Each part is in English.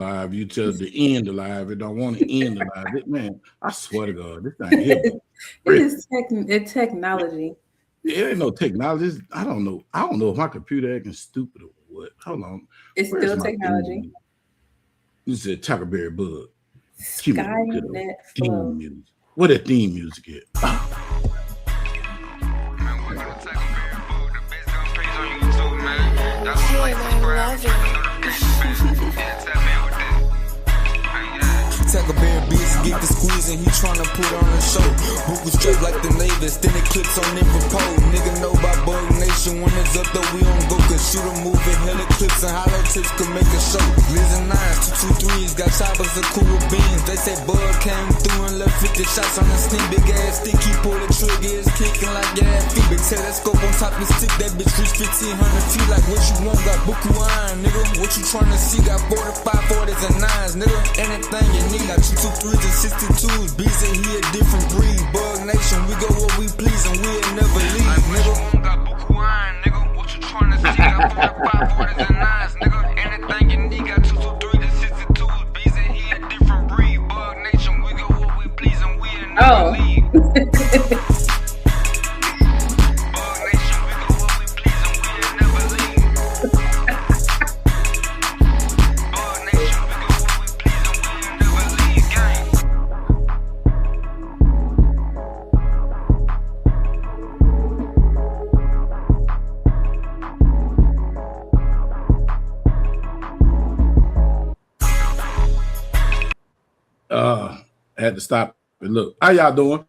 live. You tell the end of live. It don't want to end the live. Man, I swear to God, this thing here. It's technology. It ain't no technology. I don't know. I don't know if my computer acting stupid or what. Hold on. It's still technology. This is TackleBuryBug. Skynet Flow. What that theme music is? TackleBury busy, get the squeeze and he tryna put on a show. Book was straight like the neighbors, then it clips on every pole. Nigga know about Bug Nation, when it's up though we don't go. Cause shoot a movie, hella clips and hollow tips can make a show. Liz and 9s, 223s, got choppers and cool beans. They say Bug came through and left 50 shots on the sneak. Big ass stick, he pull the trigger, it's kicking like gas feet. Big telescope on top of the stick, that bitch reach 1,500 feet. Like what you want, got Buku iron, nigga. What you tryna see, got 45, 40s and 9s, nigga. Anything you need. Got 223s and 62s, BZ, he a different breed. Bug Nation, we go where we please and we'll never leave, nigga. Got Buku iron, nigga. What you tryna see? Got 45, 40s and 9s, nigga. Anything you need, got 223s and 62s, BZ, he a different breed. Bug Nation, we go where we please and we'll never leave. I had to stop and look. How y'all doing?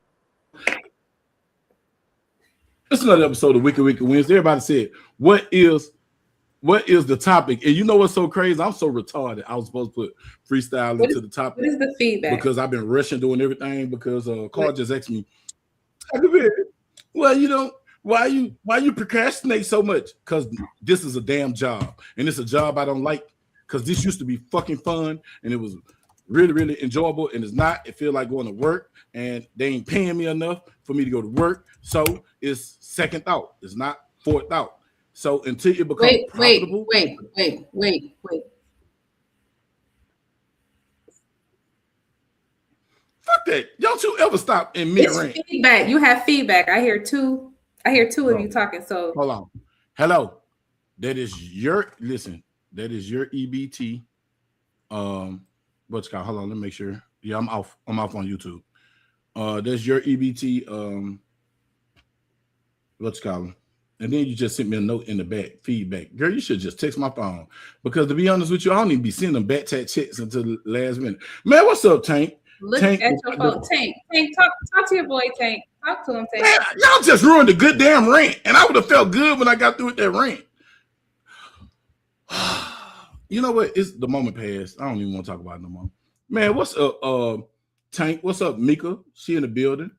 It's another episode of Whicked Wednesday. Everybody said, what is the topic? And you know what's so crazy? I'm so retarded. I was supposed to put freestyle into the topic. What is the feedback? Because I've been rushing doing everything because Carl just asked me, well, you know, why you procrastinate so much? Because this is a damn job. And it's a job I don't like because this used to be fucking fun and it was really, really enjoyable, and it's not. It feel like going to work, and they ain't paying me enough for me to go to work. So it's second thought. It's not fourth thought. So until it becomes profitable. Wait. Fuck that! Don't you ever stop in mid-range. Feedback. You have feedback. I hear two of you talking. So hold on. Hello. That is your That is your EBT. What's called? Hold on, let me make sure. Yeah, I'm off on YouTube. There's your EBT. What's called? And then you just sent me a note in the back, feedback. Girl, you should just text my phone because to be honest with you, I don't even be sending them back chat checks until the last minute. Man, what's up, Tank? Look Tank, at your phone, Tank. Tank, talk to your boy, Tank. Talk to him, Tank. Man, y'all just ruined a good damn rant, and I would have felt good when I got through with that rant. You know what? It's the moment passed. I don't even want to talk about it no more. Man, what's up, Tank? What's up, Mika? She in the building.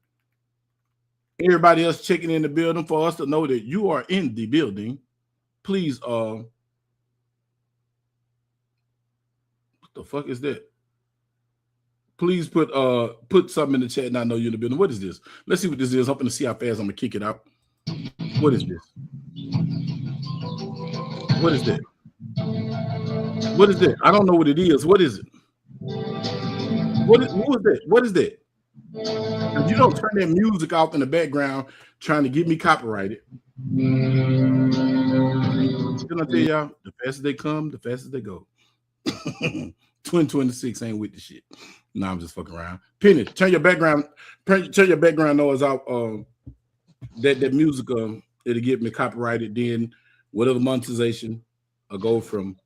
Everybody else checking in the building for us to know that you are in the building. Please, what the fuck is that? Please put something in the chat and I know you're in the building. What is this? Let's see what this is. I'm going to see how fast I'm going to kick it out. What is this? What is that? What is that? I don't know what it is. What is it? Who is that? What is that? If you don't turn that music off in the background trying to get me copyrighted. Can I tell y'all, the faster they come, the faster they go. 2026 ain't with the shit. No, I'm just fucking around. Penny, turn your background noise out. That music, it'll get me copyrighted. Then whatever monetization will go from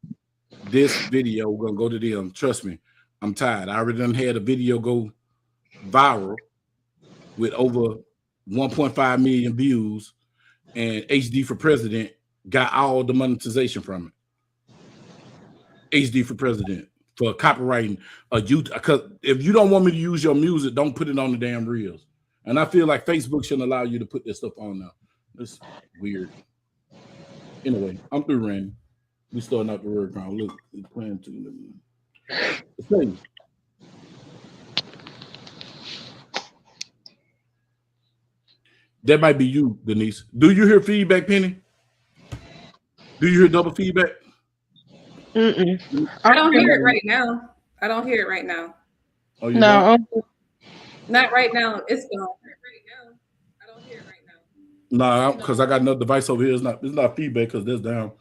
this video, we're gonna go to them. Trust me, I'm tired. I already done had a video go viral with over 1.5 million views, and HD for President got all the monetization from it. HD for President for copywriting a YouTube. Because if you don't want me to use your music, don't put it on the damn reels. And I feel like Facebook shouldn't allow you to put this stuff on now. That's weird. Anyway, I'm through ranting. We starting out the word ground. Look, it's playing too. Let's play. That might be you, Denise. Do you hear feedback, Penny? Do you hear double feedback? I don't hear it right now. I don't hear it right now. Oh, you don't? Not right now. It's gone. I don't hear it right now. Nah, because I got another device over here. It's not feedback because that's down.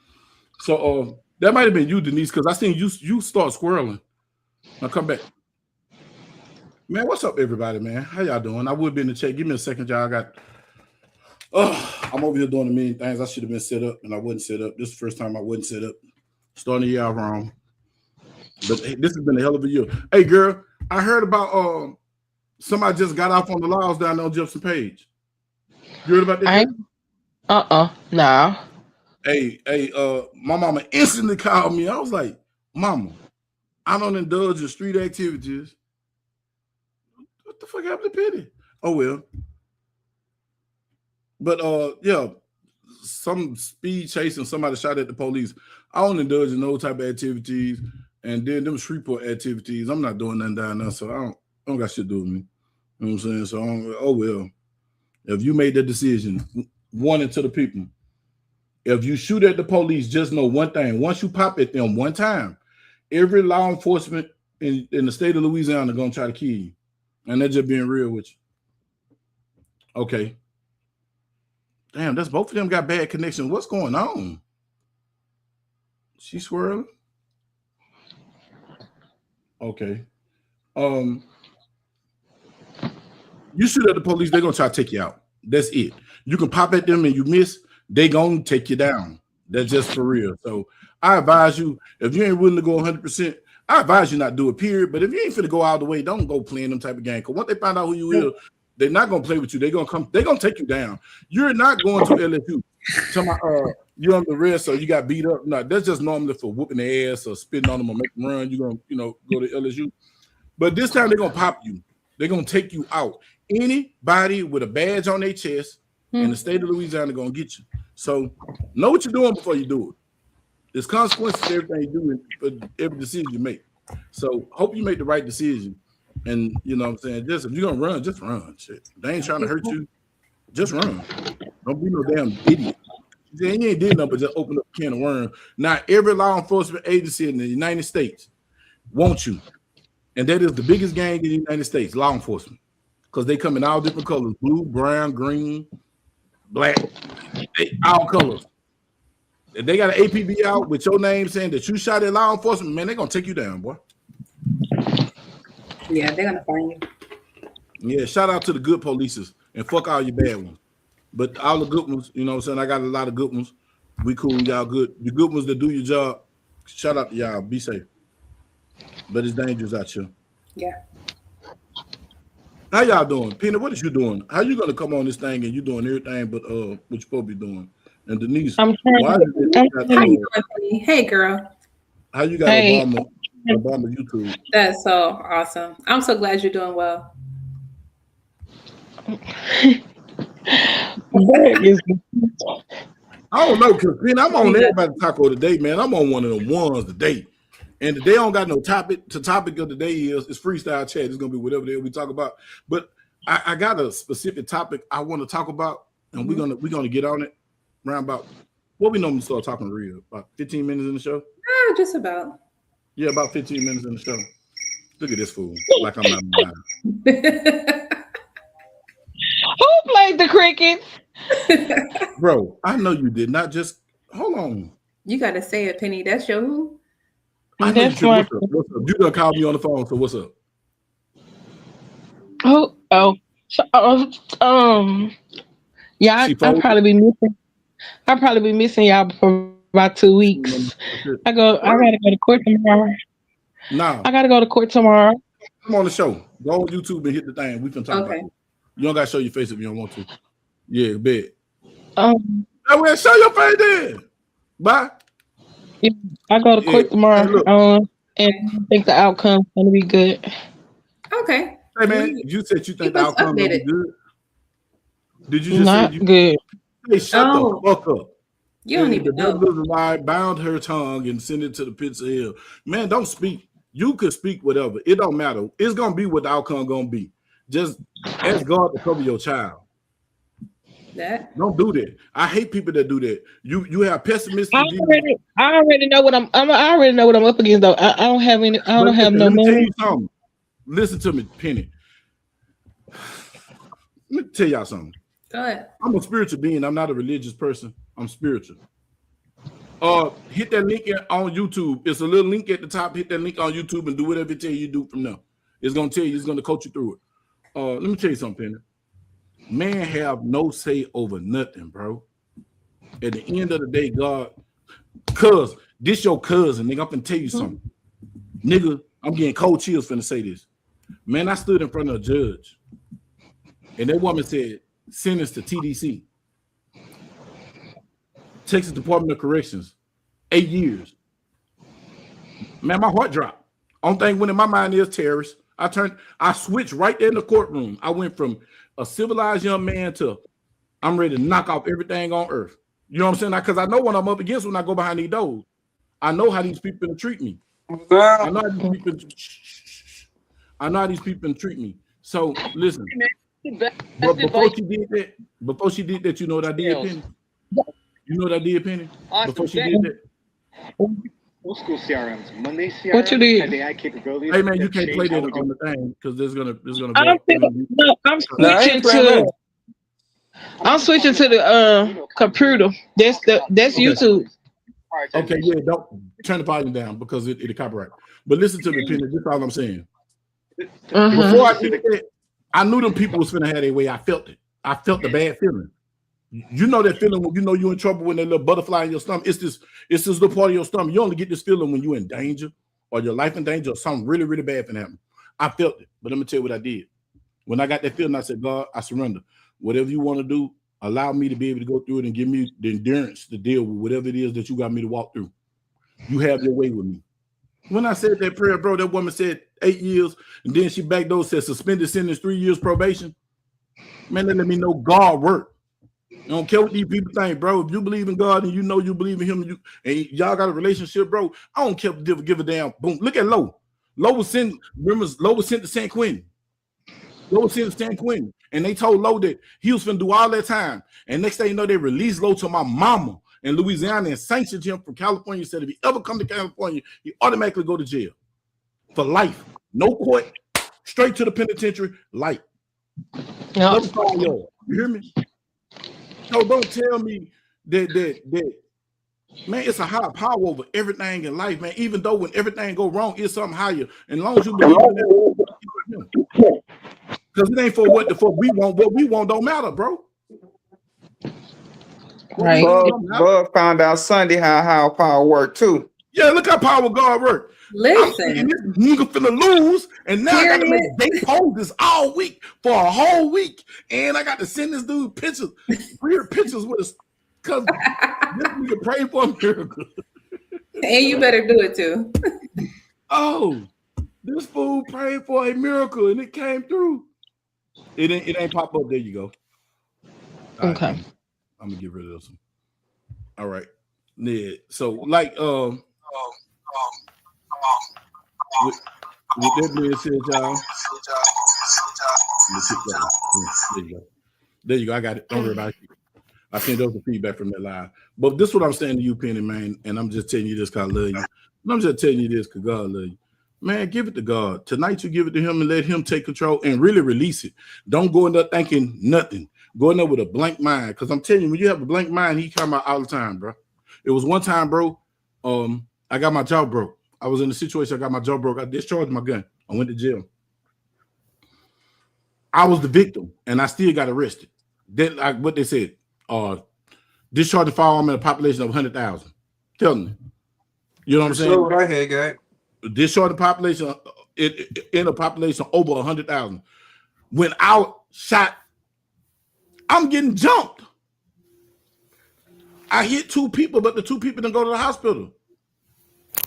So that might have been you, Denise, because I seen you start squirreling. Now come back. Man, what's up, everybody, man? How y'all doing? I would be in the chat. Give me a second, y'all. I'm over here doing a million things. I should have been set up, and I wasn't set up. This is the first time I wasn't set up. Starting the year out wrong. But hey, this has been a hell of a year. Hey, girl, I heard about somebody just got off on the laws down there on Jefferson Page. You heard about that? No. Hey, my mama instantly called me. I was like, Mama, I don't indulge in street activities. What the fuck happened to Penny? Oh well. But yeah, some speed chase and somebody shot at the police. I don't indulge in those type of activities. And then them Shreveport activities, I'm not doing nothing down there, so I don't got shit to do with me. You know what I'm saying? So oh well. If you made that decision, warning to the people. If you shoot at the police, just know one thing. Once you pop at them one time, every law enforcement in the state of Louisiana are gonna try to kill you. And they're just being real with you. Okay. Damn, that's both of them got bad connection. What's going on? She swirling? Okay. You shoot at the police, they're gonna try to take you out. That's it. You can pop at them and you miss, they gonna take you down. That's just for real. So I advise you, if you ain't willing to go 100%, I advise you not to do it, period. But if you ain't finna go all the way, don't go playing them type of game. Because once they find out who you is, they're not gonna play with you. They're gonna take you down. You're not going to LSU. You're on the rest, so you got beat up. No, that's just normally for whooping their ass or spitting on them or make them run. You're gonna, go to LSU. But this time they're gonna pop you. They're gonna take you out. Anybody with a badge on their chest in the state of Louisiana gonna get you. So know what you're doing before you do it. There's consequences to everything you do for every decision you make. So hope you make the right decision. And you know what I'm saying? Just if you're gonna run, just run. Shit. They ain't trying to hurt you. Just run. Don't be no damn idiot. You ain't did nothing but just open up a can of worms. Now every law enforcement agency in the United States wants you. And that is the biggest gang in the United States, law enforcement. Because they come in all different colors: blue, brown, green, black, all colors. If they got an APB out with your name saying that you shot at law enforcement, man, they're gonna take you down, boy. Yeah, they're gonna find you. Yeah, shout out to the good polices and fuck all your bad ones. But all the good ones, you know what I'm saying? I got a lot of good ones. We cool, y'all good. The good ones that do your job, shout out to y'all. Be safe. But it's dangerous out here. Yeah. How y'all doing? Pina, what is you doing? How you gonna come on this thing and you doing everything but what you supposed to be doing? And Denise, I'm trying. How you doing, Penny? Hey, girl. How you got Obama YouTube? That's so awesome. I'm so glad you're doing well. I don't know, because I'm on everybody's taco today, man. I'm on one of them ones today. And today I don't got no topic. The topic of the day is freestyle chat. It's gonna be whatever the hell we talk about. But I got a specific topic I want to talk about, and we're gonna get on it around about what we normally start talking real. About 15 minutes in the show. Just about. Yeah, about 15 minutes in the show. Look at this fool. Like I'm not lying. Who played the crickets? Bro, I know you did not just hold on. You gotta say it, Penny. That's your who? I know you. What's up? You done called me on the phone, so what's up? Yeah, I'll probably be missing. I'll probably be missing y'all for about 2 weeks. I gotta go to court tomorrow. No. I gotta go to court tomorrow. Come on the show. Go on YouTube and hit the thing. We can talk about it. You don't gotta show your face if you don't want to. Yeah, bet. Well, show your face then. Bye. Yeah, I go to court tomorrow. And I think the outcome's gonna be good. Okay. Hey man, you said you think the outcome gonna be good. Did you just not say good? Hey, shut the fuck up. You don't even know. The lie, bound her tongue and send it to the pits of hell. Man, don't speak. You could speak whatever. It don't matter. It's gonna be what the outcome gonna be. Just ask God to cover your child. That. Don't do that. I hate people that do that. You have pessimistic. I already know what I'm up against though. I don't have any. I don't have no Let me tell money. you something. Listen to me, Penny. Let me tell y'all something. Go ahead. I'm a spiritual being. I'm not a religious person. I'm spiritual. Hit that link on YouTube. It's a little link at the top. Hit that link on YouTube and do whatever it tell you to do from there. It's gonna tell you. It's gonna coach you through it. Let me tell you something, Penny. Man have no say over nothing, bro. At the end of the day, God, cuz this your cousin, nigga. I'm finna tell you something. Nigga, I'm getting cold chills finna say this. Man, I stood in front of a judge, and that woman said, sentence to TDC. Texas Department of Corrections, 8 years. Man, my heart dropped. Only thing went in my mind is terrorists. I switched right there in the courtroom. I went from a civilized young man to I'm ready to knock off everything on earth. You know what I'm saying? Because I know what I'm up against when I go behind these doors. I know how these people treat me. I know how these people treat me. So listen. But before she did that, you know what I did, Penny? You know what I did, Penny? Before she did that. Old school CRMs. Monday CRM What you did? had the AI capabilities. Hey man, you can't play that on the thing because there's gonna I'm switching to the computer. That's YouTube. Okay, yeah, don't turn the volume down because it'll copyright. But listen to me, Penny. This is all I'm saying. Before I did that, I knew them people was finna have their way. I felt it. I felt the bad feeling. You know that feeling when you know you're in trouble when that little butterfly in your stomach. It's this little part of your stomach. You only get this feeling when you're in danger or your life in danger or something really, really bad can happen. I felt it, but let me tell you what I did. When I got that feeling, I said, God, I surrender. Whatever you want to do, allow me to be able to go through it and give me the endurance to deal with whatever it is that you got me to walk through. You have your way with me. When I said that prayer, bro, that woman said 8 years, and then she backdoored said suspended sentence, 3 years probation. Man, that let me know God worked. I don't care what these people think, bro. If you believe in God and you know you believe in Him, and y'all got a relationship, bro, I don't care give a damn. Boom. Look at Lowe. Lowe was sent to San Quentin. Lowe was sent to San Quentin, and they told Lowe that he was finna do all that time. And next thing you know, they released Lowe to my mama in Louisiana and sanctioned him from California. Said if he ever come to California, he automatically go to jail for life. No court, straight to the penitentiary, life. Yep. You hear me? So don't tell me that man, it's a higher power over everything in life, man. Even though when everything go wrong, it's something higher. And as long as you believe in that, because it ain't for what we want. What we want don't matter, bro. Right. Bug found out Sunday how power worked too. Yeah, look how power God worked. Listen, this nigga finna lose, and now I gotta make date poses all week for a whole week, and I got to send this dude pictures, weird pictures with us, cause this nigga prayed for a miracle. And you better do it too. Oh, this fool prayed for a miracle, and it came through. It ain't pop up. There you go. All okay. Right, I'm gonna get rid of this one. All right. Yeah. So like with that being said, y'all. There you go. I got it. Don't worry about it. I sent over the feedback from that live. But this is what I'm saying to you, Penny, man. And I'm just telling you this because I love you. And I'm just telling you this because God love you. Man, give it to God. Tonight you give it to Him and let Him take control and really release it. Don't go in there thinking nothing. Go in there with a blank mind. Because I'm telling you, when you have a blank mind, He come out all the time, bro. It was one time, bro. I got my jaw broke. I was in a situation. I got my jaw broke. I discharged my gun. I went to jail. I was the victim, and I still got arrested. Then, what they said, discharged the firearm in a population of 100,000. Tell me, you know what I'm saying? What I had, guy. Discharged the population in a population over 100,000. When out shot, I'm getting jumped. I hit 2 people, but the 2 people didn't go to the hospital.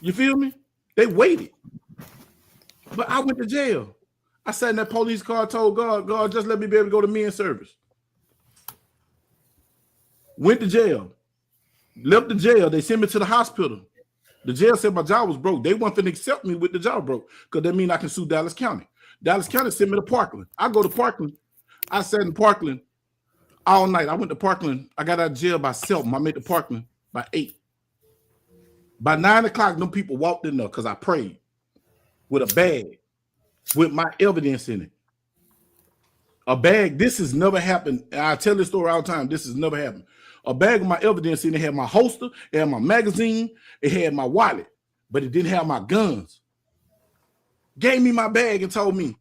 You feel me? They waited. But I went to jail. I sat in that police car, told God, just let me be able to go to men's service. Went to jail. Left the jail. They sent me to the hospital. The jail said my jaw was broke. They weren't going to accept me with the jaw broke because that means I can sue Dallas County. Dallas County sent me to Parkland. I go to Parkland. I sat in Parkland. all night. I went to Parkland. I got out of jail by 7. I made to Parkland by 8. By 9 o'clock, them people walked in there because I prayed with a bag with my evidence in it. A bag. This has never happened. I tell this story all the time. This has never happened. A bag with my evidence in it had my holster, it had my magazine, it had my wallet, but it didn't have my guns. Gave me my bag and told me,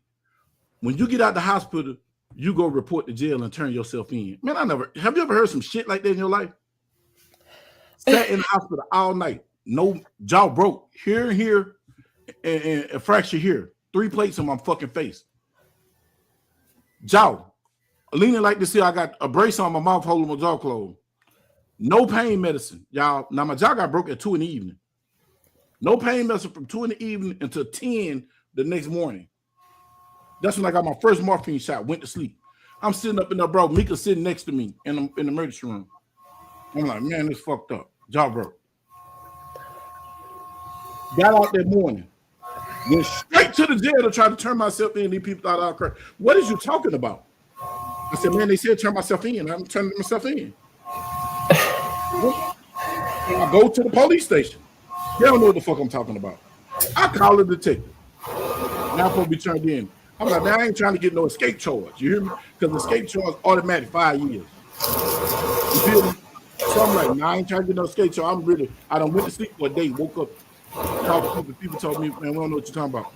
when you get out the hospital, you go report to jail and turn yourself in. Man, have you ever heard some shit like that in your life? Sat in the hospital all night. No, jaw broke. Here, and a fracture here. 3 plates in my fucking face. Jaw. Leaning like this here, I got a brace on my mouth holding my jaw closed. No pain medicine, y'all. Now, my jaw got broke at 2 in the evening. No pain medicine from 2 in the evening until 10 the next morning. That's when I got my first morphine shot, went to sleep. I'm sitting up in there, bro. Mika's sitting next to me in the emergency room. I'm like, man, this fucked up. Jaw broke. Got out that morning. Went straight to the jail to try to turn myself in. These people thought I was crazy. What is you talking about? I said, man, they said turn myself in. I'm turning myself in. I go to the police station. They don't know what the fuck I'm talking about. I call the detective. Now I'm supposed to be turned in. I'm like, man, I ain't trying to get no escape charge. You hear me? Because the escape charge automatic 5 years. You feel me? So I'm like, nah, I ain't trying to get no escape charge. I done went to sleep for a day, woke up, talked to people told me, man, we don't know what you're talking about.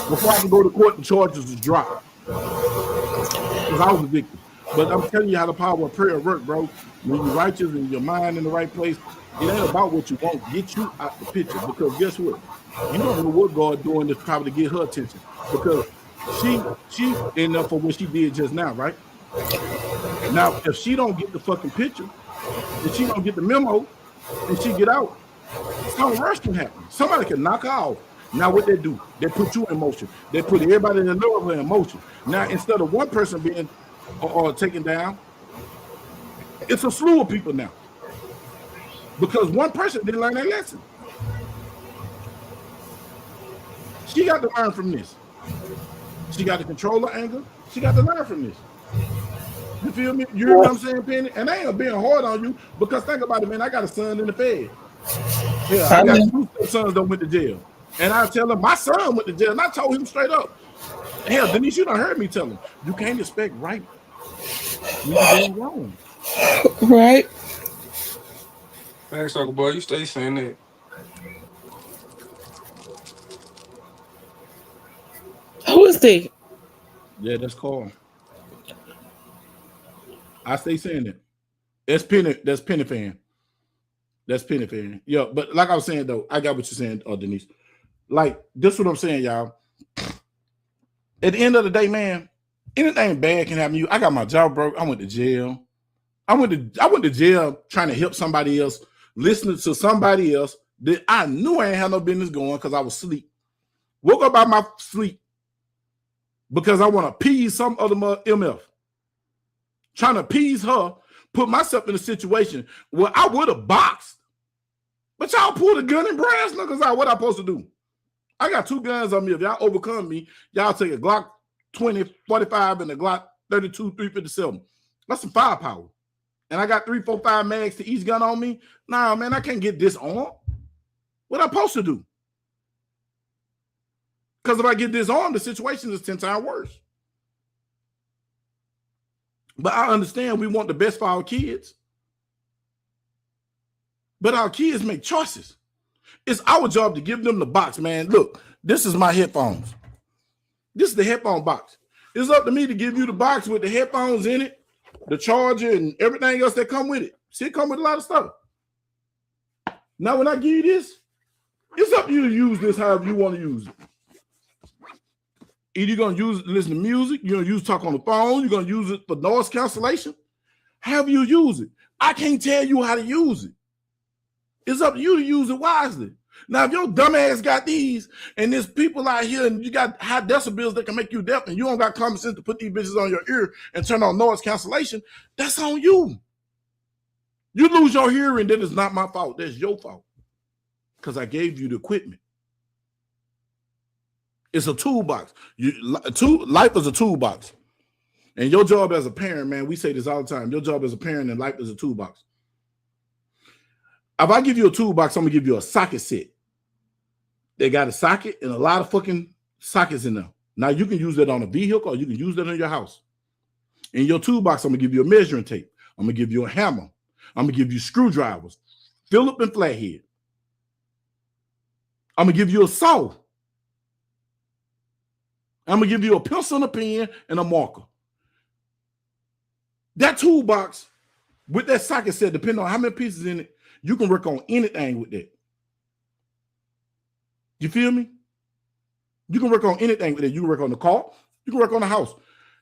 Before I could go to court, the charges was dropped. Because I was a victim. But I'm telling you how the power of prayer works, bro. When you're righteous and your mind in the right place, it ain't about what you want. Get you out the picture. Because guess what? You don't know what God doing this probably to get her attention. Because she enough for what she did just now, right? Now, if she don't get the fucking picture, if she don't get the memo, and she get out, something worse can happen. Somebody can knock her off. Now what they do? They put you in motion. They put everybody in the lower in motion. Now instead of one person being taken down, it's a slew of people now. Because one person didn't learn that lesson. She got to learn from this. She got to control her anger. She got to learn from this. You feel me? You know what I'm saying, Penny? And I ain't being hard on you because think about it, man. I got a son in the Fed. Yeah, I got 2 sons that went to jail. And I tell him my son went to jail, and I told him straight up. Hell, Denise, you done heard me tell him, you can't expect right. You doing wrong. Right. Thanks, Uncle Boy. You stay saying that. Who is they? Yeah, that's Carl. I stay saying that. That's Penny fan. That's Penny fan. Yeah, but like I was saying though, I got what you're saying, Denise. Like, this is what I'm saying, y'all. At the end of the day, man, anything bad can happen to you. I got my job broke. I went to jail. I went to jail trying to help somebody else, listening to somebody else that I knew I ain't had no business going because I was asleep. Woke up out my sleep because I want to appease some other MF. Trying to appease her, put myself in a situation where I would have boxed. But y'all pulled a gun and brass knuckles out. What I supposed to do? I got 2 guns on me. If y'all overcome me, y'all take a Glock 20, 45 and a Glock 32, 357. That's some firepower. And I got 3, 4, 5 mags to each gun on me. Nah, man, I can't get disarmed. What I supposed to do? Because if I get disarmed, the situation is 10 times worse. But I understand we want the best for our kids. But our kids make choices. It's our job to give them the box, man. Look, this is my headphones. This is the headphone box. It's up to me to give you the box with the headphones in it, the charger, and everything else that come with it. See, it come with a lot of stuff. Now, when I give you this, it's up to you to use this however you want to use it. Either you're going to use it to listen to music, you're going to use talk on the phone, you're going to use it for noise cancellation. However you use it. I can't tell you how to use it. It's up to you to use it wisely. Now, if your dumb ass got these, and there's people out here, and you got high decibels that can make you deaf, and you don't got common sense to put these bitches on your ear and turn on noise cancellation, that's on you. You lose your hearing, then it's not my fault. That's your fault. Because I gave you the equipment. It's a toolbox. Life is a toolbox. And your job as a parent, man, we say this all the time. Your job as a parent in life is a toolbox. If I give you a toolbox, I'm gonna give you a socket set. They got a socket and a lot of fucking sockets in there. Now you can use that on a vehicle or you can use that in your house. In your toolbox, I'm gonna give you a measuring tape. I'm gonna give you a hammer. I'm gonna give you screwdrivers, Phillip and flathead. I'm gonna give you a saw. I'm gonna give you a pencil and a pen and a marker. That toolbox with that socket set, depending on how many pieces in it, you can work on anything with that. You feel me? You can work on anything with it. You can work on the car. You can work on the house.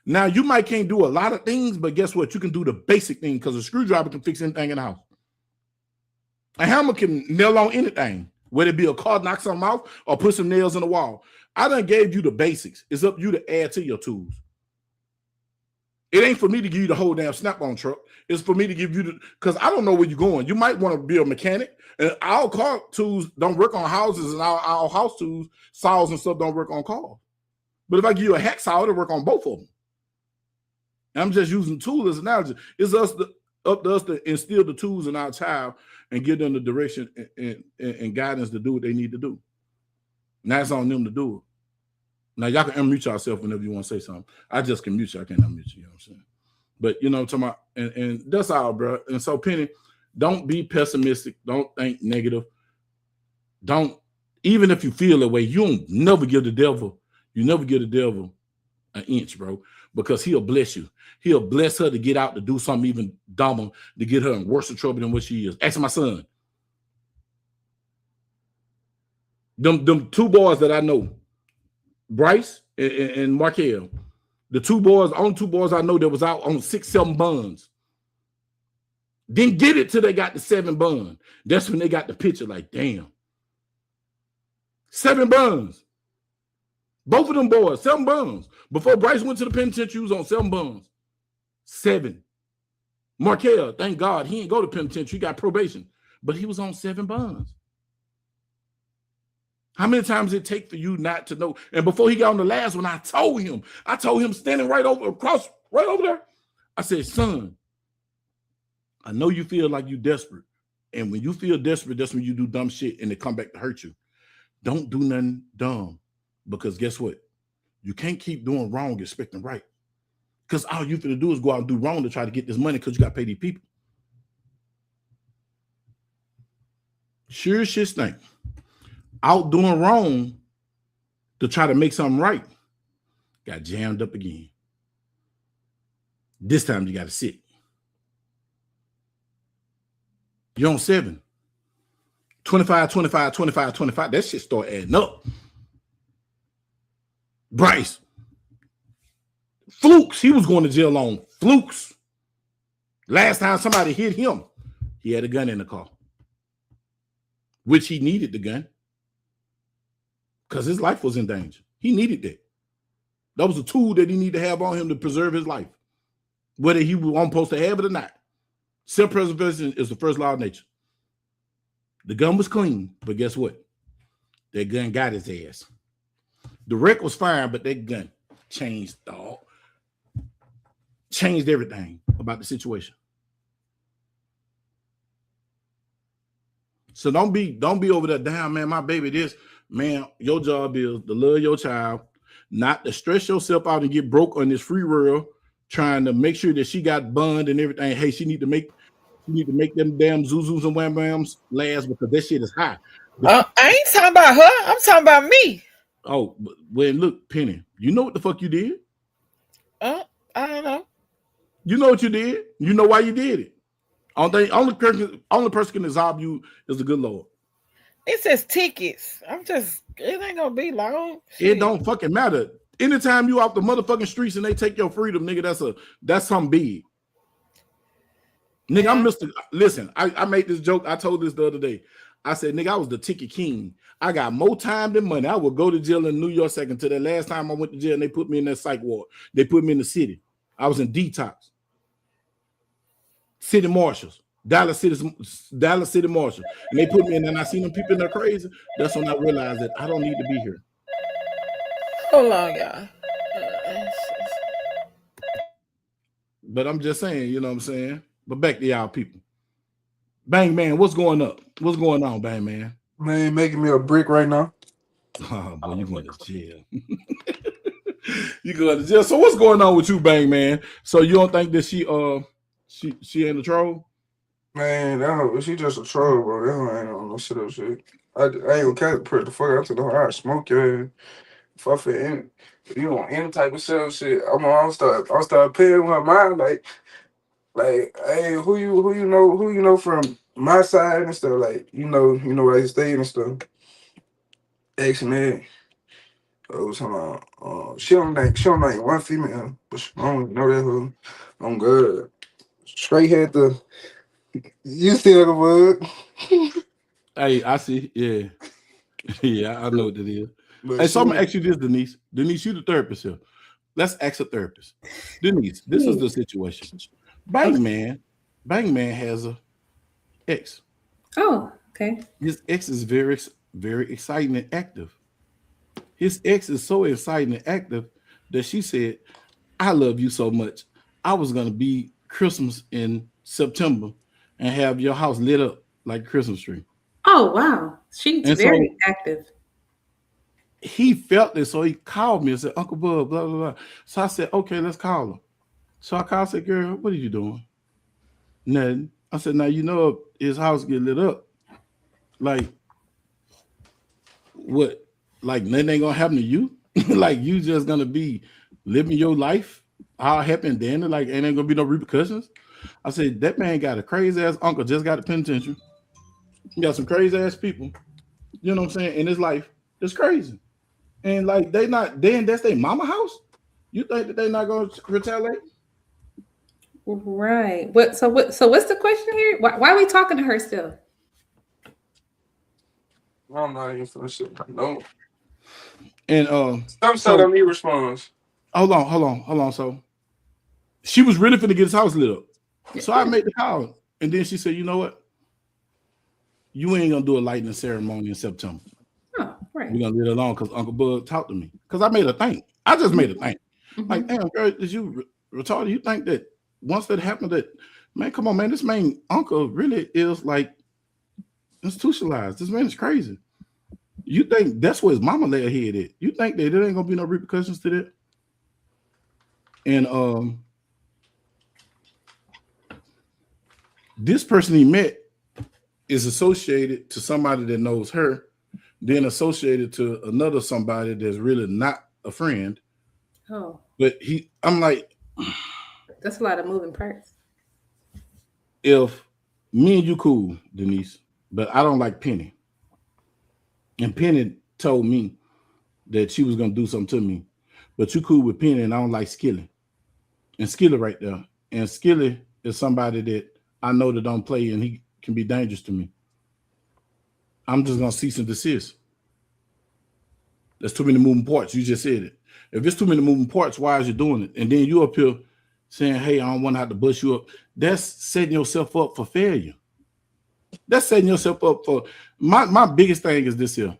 Now, you might can't do a lot of things, but guess what? You can do the basic thing because a screwdriver can fix anything in the house. A hammer can nail on anything, whether it be a car knock something out or put some nails in the wall. I done gave you the basics. It's up to you to add to your tools. It ain't for me to give you the whole damn Snap-on truck. It's for me to give you the, because I don't know where you're going. You might want to be a mechanic, and our car tools don't work on houses, and our house tools, saws and stuff don't work on cars. But if I give you a hacksaw, it'll work on both of them. And I'm just using tool as an analogy. It's up to us to instill the tools in our child and give them the direction and guidance to do what they need to do. Now it's on them to do it. Now, y'all can unmute yourself whenever you want to say something. I just can mute you. I can't unmute you. You know what I'm saying? But, you know what I'm talking about? And that's all, bro. And so, Penny, don't be pessimistic. Don't think negative. Don't, even if you feel that way, you don't never give the devil an inch, bro, because he'll bless you. He'll bless her to get out to do something even dumber, to get her in worse trouble than what she is. Ask my son. Them two boys that I know, Bryce and Markel, the only two boys I know that was out on 6-7 buns. Didn't get it till they got the 7 bun. That's when they got the picture like, damn. 7 buns. Both of them boys, 7 buns. Before Bryce went to the penitentiary, he was on 7 buns. 7. Markel, thank God, he didn't go to penitentiary. He got probation. But he was on 7 buns. How many times it take for you not to know? And before he got on the last one, I told him standing right over there. I said, son, I know you feel like you desperate. And when you feel desperate, that's when you do dumb shit and they come back to hurt you. Don't do nothing dumb. Because guess what? You can't keep doing wrong expecting right. Because all you finna do is go out and do wrong to try to get this money because you got to pay these people. Sure as shit stink. Out doing wrong to try to make something right. Got jammed up again. This time you got to sit. You're on 7. 25, 25, 25, 25. That shit start adding up. Bryce. Flukes. He was going to jail on flukes. Last time somebody hit him, he had a gun in the car. Which he needed the gun. Because his life was in danger. He needed that. That was a tool that he needed to have on him to preserve his life. Whether he was supposed to have it or not. Self-preservation is the first law of nature. The gun was clean, but guess what? That gun got his ass. The wreck was fine, but that gun changed everything about the situation. So don't be over there, damn, man, my baby this. Man, your job is to love your child, not to stress yourself out and get broke on this free world, trying to make sure that she got bond and everything. Hey, she need to make them damn zuzus and wham bams last because that shit is high. I ain't talking about her. I'm talking about me. Oh, well, look, Penny, you know what the fuck you did? I don't know. You know what you did. You know why you did it. Only person can absolve you is the good Lord. It says tickets. It ain't gonna be long. Shit. It don't fucking matter. Anytime you off the motherfucking streets and they take your freedom, nigga, that's something big. Nigga, yeah. Listen, I made this joke. I told this the other day. I said, nigga, I was the ticket king. I got more time than money. I would go to jail in New York second to the last time I went to jail and they put me in that psych ward. They put me in the city. I was in detox. City marshals. Dallas City Marshal. And they put me in and I seen them people in there crazy. That's when I realized that I don't need to be here. Hold on, y'all. But I'm just saying, you know what I'm saying? But back to y'all people. Bang Man, what's going up? What's going on, Bang Man? Man, making me a brick right now. Oh, boy, you going to jail. You going to jail. So what's going on with you, Bang Man? So you don't think that she ain't a troll? Man, she just a troll, bro. That hoe ain't on no shit up shit. I ain't gonna put the fuck out to the heart. Smoke your ass. If I feel any, if you want any type of shit, I'll start paying with my mind like, hey, who you know from my side and stuff, like, you know where I stay and stuff. Asking that. Oh, she don't like one female, but I don't know that hoe. I'm good. Straight had the you still the bug. Hey, I see. Yeah. Yeah, I know what that is. But Hey, so I'm gonna ask you this, Denise. Denise, you the therapist here. Let's ask a therapist. Denise, this is the situation. Bang Man has a ex. Oh, okay. His ex is very, very exciting and active. His ex is so exciting and active that she said, I love you so much. I was gonna be Christmas in September and have your house lit up like a Christmas tree. Oh, wow. She's And very so active. he felt this, so he called me and said, Uncle Bub, blah, blah, blah. So I said, okay, let's call her. So I called, said, girl, what are you doing? Nothing. I said, now you know if his house get lit up, like what? Like nothing ain't gonna happen to you? Like you just gonna be living your life all happy and dandy, like ain't gonna be no repercussions. I said, that man got a crazy ass uncle, just got a penitentiary. He got some crazy ass people, you know what I'm saying, in his life. It's crazy. And like that's their mama house. You think that they not gonna retaliate? Right. So what's the question here? Why are we talking to her still? I'm not even for shit. No. And Some said I need response. hold on. So she was really finna get his house lit up. So I made the call. And then she said, you know what? You ain't gonna do a lighting ceremony in September. Oh, right. We're gonna leave it alone because Uncle Bud talked to me. Because I made a think. I just made a think. Mm-hmm. Like, damn, girl, did you retarded? You think that once that happened, that man, come on, man, this man uncle really is like institutionalized. This man is crazy. You think that's where his mama lay her head at? You think that there ain't gonna be no repercussions to that? And this person he met is associated to somebody that knows her, then associated to another somebody that's really not a friend. Oh. But I'm like, that's a lot of moving parts. If me and you cool, Denise, but I don't like Penny. And Penny told me that she was gonna do something to me. But you cool with Penny and I don't like Skilly. And Skilly right there. And Skilly is somebody that I know that don't play and he can be dangerous to me. I'm just gonna cease and desist. There's too many moving parts. You just said it. If it's too many moving parts, why is you doing it? And then you up here saying, hey, I don't want to have to bust you up. That's setting yourself up for failure. That's setting yourself up for my biggest thing is this here.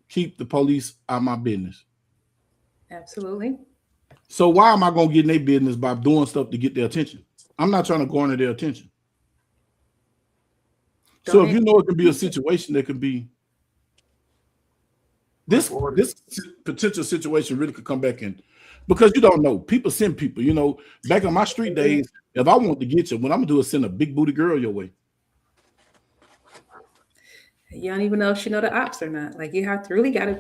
Keep the police out of my business. Absolutely. So why am I gonna get in their business by doing stuff to get their attention? I'm not trying to garner their attention. So if you know it can be a situation that could be this potential situation really could come back in because you don't know. People send people, you know, back in my street days, if I want to get you, what I'm gonna do is send a big booty girl your way. You don't even know if she know the ops or not. Like you have to really have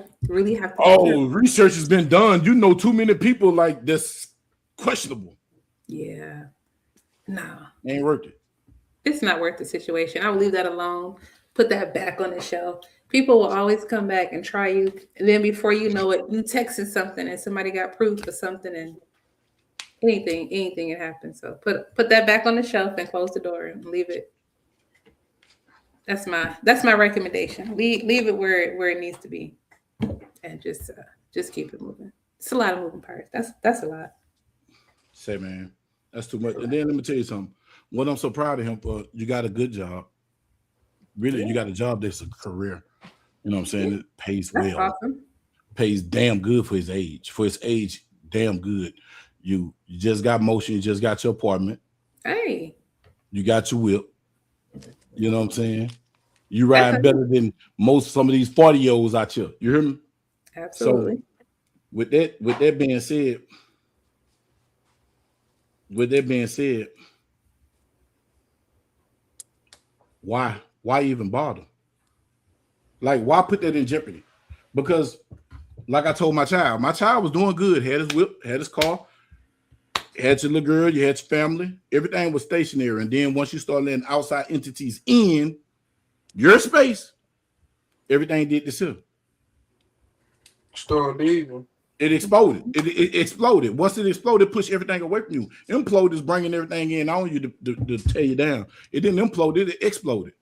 to. Oh, research has been done. You know too many people like this questionable. Yeah. No. Ain't worth it. It's not worth the situation. I will leave that alone. Put that back on the shelf. People will always come back and try you. And then before you know it, you texted something and somebody got proof of something and anything can happen. So put that back on the shelf and close the door and leave it. That's my recommendation. Leave it where it needs to be. And just keep it moving. It's a lot of moving parts. That's a lot. Say, man, that's too much. And then let me tell you something. What I'm so proud of him for, you got a good job. Really, you got a job that's a career. You know what I'm saying? It pays well. Awesome. Pays damn good for his age. For his age, damn good. You just got motion. You just got your apartment. Hey, You got your whip. You know what I'm saying? You riding better than some of these 40-year-olds out here. You hear me? absolutely. So with that being said, why even bother? Like, why put that in jeopardy? Because, like I told my child was doing good, had his whip, had his car, had your little girl, you had your family, everything was stationary. And then once you start letting outside entities in your space, everything did this here. Start leaving. It exploded. It exploded. Once it exploded, it pushed everything away from you. Implode is bringing everything in on you to tear you down. It didn't implode, it exploded.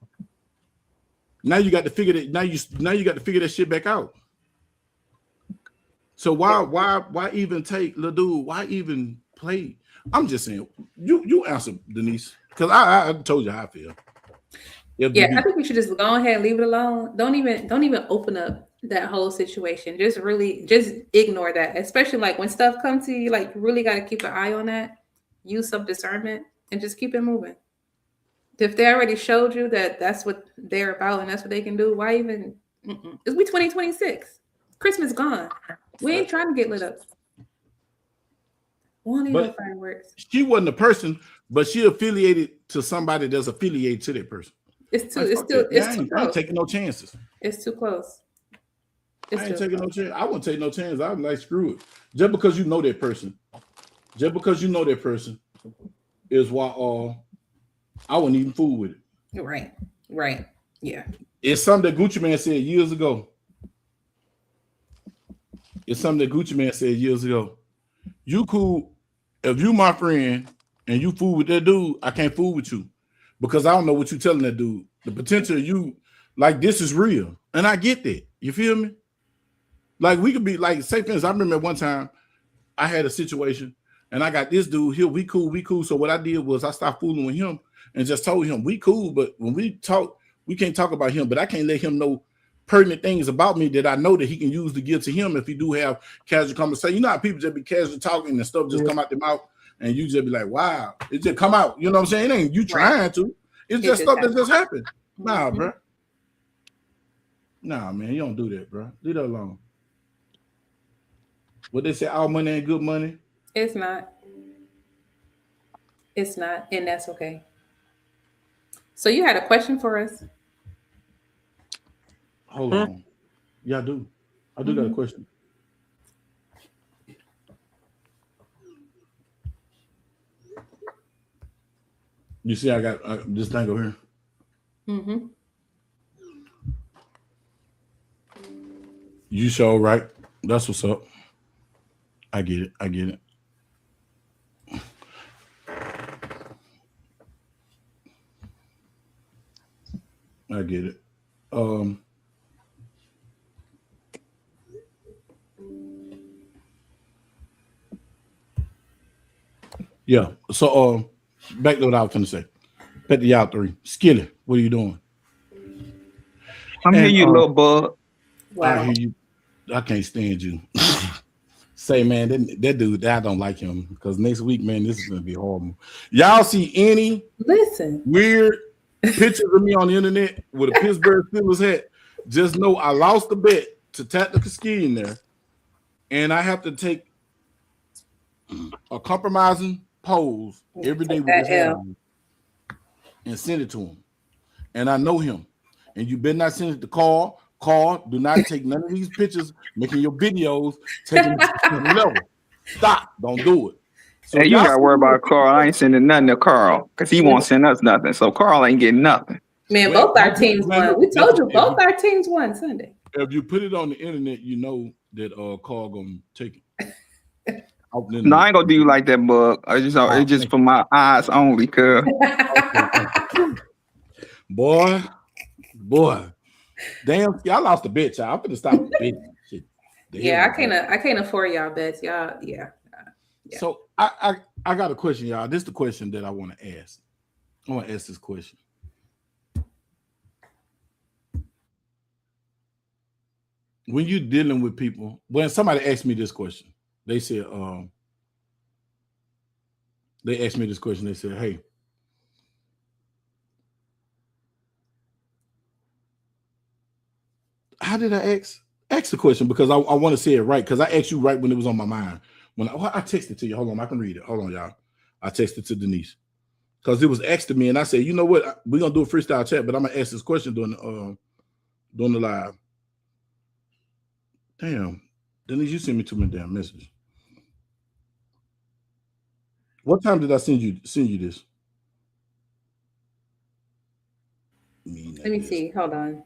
Now you got to figure that. Now you got to figure that shit back out. So why even take little dude? Why even play? I'm just saying. You answer, Denise, because I told you how I feel. Yeah, I think we should just go ahead and leave it alone. Don't even open up that whole situation. Just ignore that. Especially like when stuff comes to you, like you really got to keep an eye on that. Use some discernment and just keep it moving. If they already showed you that that's what they're about and that's what they can do, why even? It's 2026. Christmas gone. We ain't trying to get lit up. Won't need no fireworks. She wasn't a person, but she affiliated to somebody that's affiliated to that person. It's too close. I ain't taking no chances. It's too close. I ain't taking no chance. I wouldn't take no chance. I'm like, screw it. Just because you know that person is why I wouldn't even fool with it. Right. Yeah. It's something that Gucci Man said years ago. You cool if you my friend and you fool with that dude, I can't fool with you because I don't know what you telling that dude. The potential of you, like, this is real. And I get that. You feel me? Like, we could be like, say for instance, I remember one time I had a situation and I got this dude here. We cool. So what I did was I stopped fooling with him and just told him we cool, but when we talk, we can't talk about him, but I can't let him know pertinent things about me that I know that he can use to give to him if he do have casual conversation. You know how people just be casual talking and stuff just come out their mouth and you just be like, wow, it just come out. You know what I'm saying? It ain't you trying to. It's just stuff that just happened. Nah, bro. Nah, man, you don't do that, bro. Leave that alone. What they say, all money ain't good money? It's not. And that's okay. So you had a question for us? Hold on. Yeah, I do. I do got a question. You see, I got this thing over here. Mm-hmm. You show right. That's what's up. I get it. I get it. Yeah. So back to what I was gonna say. Back to y'all three. Skilly, what are you doing? I'm here, you little bug. Wow. I hear you. I can't stand you. Say, man, that dude, I don't like him because next week, man, this is gonna be horrible. Y'all see any weird pictures of me on the internet with a Pittsburgh Steelers hat? Just know I lost the bet to Tactical Ski in there, and I have to take a compromising pose every day with his hat on and send it to him. And I know him. And you better not send it to Carl. Carl, do not take none of these pictures, making your videos, taking it to the level. Stop. Don't do it. So hey, you got to worry about Carl. I ain't sending nothing to Carl because he won't send us nothing. So Carl ain't getting nothing. Man, both our teams won. We told you both our teams won Sunday. If you put it on the internet, you know that Carl gonna take it. No, I ain't gonna do you like that, Bug. It's just for my eyes only, cuz. Boy. Damn, y'all lost the bet, y'all. I'm gonna stop the bet. Shit. Yeah, I can't afford y'all bets. Y'all, yeah. So I got a question, y'all. This is the question that I want to ask. I want to ask this question. When you're dealing with people, when somebody asked me this question, they said, They asked me this question. They said, "Hey, how did I ask the question? Because I want to say it right. Because I asked you right when it was on my mind. When I texted to you. Hold on, I can read it. Hold on, y'all. I texted to Denise because it was asked to me, and I said, you know what? We're gonna do a freestyle chat, but I'm gonna ask this question during the live. Damn, Denise, you sent me too many damn messages. What time did I send you this? Let me see. Hold on.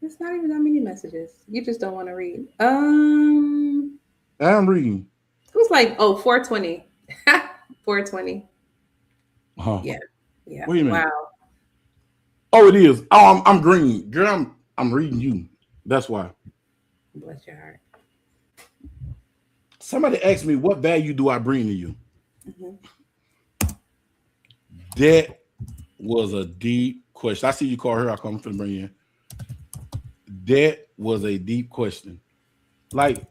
It's not even that many messages. You just don't want to read. I'm reading. It was like 420. 420. Huh. Yeah. What do you mean? Wow. Oh, it is. Oh, I'm green. Girl, I'm reading you. That's why. Bless your heart. Somebody asked me, what value do I bring to you? That was a deep question. I see you call her. I'm finna bring you in. That was a deep question. Like,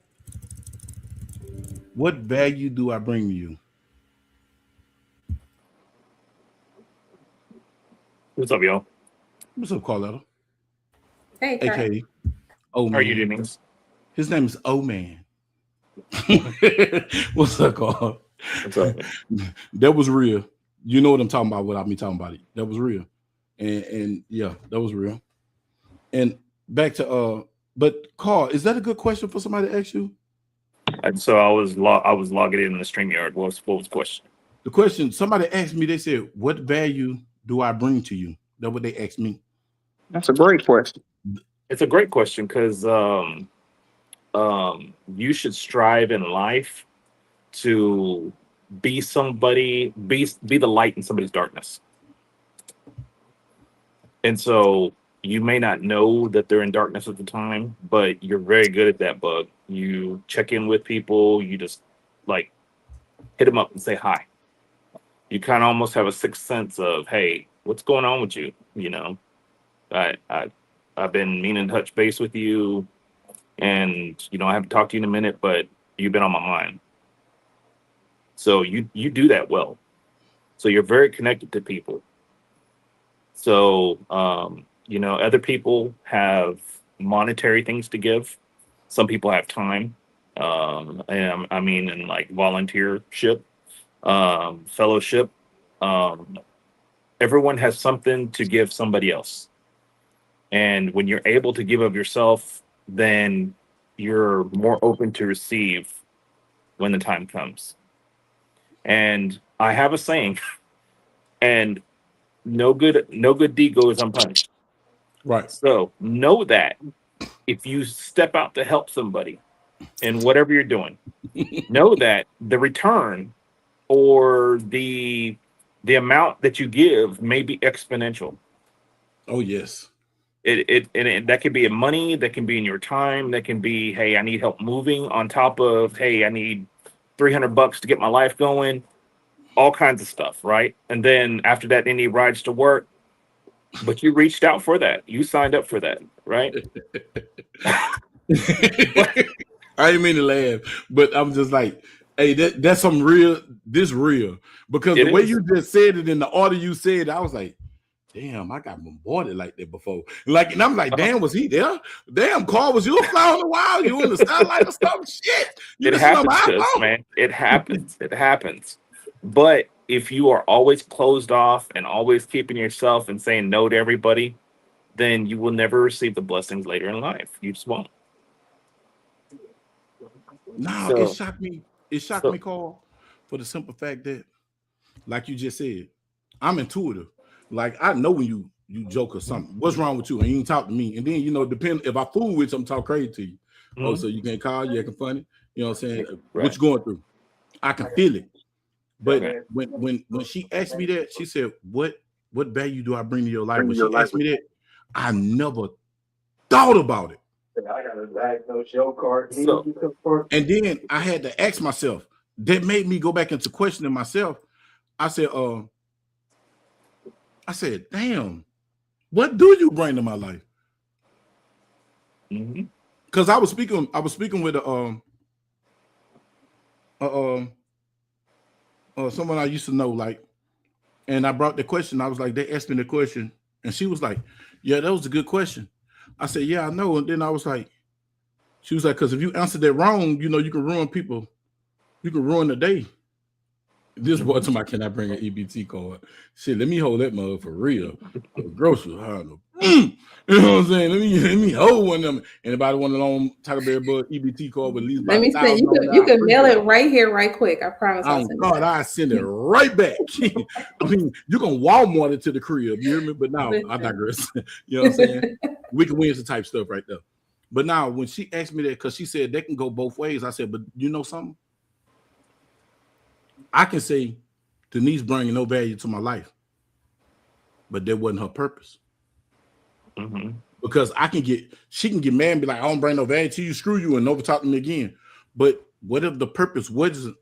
what value do I bring to you? What's up, y'all? What's up, Carletta? Hey, Carl. AKA Oh Man. How are you doing? His name is Oh Man. What's up, Carl? What's up? That was real. You know what I'm talking about without me talking about it. That was real. And yeah, that was real. And back to but Carl, is that a good question for somebody to ask you? And so I was logging in the StreamYard. What was the question? The question, somebody asked me, they said, what value do I bring to you? That's what they asked me. That's a great question. It's a great question because you should strive in life to be somebody, be the light in somebody's darkness. And so you may not know that they're in darkness at the time, but you're very good at that, Bug. You check in with people, you just like hit them up and say hi. You kind of almost have a sixth sense of, hey, what's going on with you? You know, I've been meaning to touch base with you, and I haven't talked to you in a minute, but you've been on my mind. So you do that well. So you're very connected to people. So other people have monetary things to give. Some people have time. And I mean, in like volunteership, fellowship. Everyone has something to give somebody else. And when you're able to give of yourself, then you're more open to receive when the time comes. And I have a saying, and no good deed goes unpunished. Right. So know that if you step out to help somebody in whatever you're doing, know that the return or the amount that you give may be exponential. Oh, yes. It that can be in money, that can be in your time, that can be, hey, I need help moving, on top of, hey, I need $300 to get my life going, all kinds of stuff, right? And then after that, they need rides to work. But you reached out for that. You signed up for that, right? I didn't mean to laugh, but I'm just like, hey, that's some real, this real. Because the way you just said it in the order you said, I was like, damn, I got bombarded like that before. Like, and I'm like, damn, was he there? Damn, Carl, was you a fly on the wall? You in the satellite or something? Shit. It happens, man. It happens. It happens. But if you are always closed off and always keeping yourself and saying no to everybody, then you will never receive the blessings later in life. You just won't. No, it shocked me. It shocked me, Carl, for the simple fact that, like you just said, I'm intuitive. Like, I know when you joke or something. What's wrong with you? And you can talk to me. And then, depend if I fool with you, I'm talk crazy to you. Mm-hmm. Oh, so you can't call, you acting funny. You know what I'm saying? Right. What you going through? I can feel it. But when she asked me that, she said, what value do I bring to your life? When she asked me that, I never thought about it. I got a diagnose your card. And then I had to ask myself. That made me go back into questioning myself. I said, damn, what do you bring to my life? Because I was speaking with a someone I used to know, like, and I brought the question. I was like, they asked me the question, and she was like, "Yeah, that was a good question." I said, "Yeah, I know." And then I was like, she was like, "Because if you answer that wrong, you know, you can ruin people. You can ruin the day." This boy to my, can I bring an EBT card? Shit, let me hold that mug for real. Grocery, you know what I'm saying? Let me hold one of them. Anybody want to own TackleBuryBug EBT card with at least Let about me say, you can mail it right here, right quick. I promise. Oh God, I send it right back. I mean, you can Walmart it to the crib. You hear me? But now I digress. You know what I'm saying? Whicked Wednesday type stuff right there. But now when she asked me that, because she said they can go both ways, I said, but you know something? I can say Denise bringing no value to my life, but that wasn't her purpose. Mm-hmm. Because she can get mad and be like, I don't bring no value to you, screw you, and never talk to me again. But what if the purpose wasn't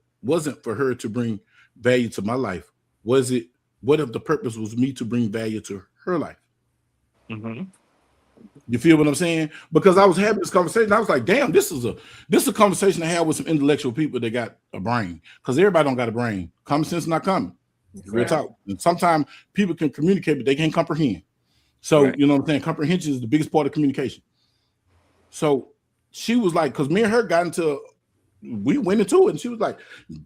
for her to bring value to my life? What if the purpose was me to bring value to her life? Mm-hmm. You feel what I'm saying? Because I was having this conversation. I was like, damn, this is a conversation I had with some intellectual people that got a brain. Because everybody don't got a brain. Common sense not coming. Real talk. And sometimes people can communicate, but they can't comprehend. So, you know what I'm saying? Comprehension is the biggest part of communication. So she was like, because me and her we went into it, and she was like,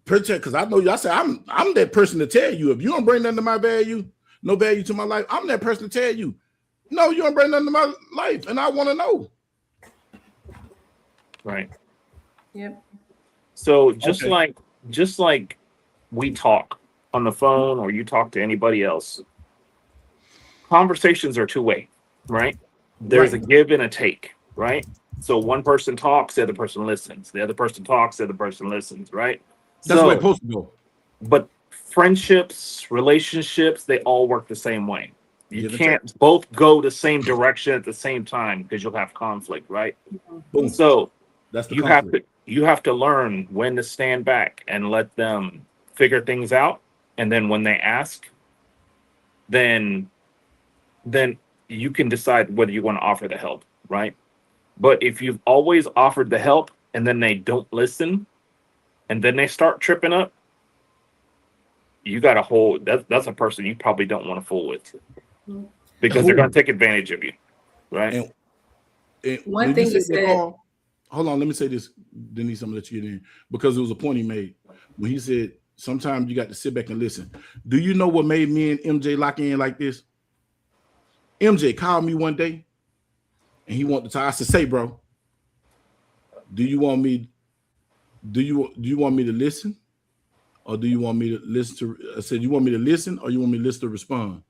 because I know you. I said, I'm that person to tell you, if you don't bring nothing to my value, no value to my life, I'm that person to tell you, no, you don't bring nothing to my life, and I want to know. Right. Yep. So just like we talk on the phone, or you talk to anybody else, conversations are two-way, right? There's a give and a take, right? So one person talks, the other person listens. The other person talks, the other person listens, right? That's the way it's supposed to go. But friendships, relationships, they all work the same way. You can't both go the same direction at the same time, because you'll have conflict, right? Boom. So that's the you have to learn when to stand back and let them figure things out. And then when they ask, then you can decide whether you want to offer the help, right? But if you've always offered the help and then they don't listen, and then they start tripping up, you got to hold. That's a person you probably don't want to fool with, because they're going to take advantage of you, right? And one thing you said. Hold on, let me say this, Denise. I'm gonna let you get in, because it was a point he made when he said sometimes you got to sit back and listen. Do you know what made me and MJ lock in like this? MJ called me one day, and he wanted to talk. I said, "Say, bro, do you want me to listen, or do you want me to listen to?" I said, "You want me to listen, or you want me to listen to respond?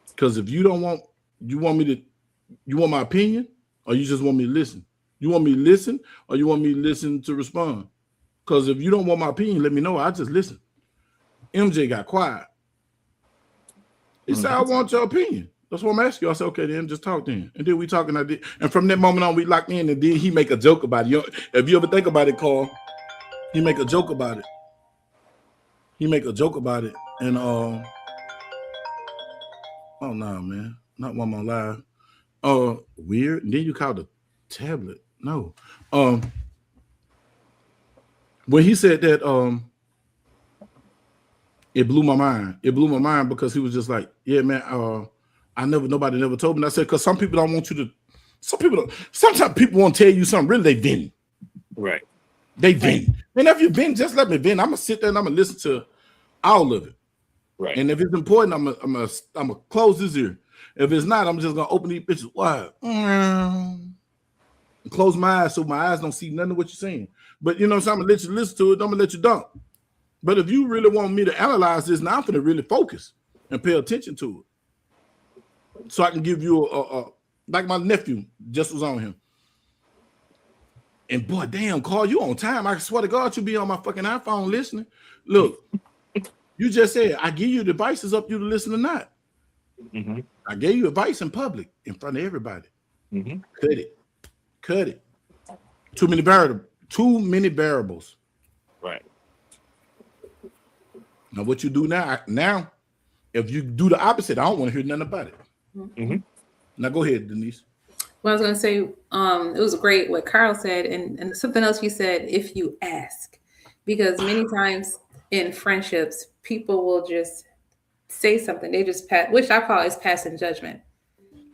Because if you don't want, you want my opinion, or you just want me to listen? You want me to listen, or you want me to listen to respond? Because if you don't want my opinion, let me know. I'll just listen." MJ got quiet. He said, "I want your opinion. That's what I'm asking you." I said, "Okay, then just talk then." And then we talking. And from that moment on, we locked in. And then he make a joke about it. If you ever think about it, Carl, he make a joke about it. And oh no, man, not one more live. Weird. And then you called the tablet. No. When he said that, it blew my mind. It blew my mind because he was just like, "Yeah, man, nobody never told me." And I said, because some people don't want you to, sometimes people won't tell you something, really they vent. Right. They vent. And if you vent, just let me vent. I'm gonna sit there and I'm gonna listen to all of it. Right. And if it's important, I'm gonna close this ear. If it's not, I'm just gonna open these bitches wide. And close my eyes so my eyes don't see none of what you're saying. But you know, so I'm gonna let you listen to it, I'm gonna let you dump. But if you really want me to analyze this, now I'm gonna really focus and pay attention to it. So I can give you a like my nephew just was on him. And boy, damn, Carl, you on time. I swear to God, you be on my fucking iPhone listening. Look, you just said I give you the advice, it's up to you to listen or not. Mm-hmm. I gave you advice in public, in front of everybody. Mm-hmm. Cut it. Too many variables. Right. Now, what you do now, if you do the opposite, I don't want to hear nothing about it. Mm-hmm. Now, go ahead, Denise. Well, I was going to say, it was great what Carl said, and something else you said, if you ask. Because many times in friendships, people will just say something. They just pass, which I call is passing judgment.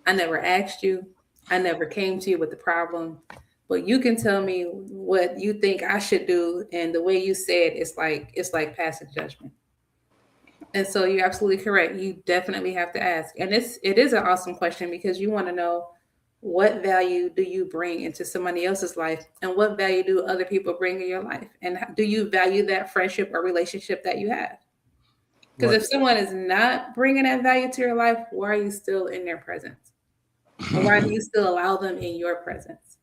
I never asked you. I never came to you with the problem. But you can tell me what you think I should do, and the way you say it, it's like passing judgment. And so you're absolutely correct. You definitely have to ask. And it is an awesome question because you want to know what value do you bring into somebody else's life, and what value do other people bring in your life, and do you value that friendship or relationship that you have? Because if someone is not bringing that value to your life, why are you still in their presence? Or why do you still allow them in your presence?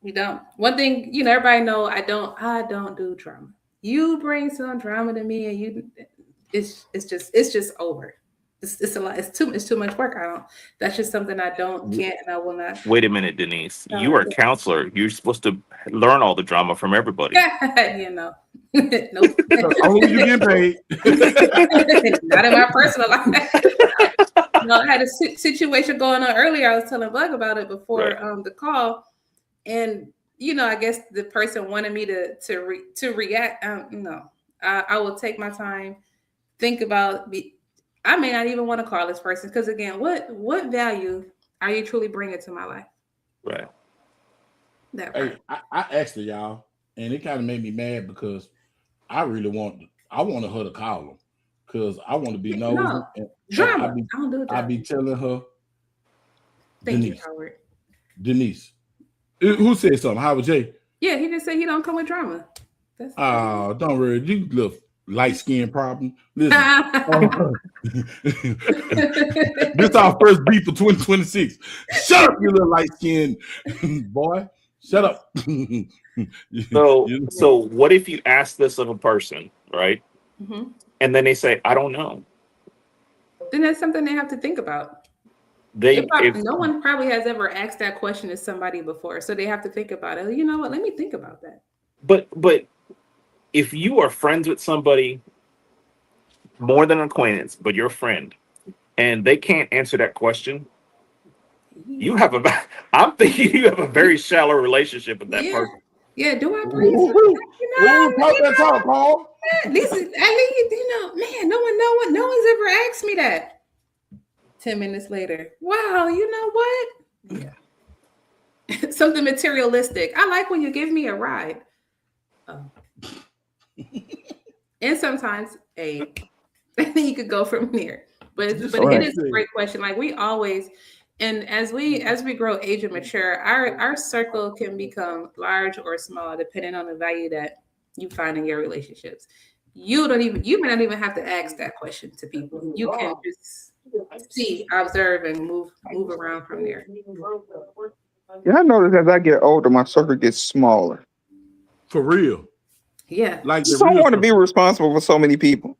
You don't. One thing, everybody know I don't do drama. You bring some drama to me, and it's just over. It's a lot. It's too much work. That's just something I can't, and I will not. Wait a minute, Denise. You are a counselor. You're supposed to learn all the drama from everybody. Nope. Only you getting paid. Not in my personal life. No, I had a situation going on earlier. I was telling Bug about it before the call, and I guess the person wanted me to react. No, I will take my time, think about. I may not even want to call this person because, again, what value are you truly bringing to my life? Right. Hey, I asked her, y'all, and it kind of made me mad because I really wanted her to call him because I want to be nosy. No, drama. I don't do that. I be telling her. Thank Denise, you, Howard. Denise. Who said something? Howard J. Yeah, he just said he don't come with drama. Oh, don't worry. You little light skin problem. Listen, this our first beef for 2026. Shut up, you little light skin boy. Shut up. So what if you ask this of a person, right? Mm-hmm. And then they say, I don't know. Then that's something they have to think about. No one probably has ever asked that question to somebody before, so they have to think about it. You know what? Let me think about that. But if you are friends with somebody more than an acquaintance, but you're a friend, and they can't answer that question, I'm thinking you have a very shallow relationship with that person. Yeah, do I bring talk, Paul? This is at least, man, no one's ever asked me that. 10 minutes later, wow, you know what? Yeah. Something materialistic. I like when you give me a ride. And sometimes I think you could go from there. But it is a great question. Like we always, and as we grow, age, and mature, our circle can become large or small depending on the value that you find in your relationships. You may not even have to ask that question to people. You can just see, observe, and move around from there. Yeah, I noticed as I get older, my circle gets smaller. For real. Yeah. Like I don't want to be responsible for so many people.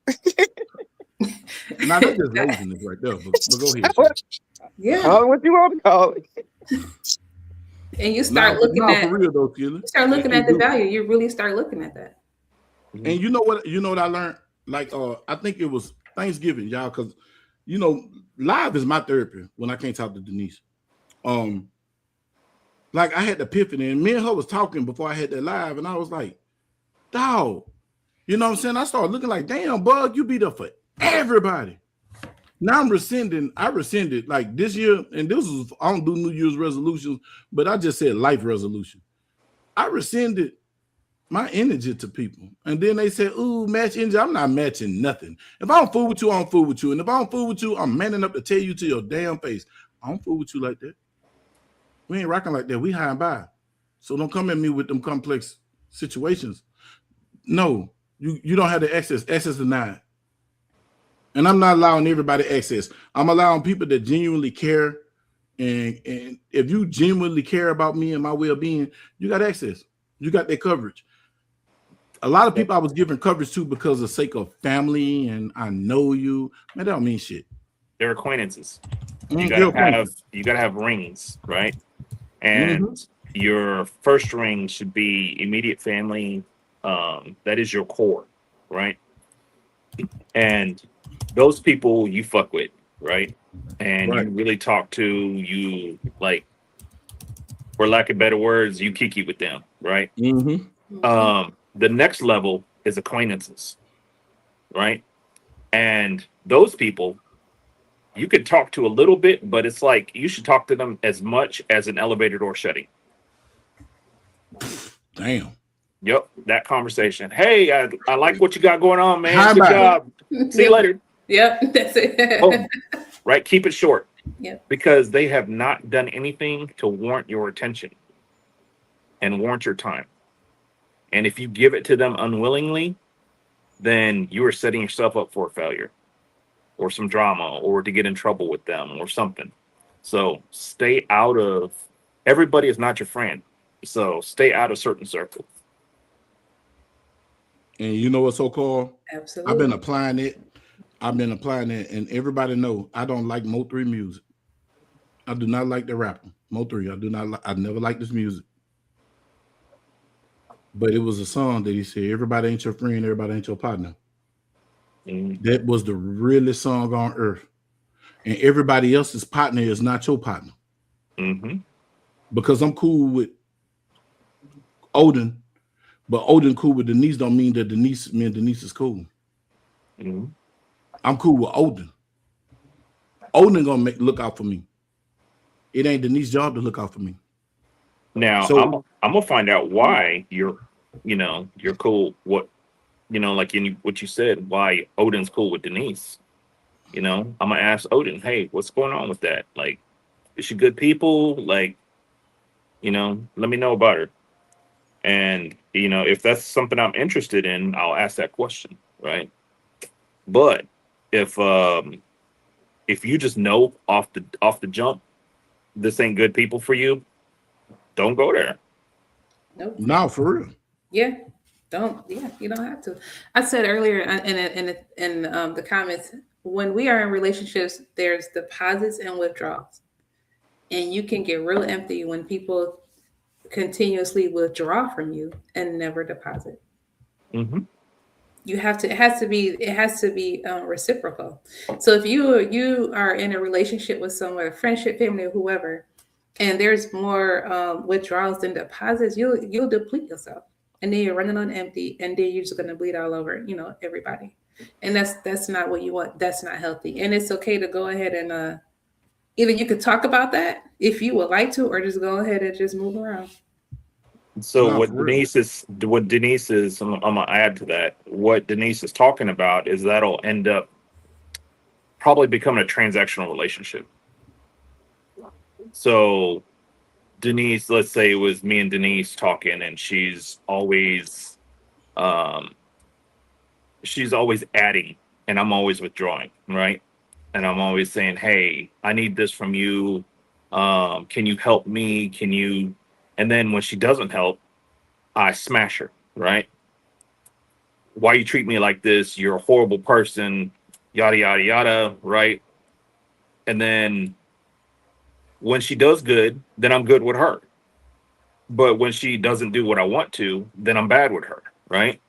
Now that's just laziness right there. But go ahead. Yeah. Call what you want to call it. And you start looking at for real though, you start looking at the value. You really start looking at that. And you know what I learned? Like I think it was Thanksgiving, y'all, because live is my therapy when I can't talk to Denise. Like I had the epiphany, and me and her was talking before I had that live, and I was like, dog, you know what I'm saying? I started looking like, damn, Bug, you be there for everybody. Now I rescinded like this year, and this was, I don't do New Year's resolutions, but I just said life resolution. I rescinded my energy to people. And then they said, ooh, match energy. I'm not matching nothing. If I don't fool with you, I don't fool with you. And if I don't fool with you, I'm manning up to tell you to your damn face, I don't fool with you like that. We ain't rocking like that. We high and by. So don't come at me with them complex situations. No, you don't have the access. Access denied. And I'm not allowing everybody access. I'm allowing people that genuinely care. And if you genuinely care about me and my well-being, you got access. You got that coverage. A lot of people I was giving coverage to because of the sake of family and I know you. Man, that don't mean shit. They're acquaintances. You gotta have rings, right? And your first ring should be immediate family. That is your core, right? And those people you fuck with, right? And you really talk to, you like, for lack of better words, you kiki with them, right? The next level is acquaintances, right? And those people you could talk to a little bit, but it's like you should talk to them as much as an elevator door shutting. Damn. Yep, that conversation. Hey, I like what you got going on, man. How Good about job. See you later. Yep, that's it. Oh, right, keep it short. Yep. Because they have not done anything to warrant your attention and warrant your time. And if you give it to them unwillingly, then you are setting yourself up for a failure or some drama or to get in trouble with them or something. So stay out of, everybody is not your friend. So stay out of certain circles. And you know what's so cool? Absolutely. I've been applying it, and everybody know I don't like Mo3 music. I do not like the rapper Mo3. I do not. I never liked this music. But it was a song that he said, "Everybody ain't your friend, everybody ain't your partner." That was the realest song on earth. And everybody else's partner is not your partner. Because I'm cool with Odin, but Odin cool with Denise don't mean that me and Denise is cool. I'm cool with Odin. Odin gonna look out for me. It ain't Denise's job to look out for me. Now, so, I'm gonna find out why you're cool. What, like in what you said, why Odin's cool with Denise. I'm gonna ask Odin, hey, what's going on with that? Like, is she good people? Like, let me know about her. And if that's something I'm interested in, I'll ask that question, right? But if you just know off the jump, this ain't good people for you, don't go there. Nope. No, for real. Yeah, don't. Yeah, you don't have to. I said earlier in the comments, when we are in relationships, there's deposits and withdrawals, and you can get real empty when people continuously withdraw from you and never deposit. You have to. It has to be reciprocal. So if you are in a relationship with someone, a friendship, family, or whoever, and there's more withdrawals than deposits, you'll deplete yourself, and then you're running on empty, and then you're just going to bleed all over, everybody. And that's not what you want. That's not healthy. And it's okay to go ahead and either you could talk about that if you would like to, or just go ahead and just move around. So what Denise is, I'm gonna add to that. What Denise is talking about is that'll end up probably becoming a transactional relationship. So Denise, let's say it was me and Denise talking, and she's always adding, and I'm always withdrawing, right? And I'm always saying, hey, I need this from you. Can you help me? Can you? And then when she doesn't help, I smash her, right? Why you treat me like this? You're a horrible person, yada, yada, yada, right? And then when she does good, then I'm good with her. But when she doesn't do what I want to, then I'm bad with her, right?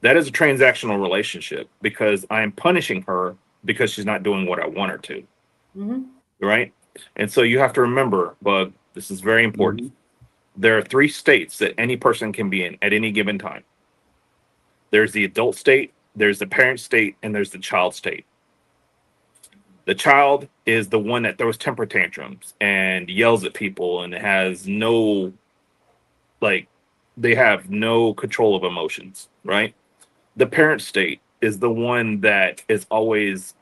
That is a transactional relationship because I am punishing her because she's not doing what I want her to, right? And so you have to remember, Bug, this is very important. There are 3 states that any person can be in at any given time. There's the adult state, there's the parent state, and there's the child state. The child is the one that throws temper tantrums and yells at people and has no, they have no control of emotions, right? The parent state is the one that is always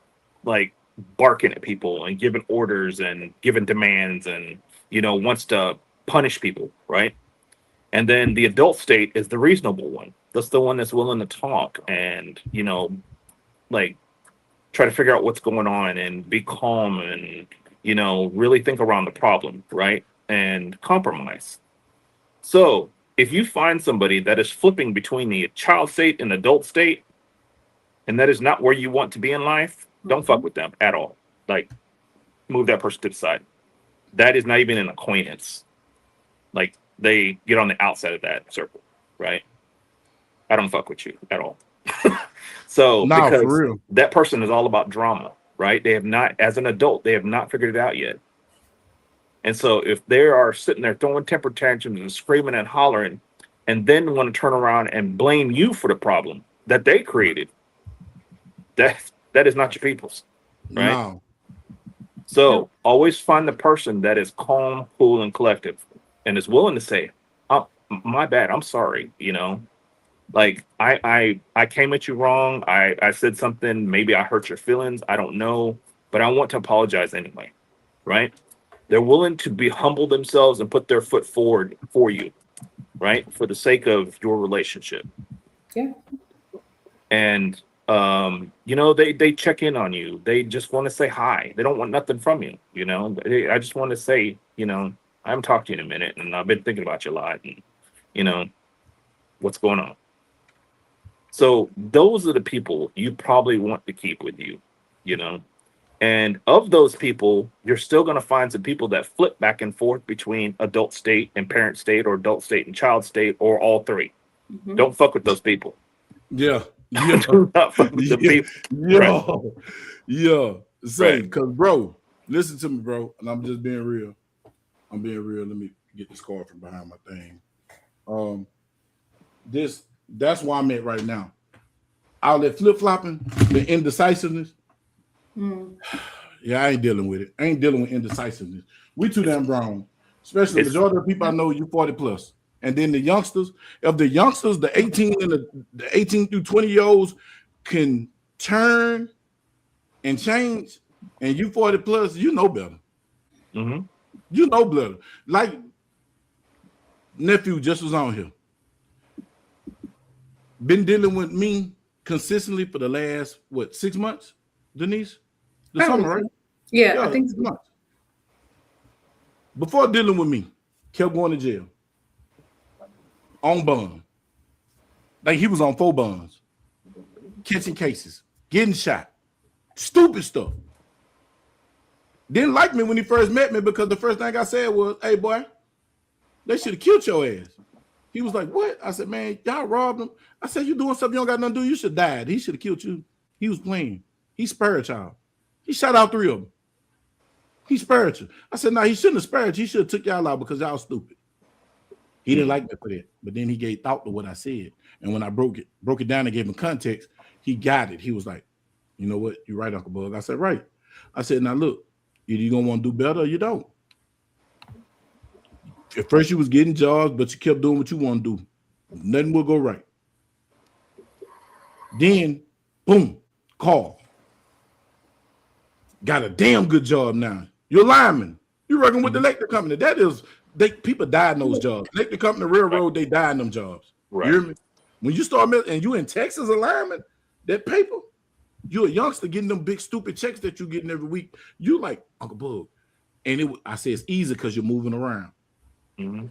barking at people and giving orders and giving demands and, wants to punish people, right? And then the adult state is the reasonable one. That's the one that's willing to talk and, try to figure out what's going on and be calm and, really think around the problem, right? And compromise. So if you find somebody that is flipping between the child state and adult state, and that is not where you want to be in life, don't fuck with them at all. Move that person to the side. That is not even an acquaintance. They get on the outside of that circle, right? I don't fuck with you at all. So because for real. That person is all about drama, right? They have not, as an adult, they have not figured it out yet. And so if they are sitting there throwing temper tantrums and screaming and hollering, and then want to turn around and blame you for the problem that they created. That is not your people's, right? No. So always find the person that is calm, cool, and collective, and is willing to say, "Oh, my bad. I'm sorry." You know, like I came at you wrong. I said something. Maybe I hurt your feelings. I don't know, but I want to apologize anyway, right? They're willing to be humble themselves and put their foot forward for you, right? For the sake of your relationship. Yeah. And you know, they check in on you. They just want to say hi. They don't want nothing from you. You know, I just want to say, you know, I haven't talked to you in a minute, and I've been thinking about you a lot, and you know, what's going on. So those are the people you probably want to keep with you, you know. And of those people, you're still going to find some people that flip back and forth between adult state and parent state, or adult state and child state, or all three. Mm-hmm. Don't fuck with those people. Yeah. Do not fuck with the people. Yeah. Say, because bro, listen to me, bro. And I'm just being real. I'm being real. Let me get this card from behind my thing. That's where I'm at right now. All that flip-flopping, the indecisiveness. Yeah, I ain't dealing with it. I ain't dealing with indecisiveness. We too damn grown. Especially the majority of the people I know, you 40 plus. And then the youngsters, the 18 and the 18 through 20-year-olds can turn and change, and you 40 plus, you know better. Mm-hmm. You know better. Like nephew just was on here. Been dealing with me consistently for the last 6 months, Denise? The summer, right? Yeah, I think so. Months. Before dealing with me, kept going to jail. On bond. Like he was on 4 bonds. Catching cases. Getting shot. Stupid stuff. Didn't like me when he first met me because the first thing I said was, "Hey, boy, they should have killed your ass." He was like, "What?" I said, "Man, y'all robbed him." I said, "You doing something you don't got nothing to do. You should have died. He should have killed you." He was playing. He spared y'all. He shot out 3 of them. He spared you. I said, "No, he shouldn't have spared you. He should have took y'all out because y'all stupid." He didn't like me for that, but then he gave thought to what I said. And when I broke it down and gave him context, he got it. He was like, "You know what? You're right, Uncle Bug." I said, "Right." I said, "Now look, either you're gonna want to do better or you don't. At first you was getting jobs, but you kept doing what you want to do. Nothing will go right. Then, boom, call. Got a damn good job now. You're a lineman. You're working with the electric company. That is, people die in those jobs. Electric company, railroad, they die in them jobs. Right. You hear me? When you start and you in Texas a lineman, that paper, you're a youngster getting them big stupid checks that you getting every week. You like, Uncle Bug. And I say it's easy because you're moving around. Mm-hmm.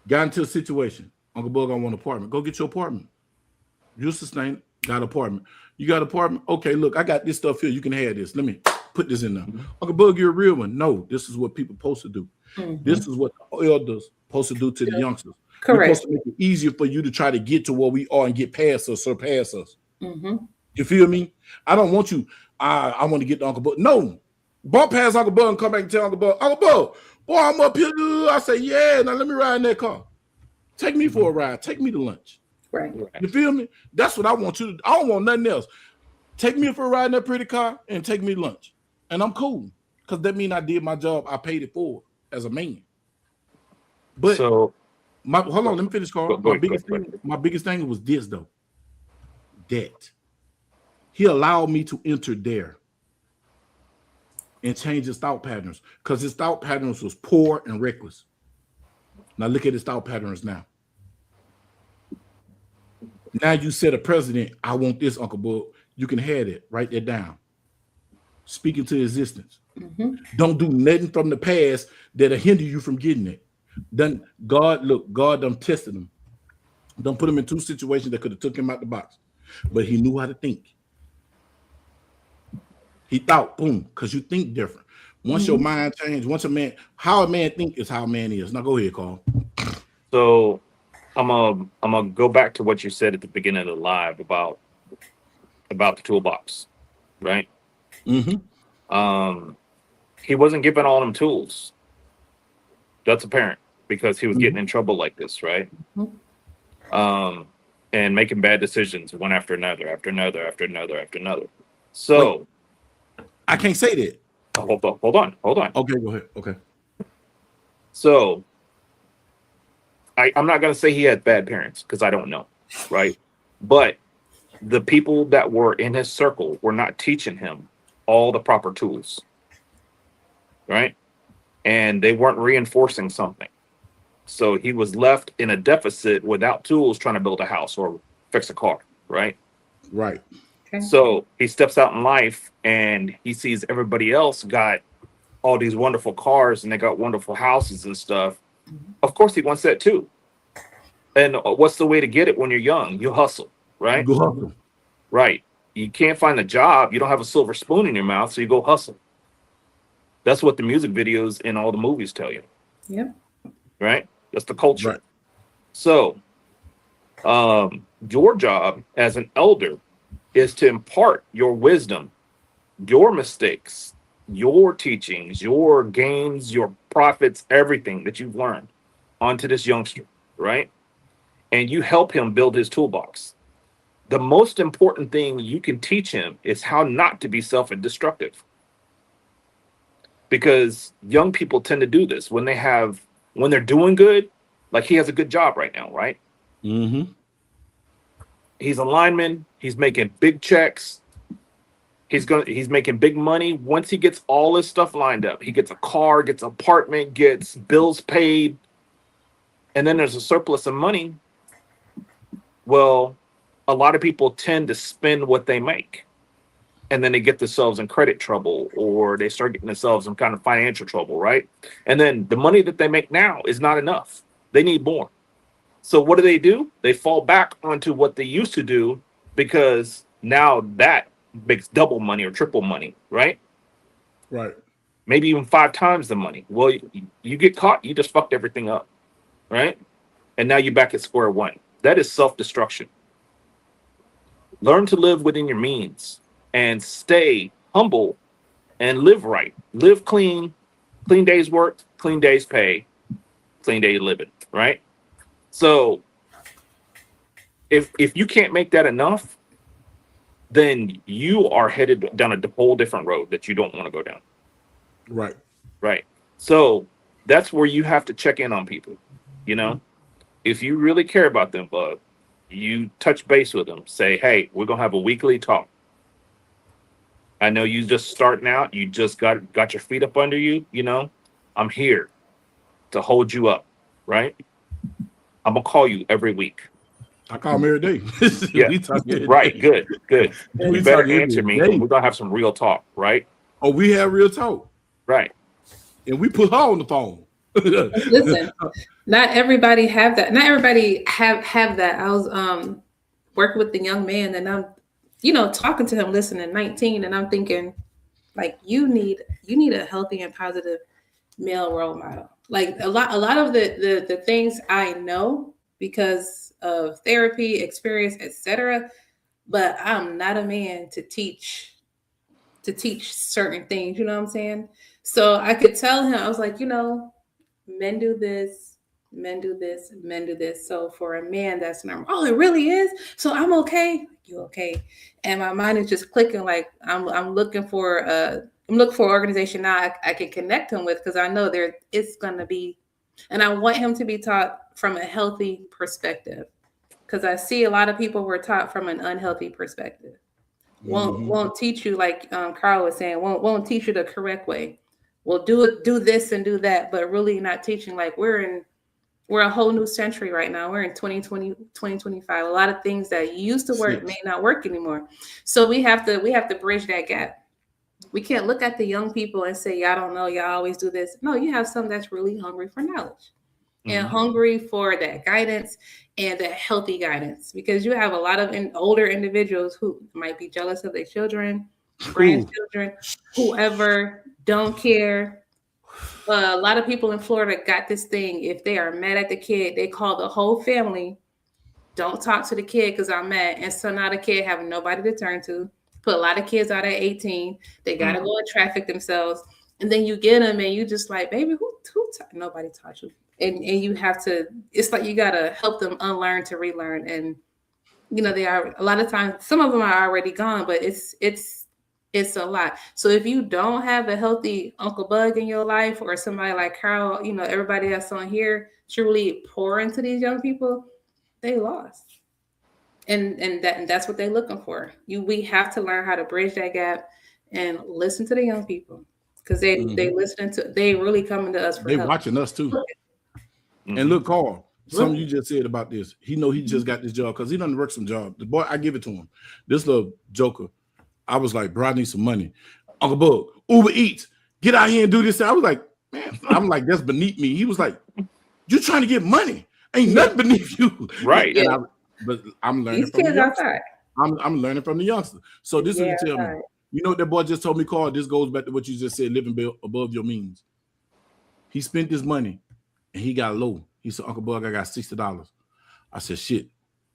Got into a situation. Uncle Bug, I want an apartment. Go get your apartment. You sustain it. Got an apartment. You got an apartment? Okay, look, I got this stuff here. You can have this. Let me put this in there. Mm-hmm. Uncle Bug, you're a real one. No, this is what people supposed to do. Mm-hmm. This is what the elders supposed to do to the youngsters. Correct. We're supposed to make it easier for you to try to get to where we are and get past us, surpass us. Mm-hmm. You feel me? I don't want you. I want to get to Uncle Bug. No. Bump past Uncle Bug and come back and tell Uncle Bug, Uncle Bug, boy, I'm up here. I say, yeah, now let me ride in that car. Take me for a ride. Take me to lunch. Right. You feel me? That's what I want you to do. I don't want nothing else. Take me for a ride in that pretty car and take me lunch. And I'm cool. Because that means I did my job. I paid it forward as a man. But hold on, let me finish, Carl. My biggest thing was this, though. That he allowed me to enter there and change his thought patterns. Because his thought patterns was poor and reckless. Now look at his thought patterns now. Now you said a president, I want this, Uncle Bug. You can have it. Write that down. Speak into existence. Mm-hmm. Don't do nothing from the past that'll hinder you from getting it. Then God done tested him. Don't put him in 2 situations that could have took him out the box. But he knew how to think. He thought, boom, because you think different. Once your mind changed, how a man think is how a man is. Now go ahead, Carl. So I'm gonna go back to what you said at the beginning of the live about the toolbox, right? Mm-hmm. He wasn't given all them tools. That's apparent. because he was getting in trouble like this, right? And making bad decisions one after another, after another, after another, after another. So I can't say that. Hold on. Okay, go ahead. Okay. So I'm not going to say he had bad parents because I don't know, right? But the people that were in his circle were not teaching him all the proper tools, right? And they weren't reinforcing something. So he was left in a deficit without tools trying to build a house or fix a car, right? Right. Okay. So he steps out in life and he sees everybody else got all these wonderful cars and they got wonderful houses and stuff. Of course he wants that too. And what's the way to get it when you're young? You hustle, right? Go hustle. Right. You can't find a job. You don't have a silver spoon in your mouth, so you go hustle. That's what the music videos in all the movies tell you. Yep. Right? That's the culture. Right. So your job as an elder is to impart your wisdom, your mistakes, your teachings, your gains, your profits, everything that you've learned onto this youngster, right? And you help him build his toolbox. The most important thing you can teach him is how not to be self-destructive. Because young people tend to do this when they're doing good, like he has a good job right now, right? Mm-hmm. He's a lineman, he's making big checks. He's making big money. Once he gets all his stuff lined up, he gets a car, gets an apartment, gets bills paid, and then there's a surplus of money. Well, a lot of people tend to spend what they make, and then they get themselves in credit trouble, or they start getting themselves in kind of financial trouble, right? And then the money that they make now is not enough. They need more. So what do? They fall back onto what they used to do because now that makes double money or triple money, right? Right. Maybe even 5 times the money. Well, you get caught, you just fucked everything up, right? And now you're back at square one. That is self-destruction. Learn to live within your means and stay humble and live right. Live clean, clean days work, clean days pay, clean day living, right? So if you can't make that enough, then you are headed down a whole different road that you don't want to go down. Right. Right. So that's where you have to check in on people. You know, if you really care about them, Bug, you touch base with them. Say, hey, we're going to have a weekly talk. I know you just starting out. You just got your feet up under you. You know, I'm here to hold you up. Right. I'm going to call you every week. I call him every day. Yeah. Right. Good. You better answer me. Day. We're going to have some real talk. Right. Oh, we have real talk. Right. And we put her on the phone. Listen, not everybody have that. Not everybody have that. I was working with the young man and I'm, talking to him, listening, 19, and I'm thinking, like, you need a healthy and positive male role model. Like a lot of the things I know because of therapy, experience, etc. But I'm not a man to teach certain things, you know what I'm saying? So I could tell him, I was like, men do this, men do this, men do this. So for a man, that's normal. Oh, it really is? So I'm okay. You okay? And my mind is just clicking. Like I'm looking for an organization now I can connect him with because I know it's gonna be, and I want him to be taught from a healthy perspective. Because I see a lot of people were taught from an unhealthy perspective. Won't teach you, like Carl was saying, won't teach you the correct way. We'll do this and do that, but really not teaching. Like we're a whole new century right now. We're in 2020, 2025. A lot of things that used to work may not work anymore. So we have to bridge that gap. We can't look at the young people and say, y'all don't know, y'all always do this. No, you have some that's really hungry for knowledge and hungry for that guidance and that healthy guidance, because you have a lot of older individuals who might be jealous of their children, grandchildren, whoever, don't care. A lot of people in Florida got this thing. If they are mad at the kid, they call the whole family. Don't talk to the kid because I'm mad. And so now the kid have nobody to turn to. Put a lot of kids out at 18. They got to go and traffic themselves. And then you get them and you just like, baby, who nobody taught you. and you have to. It's like you gotta help them unlearn to relearn, and they are a lot of times. Some of them are already gone, but it's a lot. So if you don't have a healthy Uncle Bug in your life, or somebody like Carl, everybody that's on here truly pour into these young people, they lost. And that's what they're looking for. We have to learn how to bridge that gap and listen to the young people, because they really coming to us for help. They watching us too. And look, Carl, something you just said about this. He just got this job because he done work some job. The boy, I give it to him. This little joker. I was like, bro, I need some money. Uncle Bug, Uber Eats, get out here and do this. I was like, man, I'm like, that's beneath me. He was like, you trying to get money? Ain't nothing beneath you. Right. And but I'm learning These from kids the youngster. outside. I'm learning from the youngster. So this is to tell me. You know what that boy just told me, Carl? This goes back to what you just said, living above your means. He spent this money and he got low. He said, Uncle Bug, I got $60. I said, shit,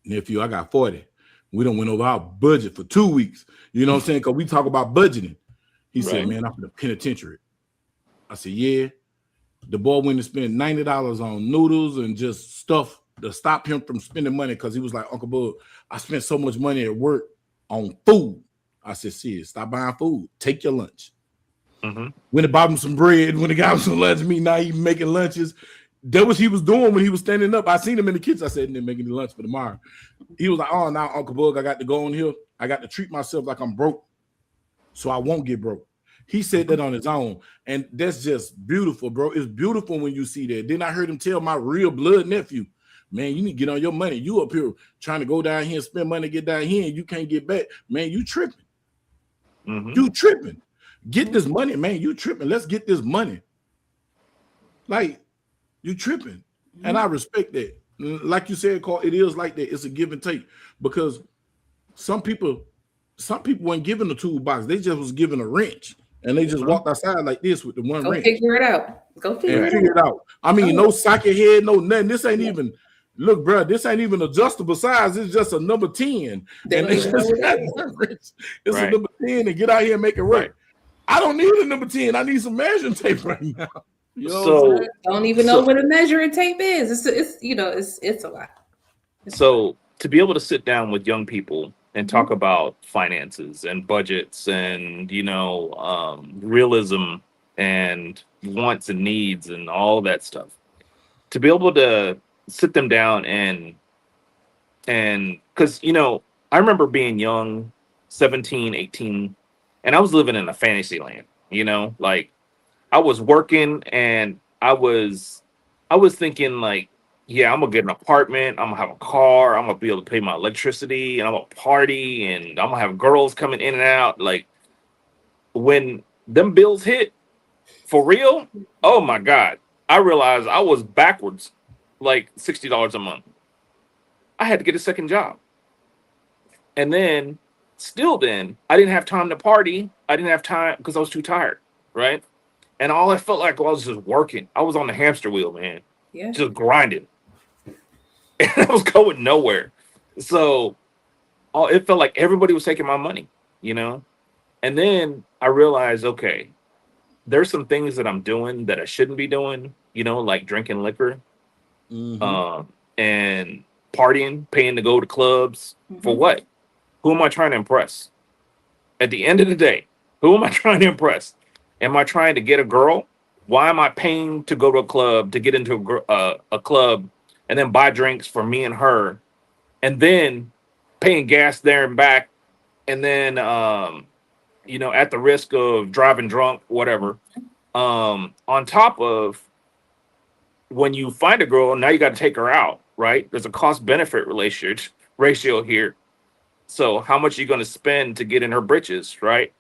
nephew, I got 40. We don't went over our budget for 2 weeks. You know what I'm saying? Because we talk about budgeting. He said, man, I'm for the penitentiary. I said, yeah. The boy went and spent $90 on noodles and just stuff to stop him from spending money, because he was like, Uncle Bug, I spent so much money at work on food. I said, sis, stop buying food. Take your lunch. When he bought him some bread, when he got him some lunch meat, now he making lunches. That was he was doing when he was standing up. I seen him in the kitchen. I said, they're making the lunch for tomorrow. He was like, oh, now Uncle Bug, I got to go on here. I got to treat myself like I'm broke, so I won't get broke. He said that on his own, and that's just beautiful, bro. It's beautiful when you see that. Then I heard him tell my real blood nephew, man, you need to get on your money. You up here trying to go down here and spend money, get down here, and you can't get back. Man, you tripping. You tripping. Get this money, man. You tripping. Let's get this money. Like, you tripping. And I respect that. Like you said, Carl, it is like that. It's a give and take, because some people weren't given a toolbox. They just was given a wrench, and they just walked outside like this with the one wrench. Figure it out. Go figure it out. I mean, no socket head, no nothing. This ain't even, look, bro, this ain't even adjustable size. It's just a number 10. And it's just it's a number 10, and get out here and make it work. I don't need a number 10. I need some measuring tape right now. You know, So don't even know what a measuring tape is. It's a lot. So to be able to sit down with young people and talk about finances and budgets and realism and wants and needs and all that stuff, to be able to sit them down and because I remember being young, 17, 18, and I was living in a fantasy land. Like, I was working and I was thinking, like, yeah, I'm gonna get an apartment, I'm gonna have a car, I'm gonna be able to pay my electricity, and I'm gonna party, and I'm gonna have girls coming in and out. Like, when them bills hit for real, oh my God, I realized I was backwards like $60 a month. I had to get a second job. And then I didn't have time to party. I didn't have time because I was too tired, right? And all I felt like I was just working. I was on the hamster wheel, man. Yeah. Just grinding. And I was going nowhere. So it felt like everybody was taking my money, And then I realized, okay, there's some things that I'm doing that I shouldn't be doing, like drinking liquor, and partying, paying to go to clubs. For what? Who am I trying to impress? At the end of the day, who am I trying to impress? Am I trying to get a girl? Why am I paying to go to a club, to get into a club, and then buy drinks for me and her, and then paying gas there and back, and then at the risk of driving drunk, whatever. On top of, when you find a girl, now you got to take her out, right? There's a cost-benefit ratio here. So how much are you going to spend to get in her britches, right?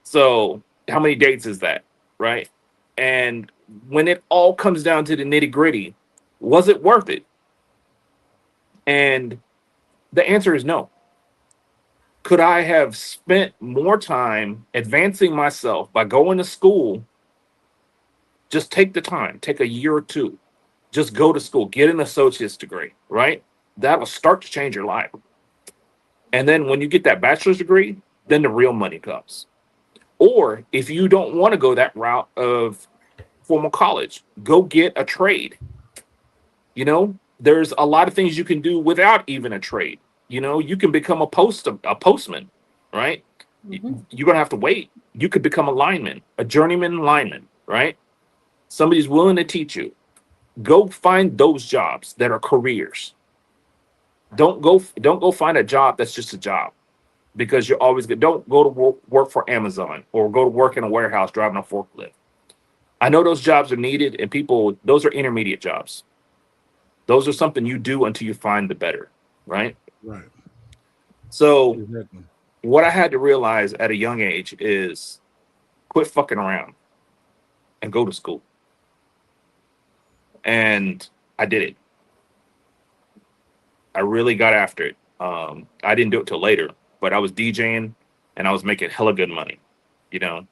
So how many dates is that, right? And when it all comes down to the nitty-gritty, was it worth it? And the answer is no. Could I have spent more time advancing myself by going to school? Just take the time, take a year or two. Just go to school, get an associate's degree, right? That'll start to change your life. And then when you get that bachelor's degree, then the real money comes. Or if you don't want to go that route of formal college, go get a trade. You know, there's a lot of things you can do without even a trade. You know, you can become a postman, right? You're gonna have to wait. You could become a lineman, a journeyman lineman, right? Somebody's willing to teach you. Go find those jobs that are careers. Don't go find a job that's just a job, because you're always good. Don't go to work for Amazon or go to work in a warehouse driving a forklift. I know those jobs are needed, and those are intermediate jobs. Those are something you do until you find the better, right? Right. So Exactly. what I had to realize at a young age is quit fucking around and go to school. And I did it. I really got after it. I didn't do it till later, but I was DJing and I was making hella good money, you know?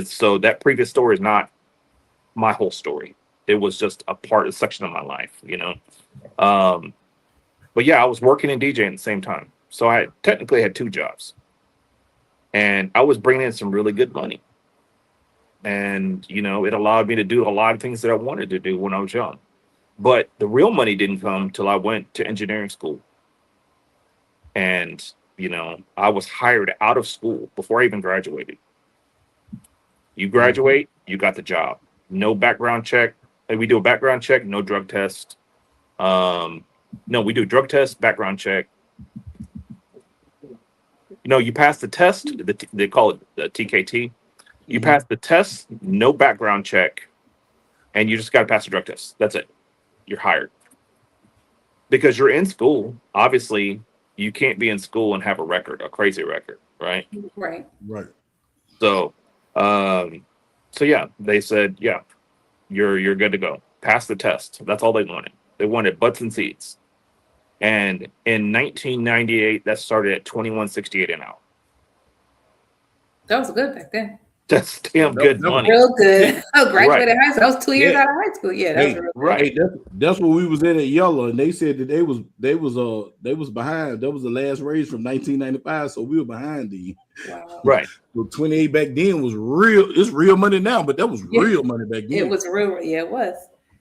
So that previous story is not my whole story. It was just a section of my life, you know? But yeah, I was working and DJing at the same time. So I technically had 2 jobs. And I was bringing in some really good money. And, you know, it allowed me to do a lot of things that I wanted to do when I was young. But the real money didn't come till I went to engineering school. And, you know, I was hired out of school before I even graduated. You graduate, you got the job. No background check. We do a background check, no drug test. No, we do drug test, background check. You know, you pass the test, they call it the TKT. You pass the test, no background check, and you just got to pass the drug test. That's it. You're hired. Because you're in school. Obviously, you can't be in school and have a crazy record, right? Right. Right. So, yeah, they said, yeah, you're good to go. Pass the test. That's all they wanted. They wanted butts and seats. And in 1998, that started at $21.68 an hour. That was good back then. That's damn good money. Real good. I graduated high school. I was 2 years Yeah. out of high school. Yeah, that was real good. Right. That's what we was in at Yellow, and they said that they was behind. That was the last raise from 1995, so we were behind the. Wow. Right. So 28 back then was real. It's real money now, but that was real money back then. It was real. Yeah, it was.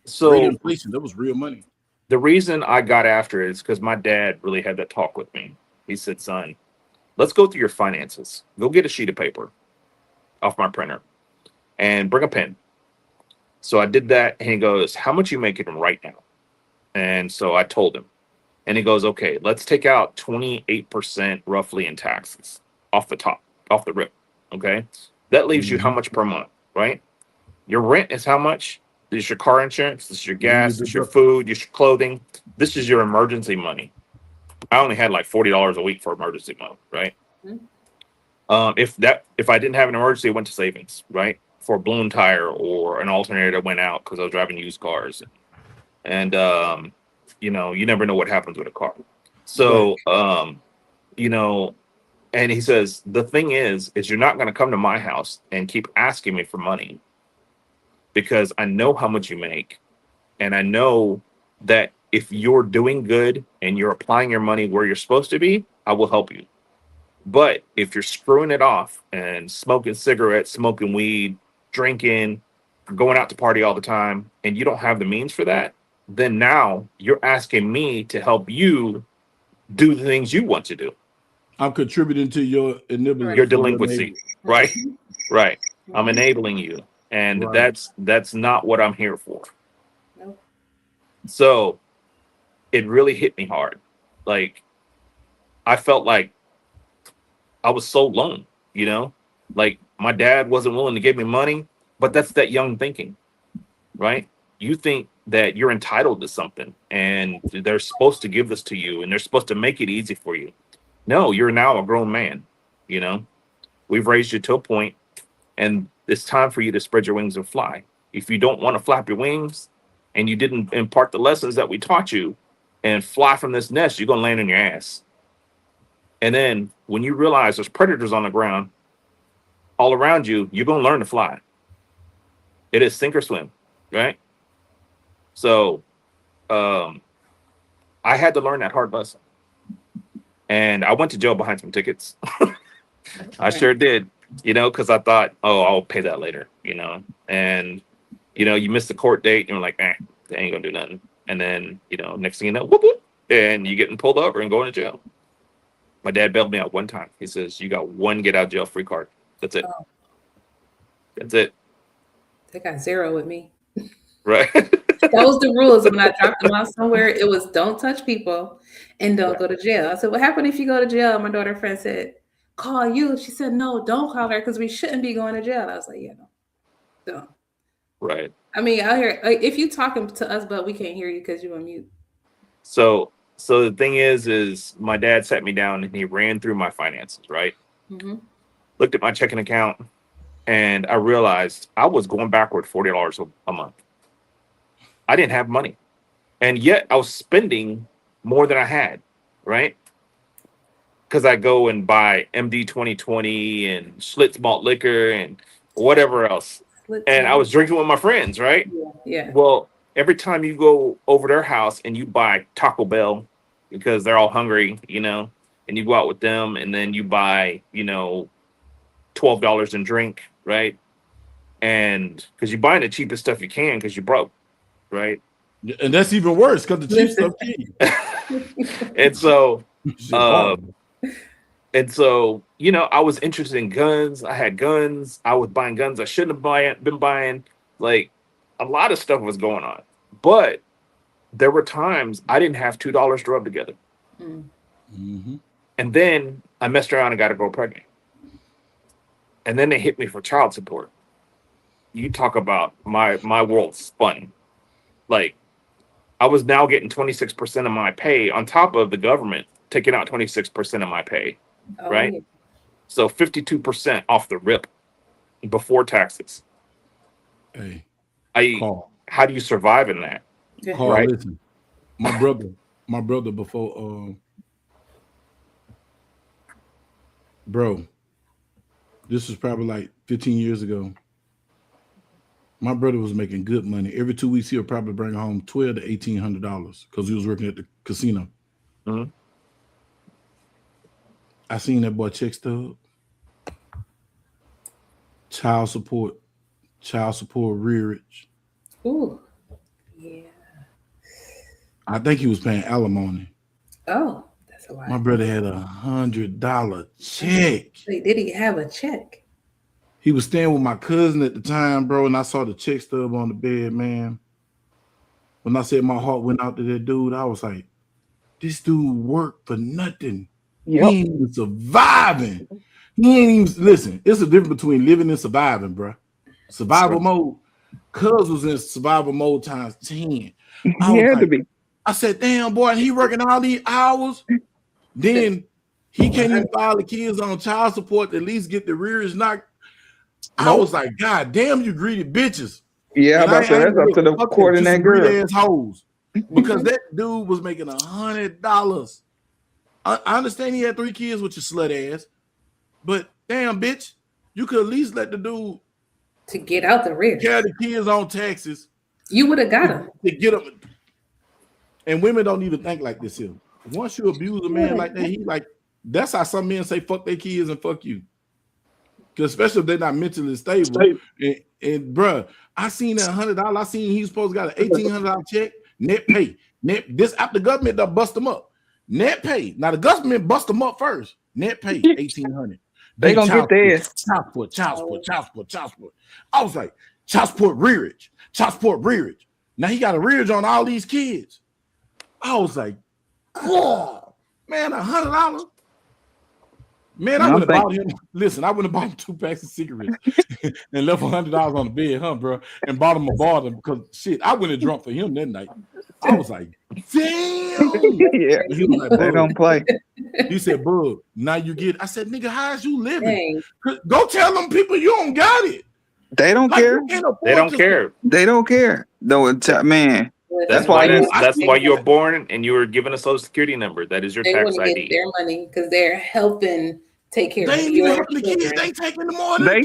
So Great inflation. That was real money. the reason I got after it is because my dad really had that talk with me. He said, son, let's go through your finances. Go get a sheet of paper off my printer and bring a pen. So I did that, and he goes, how much you making right now? And so I told him, and he goes, okay, let's take out 28% roughly in taxes off the rip. Okay. That leaves you how much per month, right? Your rent is how much? This is your car insurance. This is your gas. This is your food. This is your clothing. This is your emergency money. I only had like $40 a week for emergency money, right? If I didn't have an emergency, it went to savings, right? For a blown tire or an alternator that went out because I was driving used cars. And you know, you never know what happens with a car. So you know, and he says, the thing is you're not going to come to my house and keep asking me for money, because I know how much you make. And I know that if you're doing good and you're applying your money where you're supposed to be, I will help you. But if you're screwing it off and smoking cigarettes, smoking weed, drinking, going out to party all the time, and you don't have the means for that, then now you're asking me to help you do the things you want to do. I'm contributing to your delinquency, right? Right. I'm enabling you, and that's not what I'm here for. Nope. So it really hit me hard. Like, I felt like I was so alone, you know? Like, my dad wasn't willing to give me money, but that's that young thinking, right? You think that you're entitled to something and they're supposed to give this to you and they're supposed to make it easy for you. No, you're now a grown man, you know? We've raised you to a point, and it's time for you to spread your wings and fly. If you don't want to flap your wings and you didn't impart the lessons that we taught you and fly from this nest, you're going to land on your ass. And then when you realize there's predators on the ground all around you, you're going to learn to fly. It is sink or swim, right? So I had to learn that hard lesson. And I went to jail behind some tickets. I sure did, you know, because I thought, oh, I'll pay that later, you know. And, you know, you miss the court date and you're like, they ain't going to do nothing. And then, next thing you know, whoop, whoop, and you getting pulled over and going to jail. My dad bailed me out one time. He says, you got one get out jail free card. That's it. Oh. That's it. They got 0 with me. Right. That was the rules when I dropped them off somewhere. It was don't touch people and don't go to jail. I said, what happened if you go to jail? My daughter friend said, call you. She said, no, don't call her because we shouldn't be going to jail. I was like, yeah, no, don't. Right. I mean, out here, if you talking to us, but we can't hear you because you're on mute. So the thing is my dad sat me down and he ran through my finances, right? Mm-hmm. Looked at my checking account, and I realized I was going backward $40 a month. I didn't have money. And yet I was spending more than I had, right? Because I go and buy MD 2020 and Schlitz malt liquor and whatever else. And I was drinking with my friends, right? Yeah. Well, every time you go over their house and you buy Taco Bell because they're all hungry, and you go out with them and then you buy, $12 in drink, right? And because you're buying the cheapest stuff you can because you're broke, right? And that's even worse because the cheap stuff cheap. And so, I was interested in guns. I had guns. I was buying guns I shouldn't have been buying. Like, a lot of stuff was going on. But there were times I didn't have $2 to rub together. Mm-hmm. And then I messed around and got a girl pregnant. And then they hit me for child support. You talk about my world spun. Like, I was now getting 26% of my pay on top of the government taking out 26% of my pay, right? Yeah. So 52% off the rip before taxes. Hey, how do you survive in that? Carl, right? Listen, my brother before, bro, this was probably like 15 years ago. My brother was making good money. Every 2 weeks, he would probably bring home $1,200 to $1,800 because he was working at the casino. Mm-hmm. I seen that boy check stub. Child support rearage. Ooh, yeah. I think he was paying alimony. Oh, that's a lot. My brother had $100 check. Wait, did he have a check? He was staying with my cousin at the time, bro, and I saw the check stub on the bed, man. When I said my heart went out to that dude, I was like, this dude worked for nothing. Yep. He ain't even surviving. He ain't even, listen, it's a difference between living and surviving, bro. Survival mode. Cuz was in survival mode times 10. I said, damn, boy, he working all these hours. Then he can't even file the kids on child support to at least get the rears knocked. I was like, God damn, you greedy bitches. Yeah, I'm about to say that's up to the court and that girl. Ass hoes. Because that dude was making $100. I understand he had 3 kids with your slut ass, but damn, bitch, you could at least let the dude to get out the rear. Carry the kids on taxes. You would have got him to get them. And women don't even think like this here. Once you abuse a man like that, that's how some men say fuck their kids and fuck you. Because especially if they're not mentally stable. And bruh, I seen that $100. I seen he was supposed to got an $1,800 check, net pay. This after the government that bust them up. Net pay. Now the government bust them up first. Net pay $1,800. They gonna get theirs. Child support. I was like, child support rearage. Now he got a rearage on all these kids. I was like, God, man, $100. Man, I would have bought him. Listen, I would have bought him 2 packs of cigarettes and left $100 on the bed, bro, and bought him a bottle because shit, I went and drunk for him that night. I was like, damn. Yeah, he was like, they don't play. He said, "Bub, now you get." I said, "Nigga, how's you living? Go tell them people you don't got it." They don't care. They don't care. They don't care. No, man. That's why you were born and you were given a social security number. That is your tax ID. Get their money because they're helping take care of your kids. They taking the more. They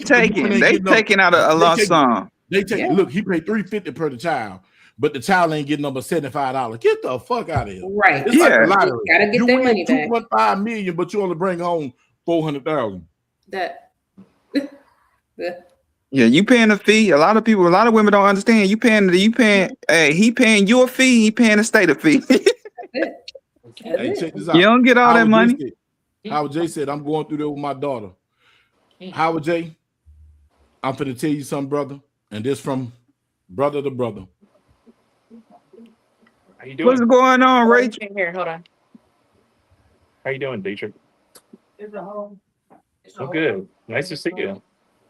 taking out a lump sum. They take look. He paid $350 per the child, but the child ain't getting number $75. Get the fuck out of here. Right. It's like a lottery. Gotta get their money back. 2.5 million, but you only bring home 400,000. That. Yeah, you paying a fee. A lot of women don't understand. He paying you a fee, he paying the state a fee. Hey, check this You out. don't get all that money. Howard J said, I'm going through there with my daughter. Howard J, I'm finna tell you something, brother. And this from brother to brother. How you doing? What's going on, Rachel? Here, hold on. How you doing, Dietrich? So good. Nice to see you.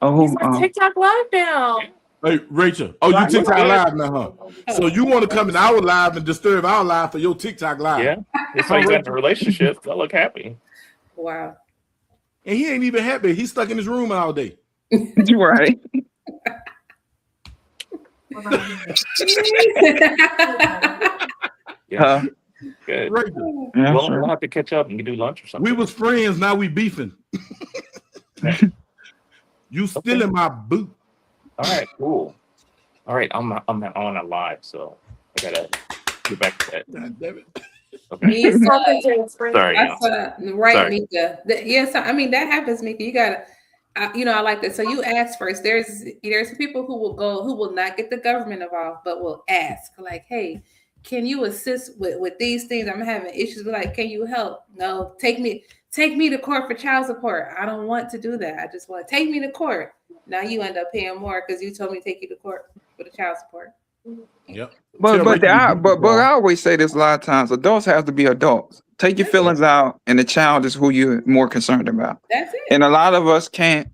He's on TikTok Live now. Hey, Rachel. Oh, you TikTok live now, huh? So you want to come in our live and disturb our live for your TikTok live? Yeah. It's like that in a relationship. I look happy. Wow. And he ain't even happy. He's stuck in his room all day. Right. Yeah. Good. Rachel. Yeah, Well, sure. we'll have to catch up and do lunch or something. We was friends, now we beefing. You still in my boot. All right, cool. All right, I'm on a live, so I gotta get back to that. God damn it. Okay. Sorry. That's right, Sorry. Mika. Yes, I mean that happens, Mika. You gotta, I like that. So you ask first. There's people who will not get the government involved, but will ask like, "Hey, can you assist with these things? I'm having issues. Like, can you help? No, take me to court for child support. I don't want to do that. I just want to take me to court. Now you end up paying more because you told me to take you to court for the child support. Yep. But I always say this a lot of times. Adults have to be adults. Take your feelings out, and the child is who you're more concerned about. That's it. And a lot of us can't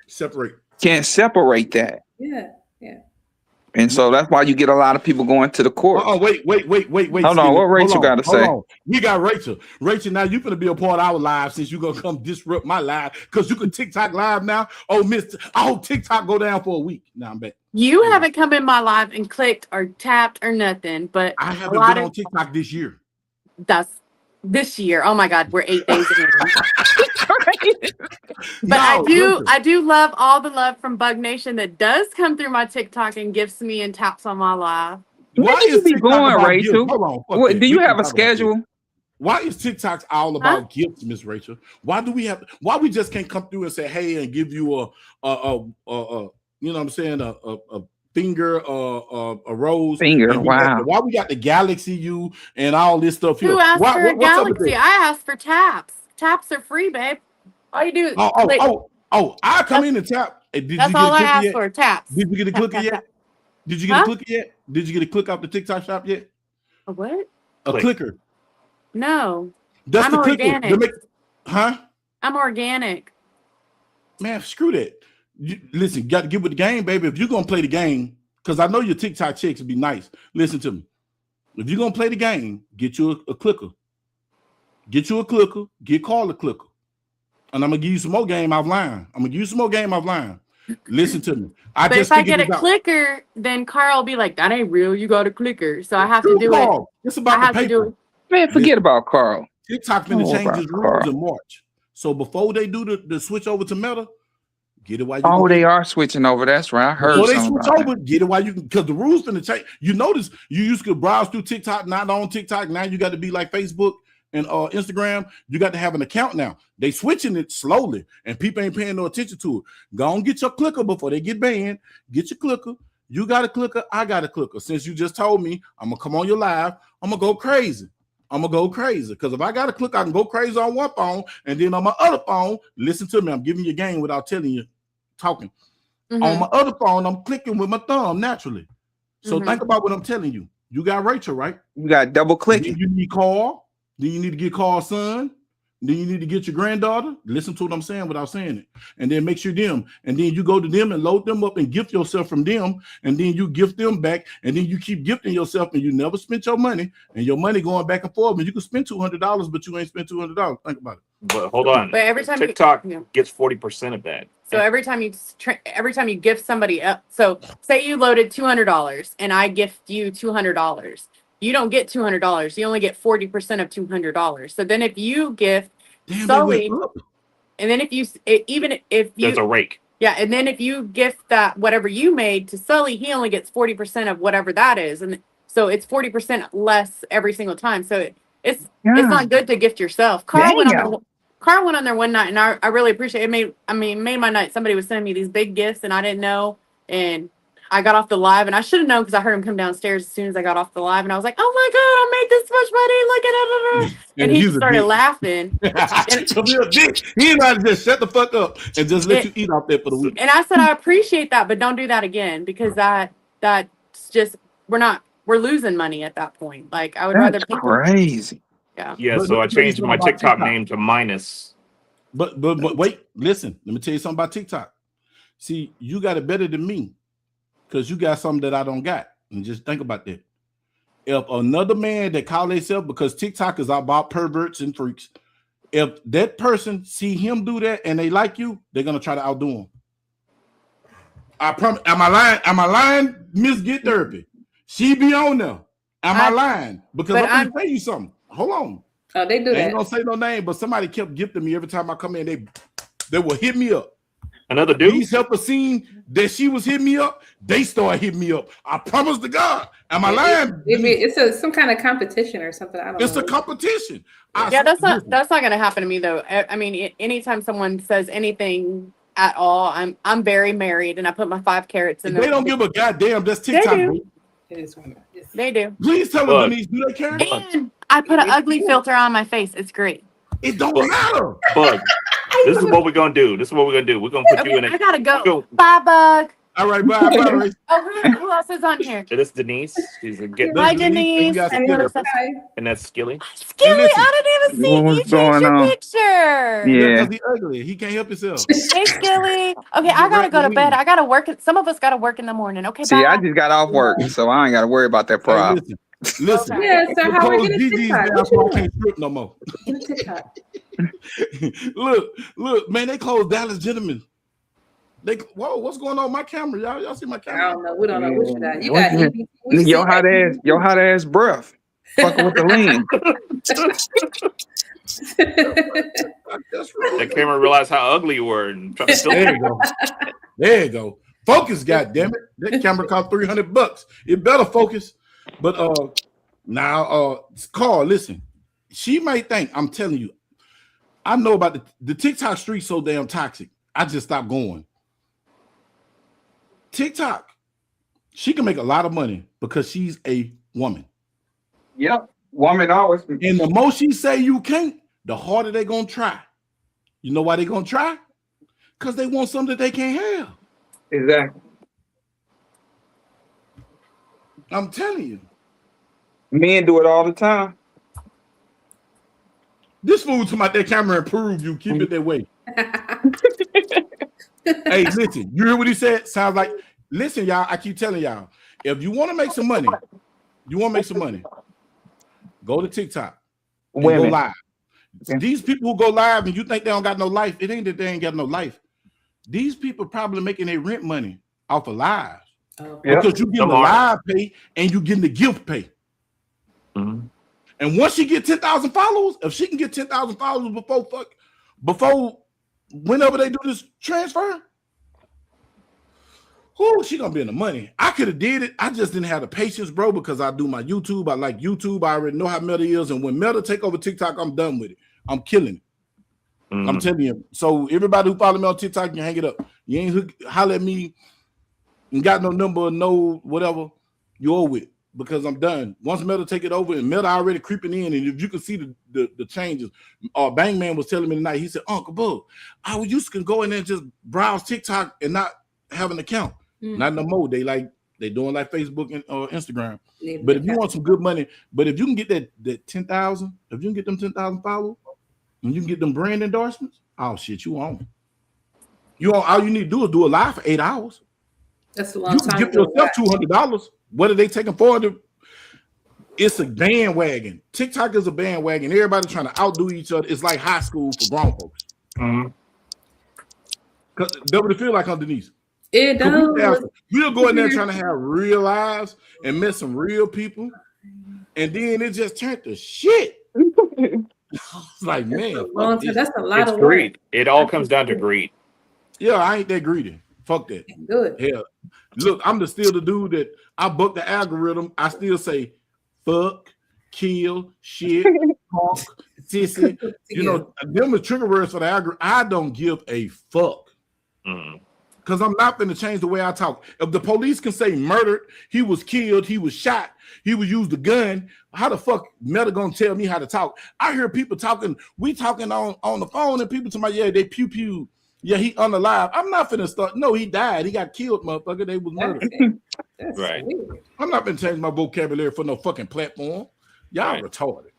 separate that. Yeah. And so that's why you get a lot of people going to the court. Oh, wait. Hold on, what Rachel got to say? We got Rachel. Rachel, now you finna be a part of our live since you gonna come disrupt my live because you can TikTok live now. Oh, TikTok go down for a week. Now I'm back. You haven't come in my live and clicked or tapped or nothing, but I haven't been on TikTok this year. That's this year. Oh my God, we're 8 days in. But I do love all the love from Bug Nation that does come through my TikTok and gifts me and taps on my live. Why is you be going, Rachel? Do you have a schedule? Why is TikTok all about gifts, Miss Rachel? Why we just can't come through and say, hey, and give you a you know what I'm saying, a finger, a rose. Finger, wow. Why we got the Galaxy U and all this stuff here? Who asked for a Galaxy? I asked for taps. Taps are free, babe. All you do is click. I come in and tap. That's all I asked for, taps. Did you get a clicker yet? Did you get a clicker yet? Did you get a click off the TikTok shop yet? A what? A clicker. No. That's I'm the clicker. organic. Huh? I'm organic. Man, screw that. Listen, you got to get with the game, baby. If you're going to play the game, because I know your TikTok chicks would be nice. Listen to me. If you're going to play the game, get you a clicker. Get you a clicker. Get Carl a clicker. And I'm going to give you some more game offline. Listen to me. But if I get a clicker, then Carl will be like, that ain't real. You got a clicker. So I have to do it. It's about the paper. Man, forget about Carl. TikTok finna change his rules in March. So before they do the switch over to Meta, get it while you they are switching over. That's right. I heard before they switch over, get it while you can, because the rules finna change. You notice you used to browse through TikTok, not on TikTok. Now you got to be like Facebook and Instagram. You got to have an account now. They switching it slowly, and people ain't paying no attention to it. Go and get your clicker before they get banned. Get your clicker. You got a clicker. I got a clicker. Since you just told me I'm gonna come on your live, I'm gonna go crazy. Because if I got a click, I can go crazy on one phone, and then on my other phone, listen to me. I'm giving you a game without telling you, talking. Mm-hmm. On my other phone, I'm clicking with my thumb naturally. So think about what I'm telling you. You got Rachel, right? You got double clicking. Then you need Carl. Then you need to get Carl's son. Then you need to get your granddaughter. Listen to what I'm saying without saying it. And then make sure them. And then you go to them and load them up and gift yourself from them. And then you gift them back. And then you keep gifting yourself and you never spent your money. And your money going back and forth. And you can spend $200, but you ain't spent $200. Think about it. But hold on. But every time TikTok gets 40% of that. So every time you gift somebody up, so say you loaded $200 and I gift you $200. You don't get $200. You only get 40% of $200. So then if you gift Sully, and then there's a rake. Yeah, and then if you gift that whatever you made to Sully, he only gets 40% of whatever that is, and so it's 40% less every single time. So it's not good to gift yourself. Carl Carl went on there one night, and I really appreciate it. It made my night. Somebody was sending me these big gifts, and I didn't know. And I got off the live, and I should have known because I heard him come downstairs as soon as I got off the live, and I was like, "Oh my god, I made this much money! Look at it!" And he started laughing. He not just shut the fuck up and just let you eat off there for the week. And I said, "I appreciate that, but don't do that again because that's just we're losing money at that point. Like I would rather That's crazy. Yeah, so I changed my TikTok name to Minus. But wait, listen. Let me tell you something about TikTok. See, you got it better than me because you got something that I don't got. And just think about that. If another man that call themselves, because TikTok is about perverts and freaks, if that person see him do that and they like you, they're gonna try to outdo him. I promise. Am I lying? Am I lying, Miss Get Therapy? She be on there. Am I lying? Because I'm gonna tell you something. Hold on. Oh, they do that. I ain't gonna say no name, but somebody kept gifting me every time I come in. They will hit me up. Another dude? These helpers seen that she was hitting me up. They started hitting me up. I promise to God. Am I lying? It's some kind of competition or something. I don't know. It's a competition. That's not gonna happen to me though. I mean, anytime someone says anything at all, I'm very married and I put my 5 carats in there. They don't give a goddamn. That's TikTok. They do. Please tell me, Denise, do they care? And I put an ugly filter on my face. It's great. It don't matter. Bug. This is what we're gonna do. We're gonna put you in it. I gotta go. Bye, Bug. All right, bye. Oh, who else is on here? It is Denise. She's a get. Hi, Denise. And that's Skilly. Skilly, I didn't even see you change your picture. Yeah, because he's ugly. He can't help himself. Hey, Skilly. Okay, I gotta go to bed. I gotta work. Some of us gotta work in the morning. Okay, See, bye. I just got off work, so I ain't got to worry about that problem. Listen. Yeah, so how we get a TikTok? I can't strip no more. Get a TikTok. Look, man, they closed Dallas Gentlemen. What's going on with my camera? Y'all see my camera? I don't know. We don't know what you got. You got EBT. Your hot ass breath. Fucking with the lean. That camera realized how ugly you were and tried to still there you go. There you go. Focus, goddammit. That camera cost $300. It better focus. But now Carl, listen. She might think, I'm telling you, I know about the TikTok street so damn toxic. I just stopped going. TikTok, she can make a lot of money because she's a woman. Yep. Woman always. And the more she say you can't, the harder they gonna try. You know why they gonna try? Because they want something that they can't have. Exactly. I'm telling you. Men do it all the time. This fool talking about that camera improve you. Keep it that way. Hey, listen. You hear what he said? Sounds like, listen, y'all. I keep telling y'all, if you want to make some money, go to TikTok. Go live. These people who go live and you think they don't got no life, it ain't that they ain't got no life. These people probably making their rent money off of lives. Because you getting the live pay and you getting the gift pay. Mm-hmm. And once she get 10,000 followers, if she can get 10,000 followers before whenever they do this transfer, she gonna be in the money. I could have did it. I just didn't have the patience, bro, because I do my YouTube. I like YouTube. I already know how Meta is. And when Meta take over TikTok, I'm done with it. I'm killing it. Mm-hmm. I'm telling you. So everybody who follow me on TikTok, you hang it up. You ain't holler at me and got no number, no whatever, you owe it. Because I'm done. Once Meta take it over, and Meta already creeping in, and if you can see the changes, Bang Man was telling me tonight, he said, Uncle Bug, I used to go in there and just browse TikTok and not have an account. Not no more. They doing like Facebook and Instagram. But if you want some good money, but if you can get that 10,000, if you can get them 10,000 followers, and you can get them brand endorsements, oh shit, you own. All you need to do is do a live for 8 hours. That's a long time. You can give yourself $200. What are they taking for it? It's a bandwagon. TikTok is a bandwagon. Everybody trying to outdo each other. It's like high school for grown folks. Mm-hmm. Cause that's what it feel like underneath. It does. We'll go in there trying to have real lives and meet some real people, and then it just turned to shit. It's like, man, that's a lot of greed. work. It all comes down to greed. Yeah, I ain't that greedy. Fuck that. Good. Hell, look, I'm still the dude that I buck the algorithm. I still say fuck, kill, shit, talk, sissy. You know, them the trigger words for the algorithm. I don't give a fuck. Because I'm not going to change the way I talk. If the police can say murdered, he was killed, he was shot, he was used a gun, how the fuck Meta going to tell me how to talk? I hear people talking, we talking on the phone, and people talking about, yeah, they pew pew. Yeah, he unalive. I'm not finna start. No, he died. He got killed, motherfucker. They was murdered. That's Right. weird. I'm not gonna change my vocabulary for no fucking platform. Y'all retarded.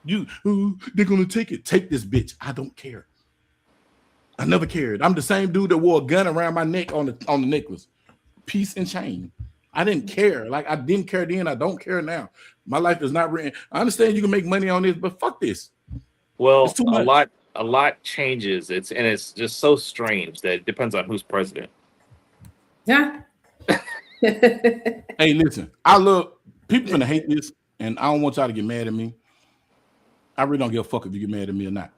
They're gonna take it. Take this bitch. I don't care. I never cared. I'm the same dude that wore a gun around my neck on the necklace. Piece and chain. I didn't care. Like I didn't care then. I don't care now. My life is not written. I understand you can make money on this, but fuck this. Well, It's too much. a lot changes. It's just so strange that it depends on who's president. Yeah. Hey, listen, I love people finna hate this, and I don't want y'all to get mad at me. I really don't give a fuck if you get mad at me or not.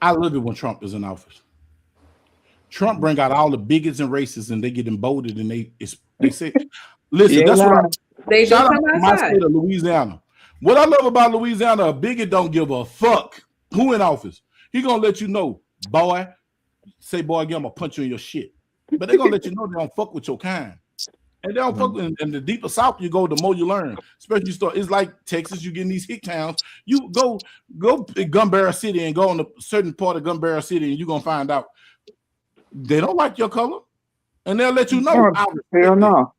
I love it when Trump is in office. Trump bring out all the bigots and racists, and they get emboldened, and they say, listen, that's what They shout out come to my outside. state of Louisiana. What I love about Louisiana, a bigot don't give a fuck who in office. He gonna let you know, boy, say, boy, again, I'm gonna punch you in your shit. But they gonna let you know they don't fuck with your kind. And they don't fuck with, and the deeper south you go, the more you learn. Especially it's like Texas, you get in these hick towns. You go in Gun Barrel City and go on a certain part of Gun Barrel City, and you're gonna find out they don't like your color. And they'll let you know. Hell no.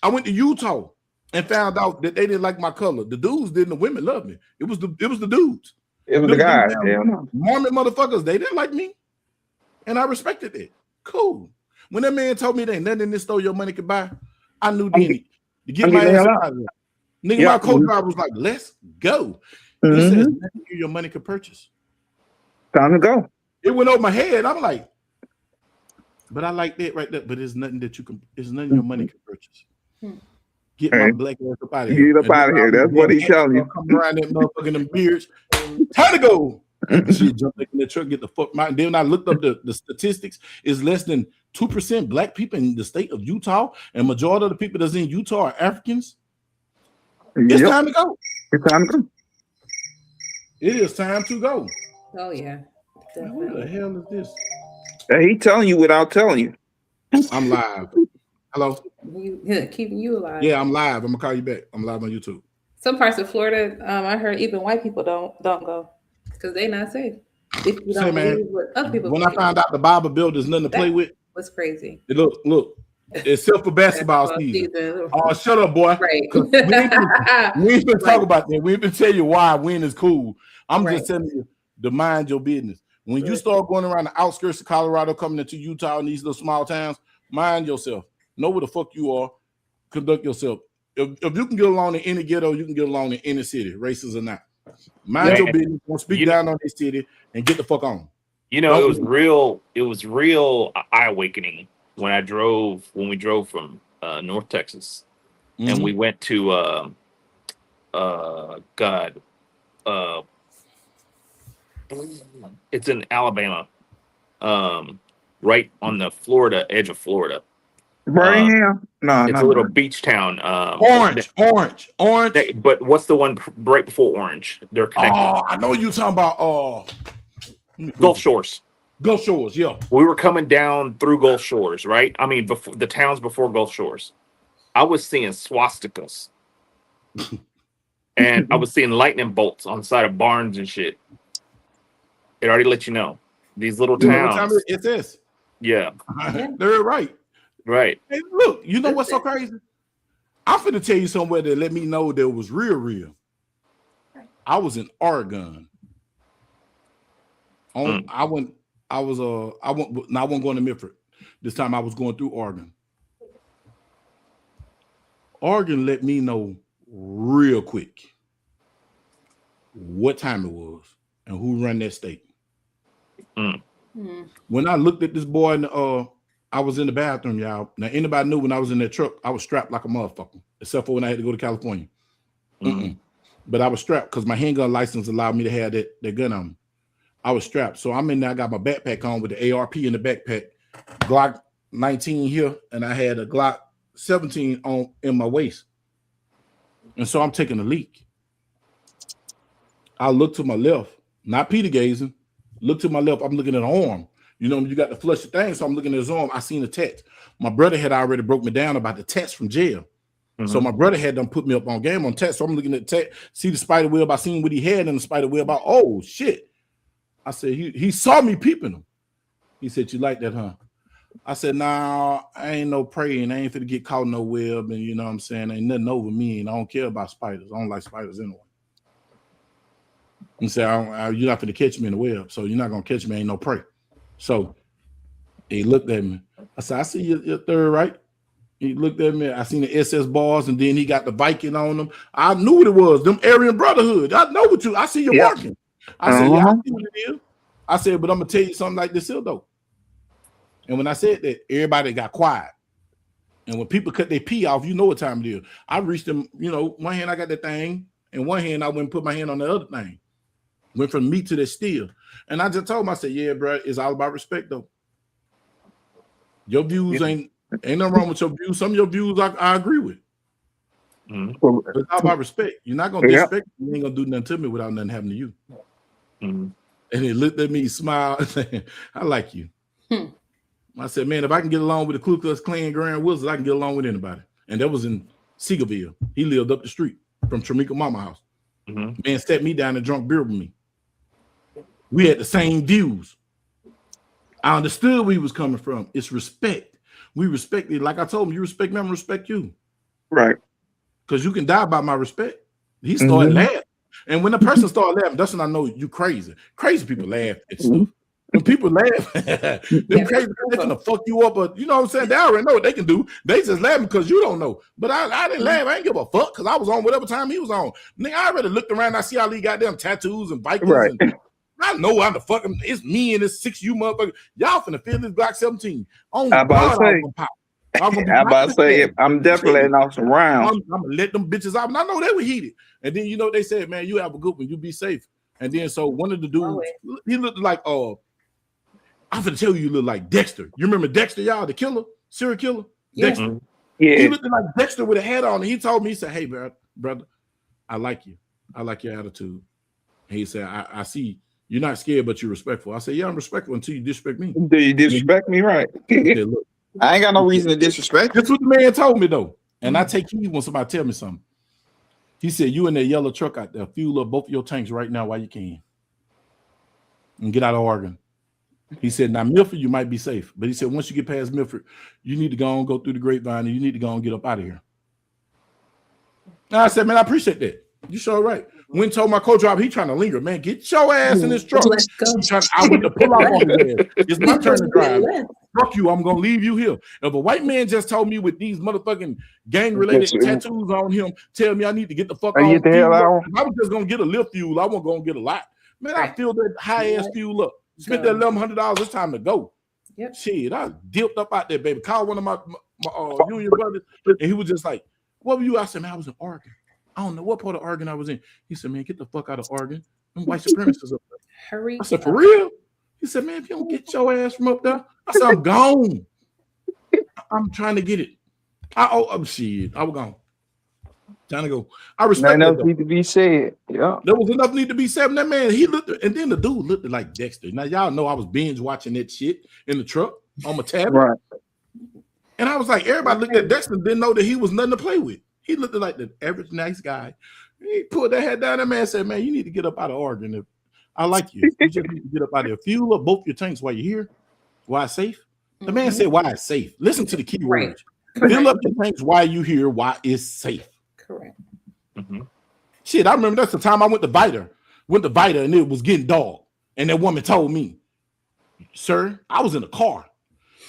I went to Utah and found out that they didn't like my color. The dudes didn't, the women loved me. It was the dudes. It was the guys. Hell no. Mormon motherfuckers, they didn't like me. And I respected it. Cool. When that man told me that nothing in this store your money could buy, I knew then to get my ass out of there. Nigga, my co-driver was like, let's go. He says, nothing your money could purchase. Time to go. It went over my head. I'm like, but I like that right there. But there's nothing that you can, there's nothing your money can purchase. Get my black ass up out of here. Get up out of here. That's what he's telling you. Come around that motherfucking them beards. Time to go. She jumped in the truck, get the fuck. Then when I looked up the statistics, is less than 2% black people in the state of Utah, and majority of the people that's in Utah are Africans. It's time to go. It's time to go. It is time to go. Oh yeah. Who the hell is this? He telling you without telling you. I'm live. Hello. Keeping you alive. Yeah, I'm live. I'm gonna call you back. I'm live on YouTube. Some parts of Florida, I heard even white people don't go because they not safe. If you don't believe what other people when I found out the Bible Belt there's nothing to play with. Was crazy. Look. Except for basketball season. Oh, shut up, boy. Right. We ain't been talking about that. We ain't been tell you why win is cool. I'm just telling you to mind your business. When you start going around the outskirts of Colorado, coming into Utah and these little small towns, mind yourself. Know where the fuck you are. Conduct yourself. If you can get along in any ghetto, you can get along in any city, racist or not. Mind your business. Don't speak down on this city and get the fuck on. You know, it was real eye-awakening when we drove from North Texas and we went to it's in Alabama, right on the edge of Florida. Birmingham? It's a little beach town. Orange. But what's the one right before Orange? They're connected. Oh, I know you're talking about Gulf Shores. Gulf Shores, yeah. We were coming down through Gulf Shores, right? I mean, before the towns before Gulf Shores. I was seeing swastikas. And I was seeing lightning bolts on the side of barns and shit. It already let you know. These little towns. It's this. Yeah. They're right. Right. Hey, look, you know what's so crazy? I'm finna tell you somewhere that let me know that it was real. I was in Oregon. I wasn't going to Milford. This time I was going through Oregon. Oregon let me know real quick what time it was and who ran that state. When I looked at this boy I was in the bathroom, y'all. Now, anybody knew when I was in that truck, I was strapped like a motherfucker, except for when I had to go to California. But I was strapped because my handgun license allowed me to have that gun on me. I was strapped. So I'm in there, I got my backpack on with the ARP in the backpack, Glock 19 here, and I had a Glock 17 on in my waist. And so I'm taking a leak. I look to my left. not Peter gazing. Look to my left. I'm looking at an arm. You know, you got to flush the thing, so I'm looking at his arm. I seen the text. My brother had already broke me down about the text from jail. So my brother had them put me up on game on text. So I'm looking at the text, see the spider web. I seen what he had in the spider web. Oh shit! I said he saw me peeping him. He said, "You like that, huh?" I said, "Nah, I ain't no praying. I ain't finna get caught in no web, and you know what I'm saying, ain't nothing over me, and I don't care about spiders. I don't like spiders anyway." He said, "You're not finna catch me in the web, so you're not gonna catch me. Ain't no prey." So he looked at me. I said, "I see your third right." He looked at me. I seen the SS bars, and then he got the Viking on them. I knew what it was. Them Aryan Brotherhood. I know what you. I see your marking. I said, "Yeah, I see what it is." I said, "But I'm gonna tell you something like this here, though." And when I said that, everybody got quiet. And when people cut their pee off, you know what time it is. I reached them. You know, one hand I got that thing, and one hand I went and put my hand on the other thing. Went from meat to the steel. And I just told him, I said, "Yeah, bro, it's all about respect, though. Your views ain't nothing wrong with your views. Some of your views I agree with. But it's all about respect. You're not gonna disrespect me. You ain't gonna do nothing to me without nothing happening to you." And he looked at me, smiled, and said, "I like you." I said, "Man, if I can get along with the Ku Klux Klan Grand Wizard, I can get along with anybody." And that was in Seagoville. He lived up the street from Tramika Mama house. Man sat me down and drunk beer with me. We had the same views. I understood where he was coming from. It's respect. We respect it. Like I told him, you respect me, I'm gonna respect you. Right. Because you can die by my respect. He started laughing. And when the person started laughing, that's when I know you crazy. Crazy people laugh at stuff. When people laugh, them crazy people, they gonna fuck you up, but you know what I'm saying? They already know what they can do. They just laughing because you don't know. But I didn't laugh. I ain't give a fuck because I was on whatever time he was on. Nigga, I already looked around. I see all these goddamn tattoos and Vikings. Right. And I know I'm the fucking, it's me and this 6 you motherfucker. Y'all finna feel this Glock 17. On God, I'm gonna pop. I'm about to say, I'm definitely letting off some rounds. I'm gonna let them bitches out. And I know they were heated. And then you know they said, "Man, you have a good one. You be safe." And then so one of the dudes, he looked like I'm gonna tell you look like Dexter. You remember Dexter, y'all, the killer, serial killer? Yeah. Dexter. Yeah. He looked like Dexter with a hat on, and he told me, he said, "Hey, brother, I like you. I like your attitude." And he said, I see you're not scared, but you're respectful. I said, "Yeah, I'm respectful until you disrespect me." Do you disrespect me? Right. Said, "Look, I ain't got no reason to disrespect. That's what the man told me, though. And I take heed when somebody tell me something. He said, "You in that yellow truck out there, fuel up both of your tanks right now while you can. And get out of Oregon." He said, "Now, Milford, you might be safe." But he said, "Once you get past Milford, you need to go through the grapevine, and you need to go and get up out of here." And I said, "Man, I appreciate that. You sure right." Went and told my co-driver, he trying to linger. "Man, get your ass in this truck." I went to pull off on his ass. It's my turn to drive. Fuck you, I'm going to leave you here. If a white man just told me with these motherfucking gang-related tattoos on him, tell me I need to get the fuck on. Get the hell out. I was just going to get a little fuel. I wasn't going to get a lot. Man, I filled that high-ass fuel up. Spent that $1,100. It's time to go. Yep. Shit, I dipped up out there, baby. Called one of my union brothers, and he was just like, "What were you?" I said, "Man, I was in Oregon. I don't know what part of Oregon I was in." He said, "Man, get the fuck out of Oregon. Them white supremacists up there." Hurry. I said, "For real?" He said, "Man, if you don't get your ass from up there," I said, "I'm gone. I'm trying to get it." Shit, I was gone. Trying to go. I respect that. Need to be said. Yeah. There was enough need to be said. That man, he looked, and then the dude looked like Dexter. Now, y'all know I was binge watching that shit in the truck on my tablet. Right. And I was like, everybody looked at Dexter, didn't know that he was nothing to play with. He looked like the average nice guy. He pulled that head down. That man said, "Man, you need to get up out of Oregon. I like you. You just need to get up out of here. Fuel up both your tanks while you're here. Why it's safe?" The man said, "Why it's safe." Listen to the key words. Fill up your tanks while you here. Why it's safe. Correct. Shit, I remember that's the time I went to Vita, and it was getting dark. And that woman told me, "Sir," I was in a car.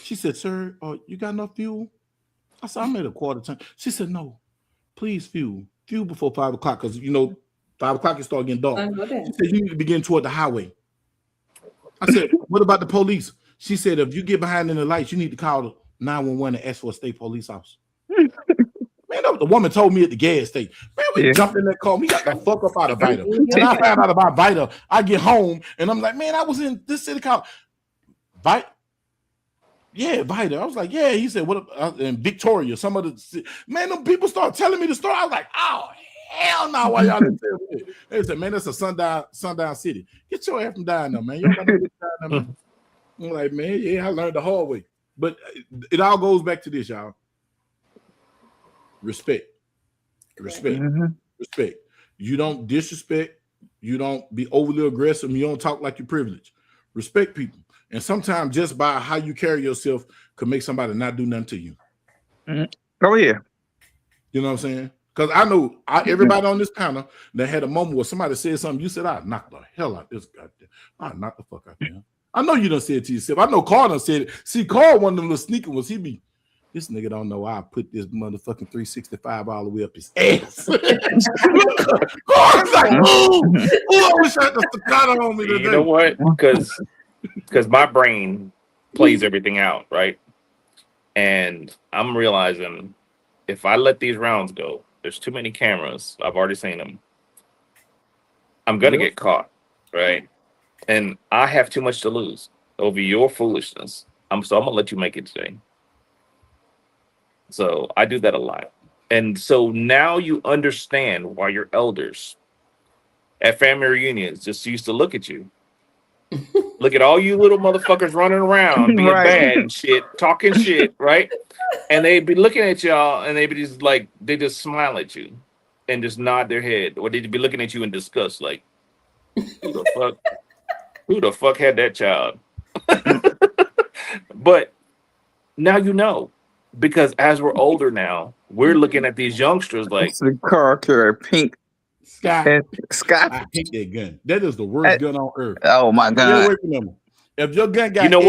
She said, "Sir, you got enough fuel?" I said, "I'm at a quarter tank." She said, "No, please fuel before 5 o'clock, because you know 5 o'clock it start getting dark." She said, "You need to begin toward the highway." I said, "What about the police?" She said, "If you get behind in the lights, you need to call 911 and ask for a state police officer." Man, that was the woman told me at the gas station. Man, we jumped in that car. We got the fuck up out of Vita. And I found out about Vita. I get home and I'm like, "Man, I was in this city called Vita." Yeah, Vita. I was like, "Yeah." He said, "What?" In Victoria, some of the man, them people start telling me the story. I was like, "Oh hell no, why y'all didn't tell me? They said, man, that's a sundown city. Get your ass from down there, man. You don't got no down there, man. I'm like, man, yeah, I learned the hard way. But it all goes back to this, y'all. Respect. Respect. You don't disrespect. You don't be overly aggressive. You don't talk like you're privileged. Respect people. And sometimes just by how you carry yourself could make somebody not do nothing to you. Oh, yeah. You know what I'm saying? Because I know everybody on this panel that had a moment where somebody said something, you said, I knocked the hell out this goddamn. I knocked the fuck out there. I know you done said it to yourself. I know Carl done said it. See, Carl, one of them little sneaker was this nigga don't know I put this motherfucking 365 all the way up his ass. Carl's like, ooh, I wish I had the staccato on me today. You know what? Because my brain plays everything out, right? And I'm realizing if I let these rounds go, there's too many cameras. I've already seen them. I'm gonna get caught, right? And I have too much to lose over your foolishness. So I'm gonna let you make it today. So I do that a lot. And so now you understand why your elders at family reunions just used to look at you. Look at all you little motherfuckers running around being bad and shit, talking shit, right? And they'd be looking at y'all and they'd be just like, they just smile at you and just nod their head. Or they'd be looking at you in disgust, like, who the fuck had that child? But now you know. Because as we're older now, we're looking at these youngsters like the car carry pink. Sky. I hate that gun. That is the worst gun on earth. Oh my god! If your gun got, you know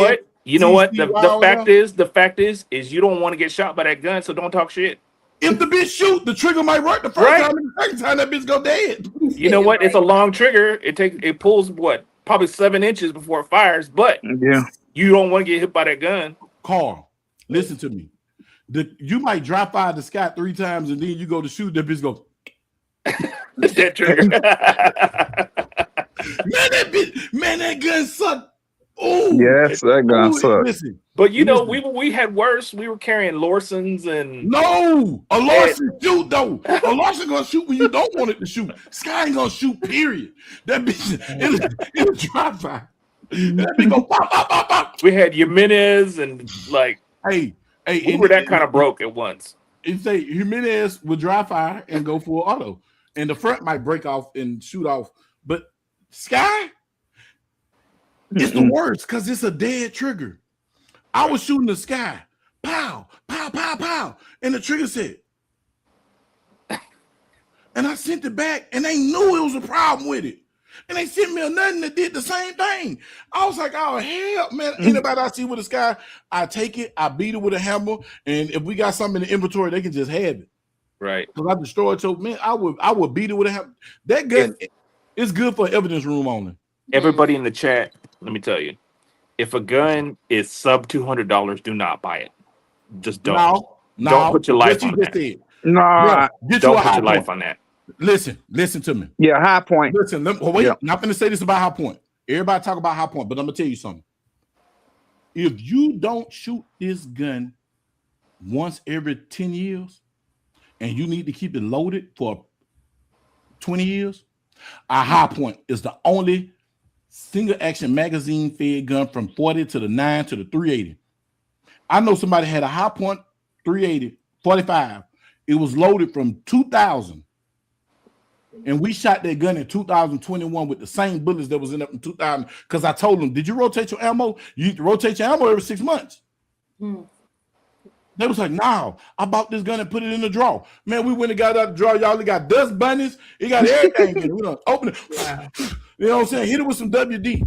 what? The fact is you don't want to get shot by that gun, so don't talk shit. If the bitch shoot, the trigger might work the first time, and the second time that bitch go dead. You know what? It's a long trigger. It pulls probably 7 inches before it fires, but you don't want to get hit by that gun. Carl, listen to me. You might drop fire the sky 3 times and then you go to shoot, that bitch goes. That trigger. that gun sucked. Oh, yes, that gun sucked. Listen, but you know, we had worse. We were carrying Larsons and a Larson shoot though. A Larson gonna shoot when you don't want it to shoot. Sky ain't gonna shoot. Period. That bitch, it'll drop fire. That bitch go pop, pop, pop, pop. We had Jimenez and like, we were that kind of broke at once. It say Jimenez would dry fire and go for auto, and the front might break off and shoot off. But Sky, it's the worst because it's a dead trigger. I was shooting the Sky, pow, pow, pow, pow, and the trigger said, and I sent it back, and they knew it was a problem with it. And they sent me a nothing that did the same thing. I was like, oh, hell, man. Anybody I see with a Sky, I take it, I beat it with a hammer, and if we got something in the inventory, they can just have it. Right. Because I destroyed, so, man, I would beat it with a hammer. That gun is good for evidence room only. Everybody in the chat, let me tell you, if a gun is sub $200, do not buy it. Just don't. Don't put your life on that. Don't put your life on that. Listen to me. Yeah, High Point. Listen, not going to say this about High Point. Everybody talk about High Point, but I'm going to tell you something. If you don't shoot this gun once every 10 years and you need to keep it loaded for 20 years, a High Point is the only single action magazine fed gun from 40 to the 9 to the 380. I know somebody had a High Point 380, 45. It was loaded from 2000. And we shot that gun in 2021 with the same bullets that was in up in 2000. Because I told them, did you rotate your ammo? You need to rotate your ammo every 6 months. They was like, no, I bought this gun and put it in the drawer. Man, we went and got out the drawer. Y'all, it got dust bunnies. It got everything in it. We don't open it. Wow. You know what I'm saying? Hit it with some WD.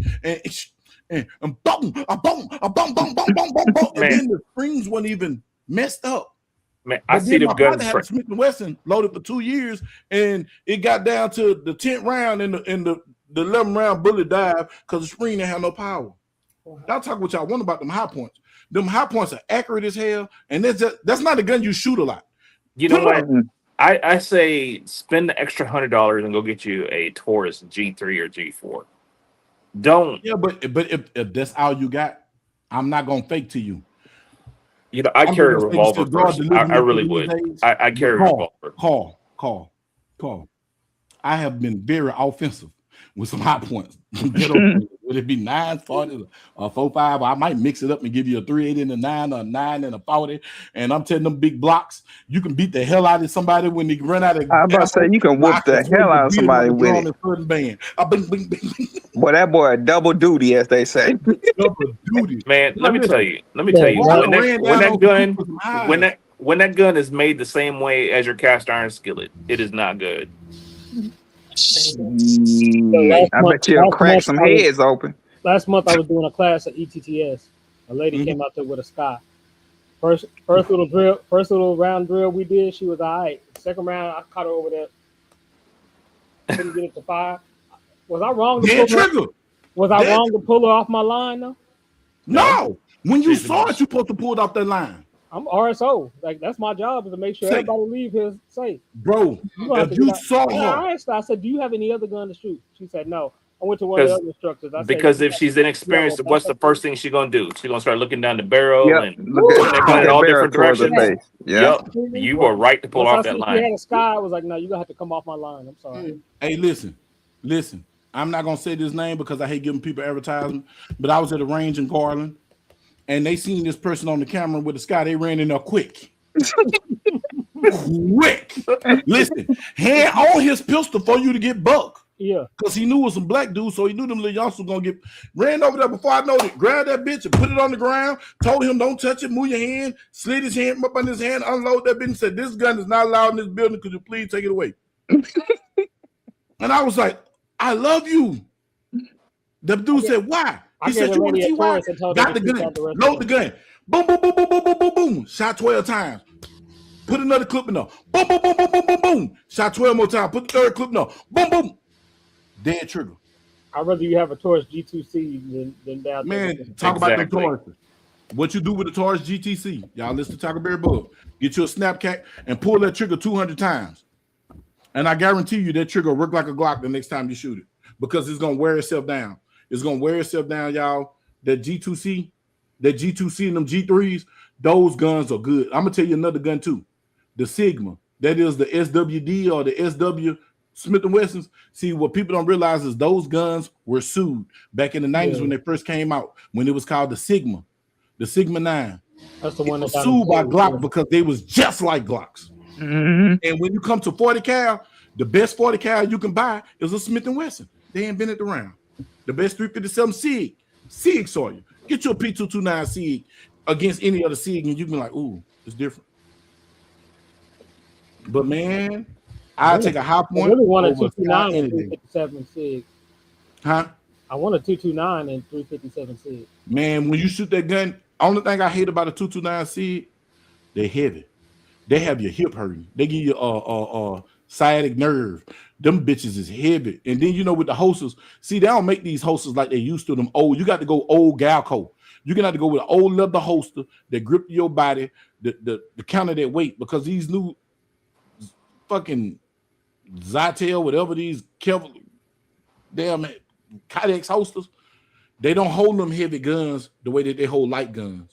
And boom, a boom, a boom, boom, boom, boom, boom, boom. And then the springs weren't even messed up. Man, I see them guns. Had Smith & Wesson loaded for 2 years, and it got down to the 10th round, and the 11th round bullet died because the spring didn't have no power. Y'all talk what y'all want about them High Points. Them High Points are accurate as hell, and that's not a gun you shoot a lot. You know what? I say spend the extra $100 and go get you a Taurus G3 or G4. Don't. Yeah, but if that's all you got, I'm not gonna fake to you. You know, I carry a revolver first. I really would. I carry a revolver. Call. Carl, I have been very offensive with some high points. Would it be 940 or 45? I might mix it up and give you a 380 and a 9 or a 9 and a 40. And I'm telling them big blocks, you can beat the hell out of somebody when they run out of. I was about to say you can whoop the hell out of somebody with it. Bing, bing, bing. Boy, that boy a double duty, as they say. Double duty. Man, let me tell you. When that gun is made the same way as your cast iron skillet, it is not good. I bet you'll crack some heads open. Last month I was doing a class at ETTS. A lady came out there with a sky. First little round drill we did, she was all right. Second round, I caught her over there. Couldn't get it to fire. Was I wrong to pull her off my line though? No. When you saw it, you supposed to pull it off that line. I'm RSO. Like that's my job is to make sure everybody leave here safe. Bro, if you saw her. I said, do you have any other gun to shoot? She said no. I went to one of the other instructors. Because if she's inexperienced, what's the first thing she's gonna do? She's gonna start looking down the barrel and look at all different directions. Yep. You were right to pull off that line. She had a sky. I was like, no, you're gonna have to come off my line. I'm sorry. Hey, listen. I'm not gonna say this name because I hate giving people advertisement, but I was at a range in Garland. And they seen this person on the camera with the sky. They ran in there quick. Quick. Listen, hand on his pistol for you to get buck. Yeah. Because he knew it was some black dudes, so he knew them little youngsters were going to ran over there before I noticed. Grabbed that bitch and put it on the ground. Told him, don't touch it. Move your hand. Slid his hand up on his hand. Unload that bitch and said, this gun is not allowed in this building. Could you please take it away? And I was like, I love you. The dude said, why? He said, you want to see why? Got the gun. Load the gun. Boom, boom, boom, boom, boom, boom, boom, boom. Shot 12 times. Put another clip in there. Boom, boom, boom, boom, boom, boom, boom. Shot 12 more times. Put the third clip in there. Boom, boom. Dead trigger. I'd rather you have a Taurus G2C than down. Man, talk about the Taurus. What you do with the Taurus GTC. Y'all listen to TackleBuryBug. Get you a Snapcat and pull that trigger 200 times. And I guarantee you that trigger will work like a Glock the next time you shoot it because it's going to wear itself down. It's going to wear itself down, y'all. That G2C and them G3s, those guns are good. I'm going to tell you another gun too. The Sigma. That is the SWD or the SW Smith & Wessons. See, what people don't realize is those guns were sued back in the 90s when they first came out, when it was called the Sigma 9. That's the one that was sued by Glock because they was just like Glocks. Mm-hmm. And when you come to 40 cal, the best 40 cal you can buy is a Smith & Wesson. They invented around. The best 357 SIG Sawyer. Get your P229 SIG against any other SIG and you can be like, ooh, it's different. But man, I'll take a high point. I really want a 229 and 357 SIG. Huh? I want a 229 and 357 SIG. Man, when you shoot that gun, only thing I hate about a 229 SIG, they're heavy. They have your hip hurting. They give you a sciatic nerve. Them bitches is heavy. And then, you know, with the holsters, see, they don't make these holsters like they used to them old. You got to go old Galco. You're going to have to go with an old leather holster that grip your body, the counter that weight, because these new fucking Zytel, whatever these damn Kydex holsters, they don't hold them heavy guns the way that they hold light guns.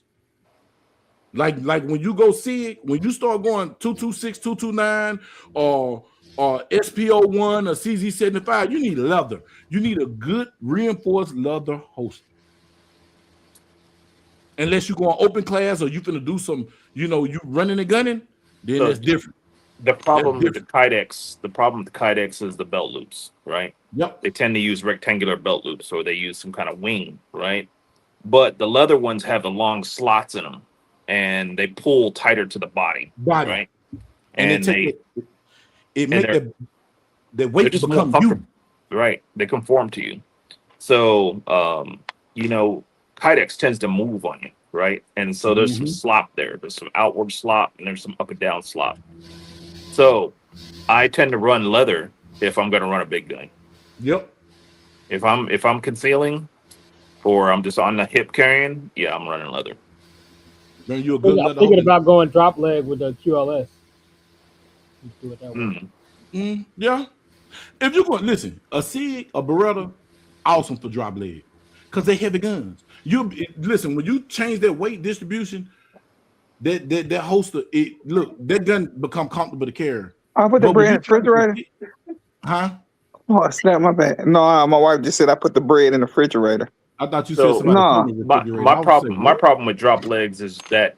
Like when you go see it, when you start going 226, 229, or SPO1 or CZ75, you need leather. You need a good reinforced leather holster. Unless you go on open class or you finna do some, you know, you running and gunning, then that's different. The problem with the Kydex is the belt loops, right? Yep. They tend to use rectangular belt loops, or they use some kind of wing, right? But the leather ones have the long slots in them, and they pull tighter to the body. Right? And they make the weight become you. Right. They conform to you. So, you know, Kydex tends to move on you, right? And so there's some slop there. There's some outward slop, and there's some up and down slop. So I tend to run leather if I'm going to run a big gun. Yep. If I'm concealing or I'm just on the hip carrying, yeah, I'm running leather. Then you're a good I'm thinking about going drop leg with the QLS. Just do it that way. Yeah. If you're going, listen, a SIG, a Beretta, awesome for drop leg because they heavy guns. Listen, when you change that weight distribution, that holster, that gun become comfortable to carry. I put the But when bread in you the try to refrigerator. protect- huh? Oh, snap, my bad. No, my wife just said I put the bread in the refrigerator. I thought you said So somebody No. put in the my refrigerator. my I was saying, problem my what? problem with drop legs is that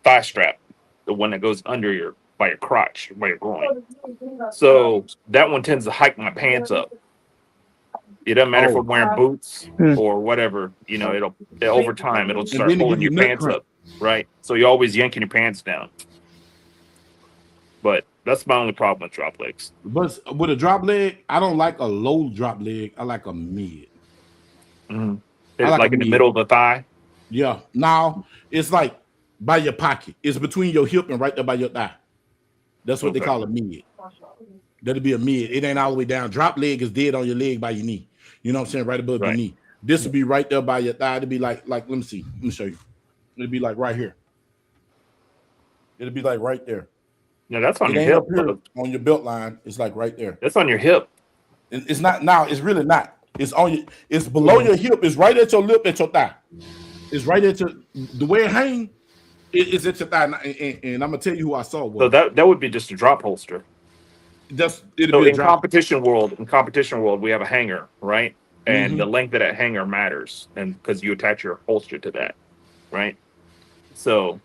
thigh strap, the one that goes under your by your crotch, by your groin. So that one tends to hike my pants up. It doesn't matter if Oh, I'm wearing boots Hmm. or whatever. You know, over time it'll and start then it pulling give you your nut pants cramp. up, right? So you're always yanking your pants down. But that's my only problem with drop legs. But with a drop leg, I don't like a low drop leg. I like a mid. Mm-hmm. I like a Like in the mid. middle of the thigh. Yeah. Now it's like by your pocket. It's between your hip and right there by your thigh. That's what they Okay. call a mid. That'll be a mid. It ain't all the way down. Drop leg is dead on your leg by your knee. You know what I'm saying? Right above your Right. knee. This will be right there by your thigh. It'll be like let me see. Let me show you. It'll be like right here. It'll be like right there. No, that's on It your ain't hip. up here on your belt line. It's like right there. That's on your hip. It's not now. It's really not. It's on your. It's below your hip. It's right at your lip, at your thigh. It's right at your. The way it hang, it's at your thigh. And I'm gonna tell you who I saw was. So that would be just a drop holster. It'll So be a in drop. competition world, we have a hanger, right? And the length of that hanger matters, and because you attach your holster to that, right? So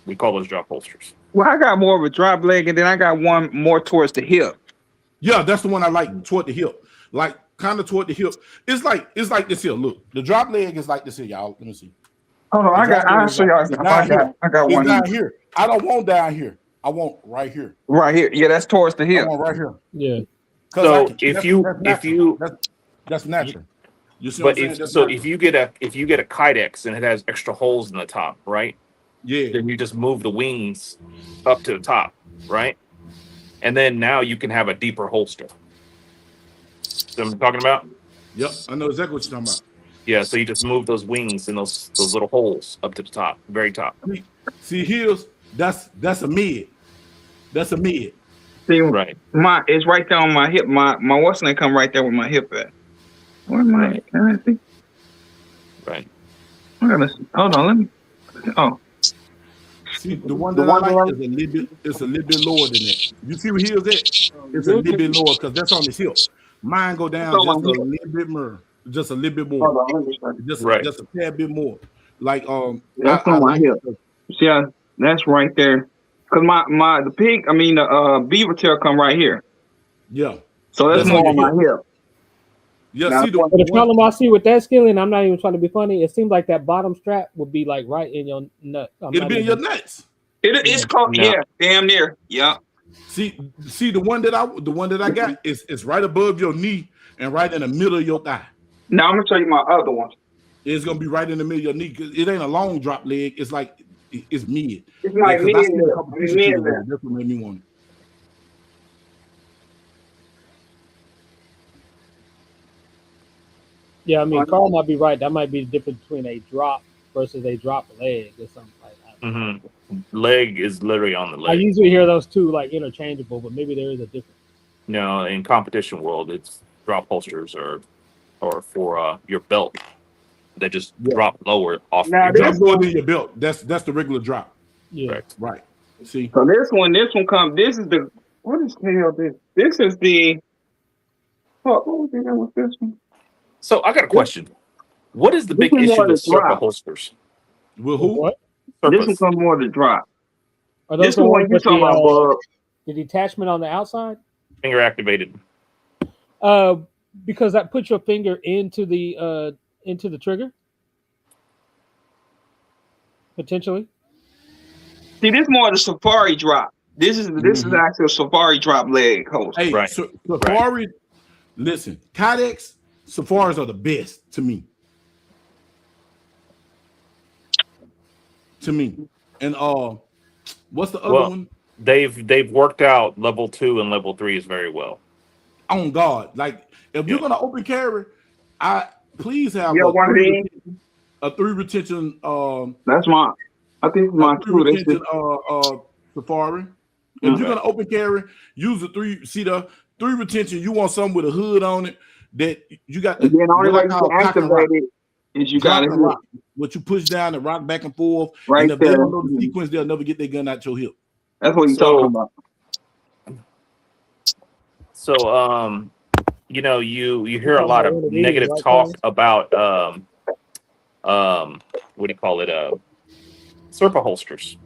we call those drop holsters. Well, I got more of a drop leg, and then I got one more towards the hip. Yeah, that's the one I like toward the hip, like kind of toward the hip. It's like this here. Look, the drop leg is like this here, y'all. Let me see. Hold on, I'll show y'all. I got one down here. I don't want down here. I want right here. Right here. Yeah, that's towards the hip. I want right here. Yeah. So that's natural. You see but what I'm saying? if you get a Kydex and it has extra holes in the top, right? Yeah. Then you just move the wings up to the top, right? And then now you can have a deeper holster. See what I'm talking about? Yep, I know exactly what you're talking about. Yeah, so you just move those wings and those little holes up to the top, very top. See heels, that's a mid. That's a mid. See, right. It's right there on my hip. My what's name come right there with my hip at. Where am I? Can I see? Right. Hold on, let me. Oh. See, the one that I like is a little bit lower than that. You see where heels at? It's a little bit lower because that's on his hip. Mine go down just a little bit more. Just a little bit more. Just a tad bit more. Like that's on my hip. See, that's right there. Cause the beaver tail come right here. Yeah. So that's more on my hip. Yeah. Now, see the problem I see with that skillet, and I'm not even trying to be funny. It seems like that bottom strap would be like right in your nut. It'll be in your nuts. It's called damn near. Yeah. See the one that I got is right above your knee and right in the middle of your thigh. Now I'm gonna show you my other one. It's gonna be right in the middle of your knee because it ain't a long drop leg. It's like it's mid. It's like mid. That's what made me want it. Yeah, I mean, Carl might be right. That might be the difference between a drop versus a drop leg or something like that. Mm-hmm. Leg is literally on the leg. I usually hear those two like interchangeable, but maybe there is a difference. No, in competition world, it's drop holsters or for your belt. They just drop lower off. Now, drop lower than your belt. That's the regular drop. Yeah. Right. See. So this one this is the what is the hell this? This is the what was the hell with this one? So I got a question. What is the big issue with circle holsters? With who? What? This one comes more to drop. Are those This the one ones you with talking about, Bub? the detachment on the outside? Finger activated. Because that puts your finger into the trigger. Potentially. See, this more the safari drop. This is actually a safari drop leg holster. Hey, right. Safari. Listen, Kydex Safaris are the best to me. And what's the other one? They've worked out level 2 and level 3 is very well. On God, like if you're gonna open carry, please have a 3 retention. That's mine. I think it's mine too. Retention, Safari. If you're gonna open carry, use the 3. See the 3 retention. You want something with a hood on it that you got. And then only way you can activate it is you got to rock. What you push down and rock back and forth. Right and if there. they don't know the sequence, they'll never get their gun out your hip. That's what you're talking about. So you know, you hear a talking lot about of one of these, negative right, talk Tony? about what do you call it? Serpa holsters,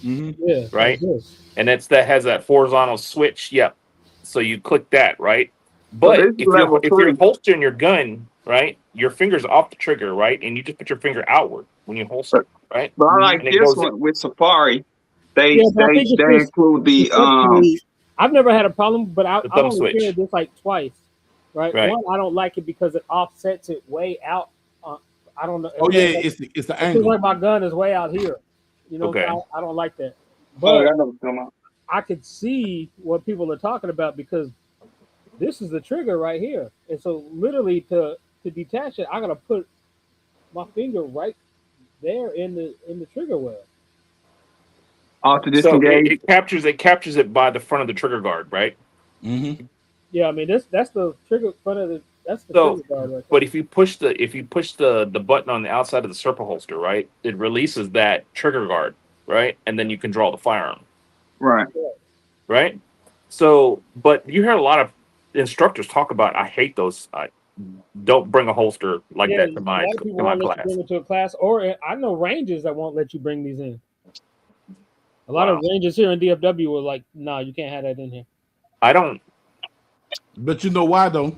Mhm. Yeah, like right? this. And that has that horizontal switch. Yep. So you click that, right? So But this is level if you're 3. holstering your gun, right, your finger's off the trigger, right, and you just put your finger outward when you holster, right, But I like and it this goes in. one with Safari. They Yeah, but I think it's they just include the conceptually. I've never had a problem, but The I've thumb only switch. carried this like twice. Right? Right. One, I don't like it because it offsets it way out. I don't know. Oh It yeah, feels like- it's the it feels angle. like my gun is way out here. You know, Okay. so I don't like that. Oh, But I know what you're talking about. I could see what people are talking about because this is the trigger right here, and so literally to detach it, I gotta put my finger right there in the trigger well. To So disengage. it captures it by the front of the trigger guard, right? Mm-hmm. Yeah, I mean that's the trigger front of the that's the So, trigger guard right there. but if you push the button on the outside of the Serpa holster, right, it releases that trigger guard, right, and then you can draw the firearm, Right. right? So, but you hear a lot of instructors talk about, I hate those. I don't bring a holster like Yeah, that to a my lot of people to my won't let you class. bring it to a class, or I know ranges that won't let you bring these in. A lot of Wow. ranges here in DFW were like, "Nah, you can't have that in here." I don't. But you know why though?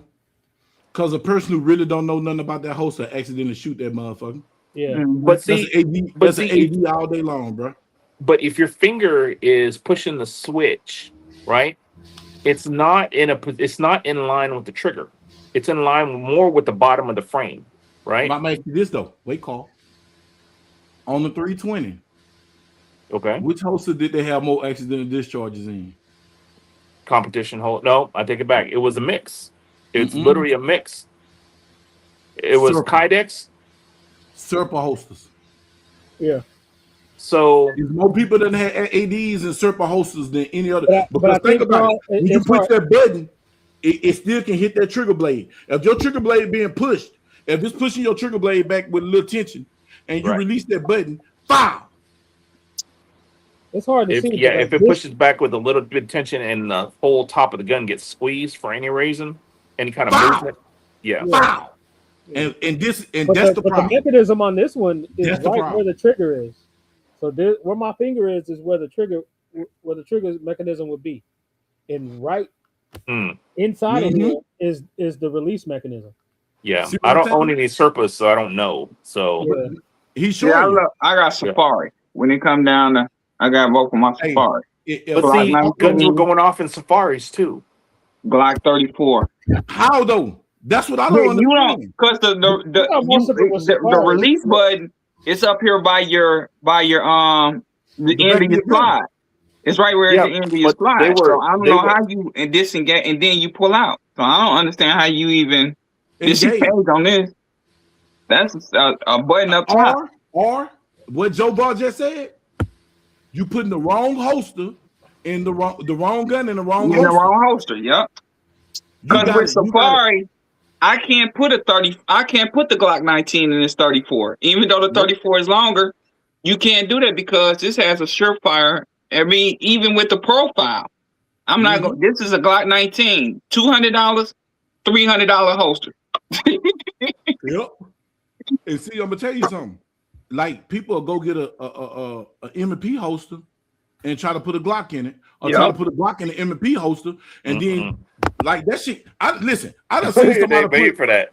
Because a person who really don't know nothing about that holster accidentally shoot that motherfucker. Yeah, But That's see, an AD. but That's an see, AD all day long, bro. but if your finger is pushing the switch, right, it's not in line with the trigger. It's in line more with the bottom of the frame, right? Might make this though. Wait, call on the 320. Okay. Which holster did they have more accidental discharges in? Competition hold. No, I take it back. It was a mix. It's Mm-mm. literally a mix. It was Serpa. Kydex. Serpa holsters. yeah. So There's more people that have ADs and Serpa holsters than any other. But I Because think think, about Carl, it. When you it's push hard. that button, it still can hit that trigger blade. If your trigger blade being pushed, if it's pushing your trigger blade back with a little tension, and you Right. release that button, foul. It's hard to if see. if it pushes back with a little bit of tension and the whole top of the gun gets squeezed for any reason, any kind of Foul. movement, yeah. Foul. And that's the the problem. mechanism on this one is That's the right problem. where the trigger is. So where my finger is where the trigger mechanism would be, and right Mm, inside of Mhm. here is the release mechanism. yeah. See what I I'm don't saying? own any Serpas, so I don't know. So Yeah. He's Yeah, showing you. I got Safari. When it come down to, I got both of my Hey, Safari. but Glock see, guns were 19, going off in safaris too. Glock 34. how though? That's what I Yeah, don't you don't, understand. because thought most of it was the Safari. release button is up here by your the The end back of of your your gun. slide. It's right where Yeah, the end of your but they slide. So were I don't they know were how you and disengage and then you pull out. So I don't understand how you even disengage Engage. on this. That's a button up top. Or what Joe Ball just said, you putting the wrong holster in the wrong gun in the wrong In the holster. wrong holster, yep. You Because got with it. You got it. Safari, I can't put the Glock 19 in this 34. Even though the Nope. 34 is longer, you can't do that because this has a surefire. I mean, even with the profile, I'm not going. This is a Glock 19, $200, $300 holster. Yep. And see, I'm gonna tell you something. Like people will go get a M&P holster and try to put a Glock in it, or try to put a Glock in the M&P holster, and then like that shit. I done seen somebody paid for that.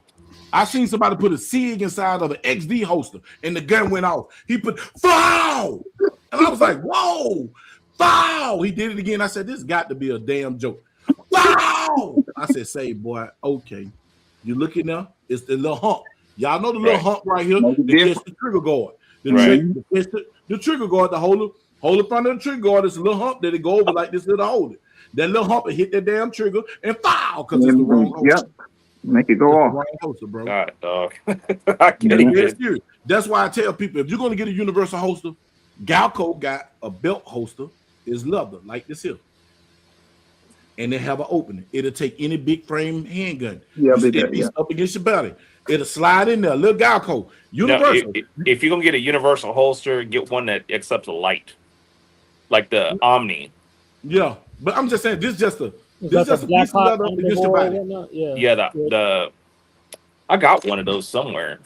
I seen somebody put a SIG inside of an XD holster, and the gun went off. He put foul, and I was like, "Whoa, foul!" He did it again. I said, "This got to be a damn joke." Foul! I said, "Say, boy, okay." You looking there? It's the little hump. Y'all know the little hump right here. That gets the trigger guard. The trigger guard, the hold the front of the trigger guard. It's a little hump that it go over like this little hold it. That little hump will hit that damn trigger and foul because it's the wrong holster. Yep. Make it go off. Wrong holster, bro. God, dog. I can't even. That's why I tell people, if you're going to get a universal holster, Galco got a belt holster. It's leather like this here. And they have an opening. It'll take any big frame handgun. Yeah, It's up against your belly. It'll slide in there. Little Galco. Universal. Now, if you're gonna get a universal holster, get one that accepts a light, like the Omni. Yeah, but I'm just saying this is just Is This that is just the a Black piece of Hawk leather against your Underboard or body. whatnot? Yeah. Yeah, the I got one of those somewhere.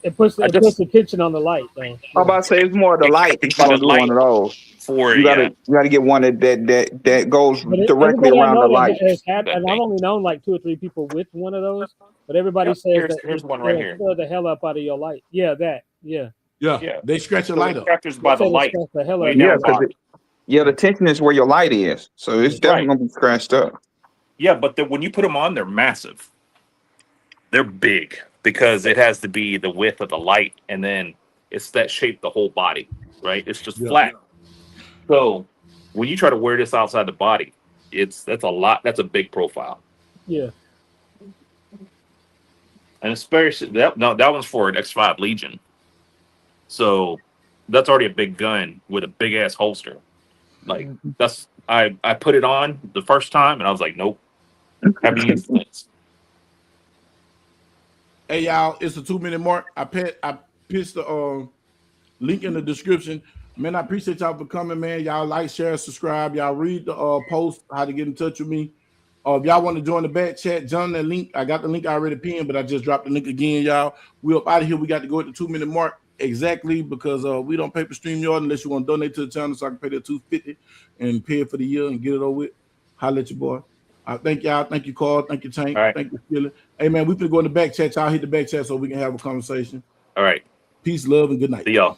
It puts I it just puts the tension on the light though. I'm about to say it's more the light if you're the gonna do one light of those. for You yeah. gotta get one that goes But directly everybody I around know the that light. has had, That and I've thing. only known like 2 or 3 people with one of those. But everybody Yep, says that here's one right it'll here. scare the hell up out of your light. Yeah, that. Yeah. Yeah, They scratch your so light it up. captures They by the said it light scares the hell out way of down Yeah, the your light. because bottom. the tension is where your light is, so it's definitely Right. gonna be scratched up. Yeah, but when you put them on, they're massive. They're big because it has to be the width of the light, and then it's that shape the whole body, right? It's just Yeah. flat. So when you try to wear this outside the body, that's a lot. That's a big profile, Yeah. and especially that one's for an X5 Legion. So that's already a big gun with a big ass holster. Like I put it on the first time, and I was like, nope, haven't used it since. Hey y'all, it's the 2-minute mark. I pitched the link in the description. Man, I appreciate y'all for coming, man. Y'all like, share, subscribe. Y'all read the post, how to get in touch with me. If y'all want to join the back chat, join that link. I got the link already pinned, but I just dropped the link again, y'all. We up out of here. We got to go at the 2-minute mark exactly because we don't pay for StreamYard unless you want to donate to the channel, so I can pay that $250 and pay it for the year and get it over with. Holla at your boy. Thank y'all. Thank you, Carl. Thank you, Tank. All right. Thank you, Skillet. Hey, man, we can go in the back chat. Y'all hit the back chat so we can have a conversation. All right. Peace, love, and good night. See y'all.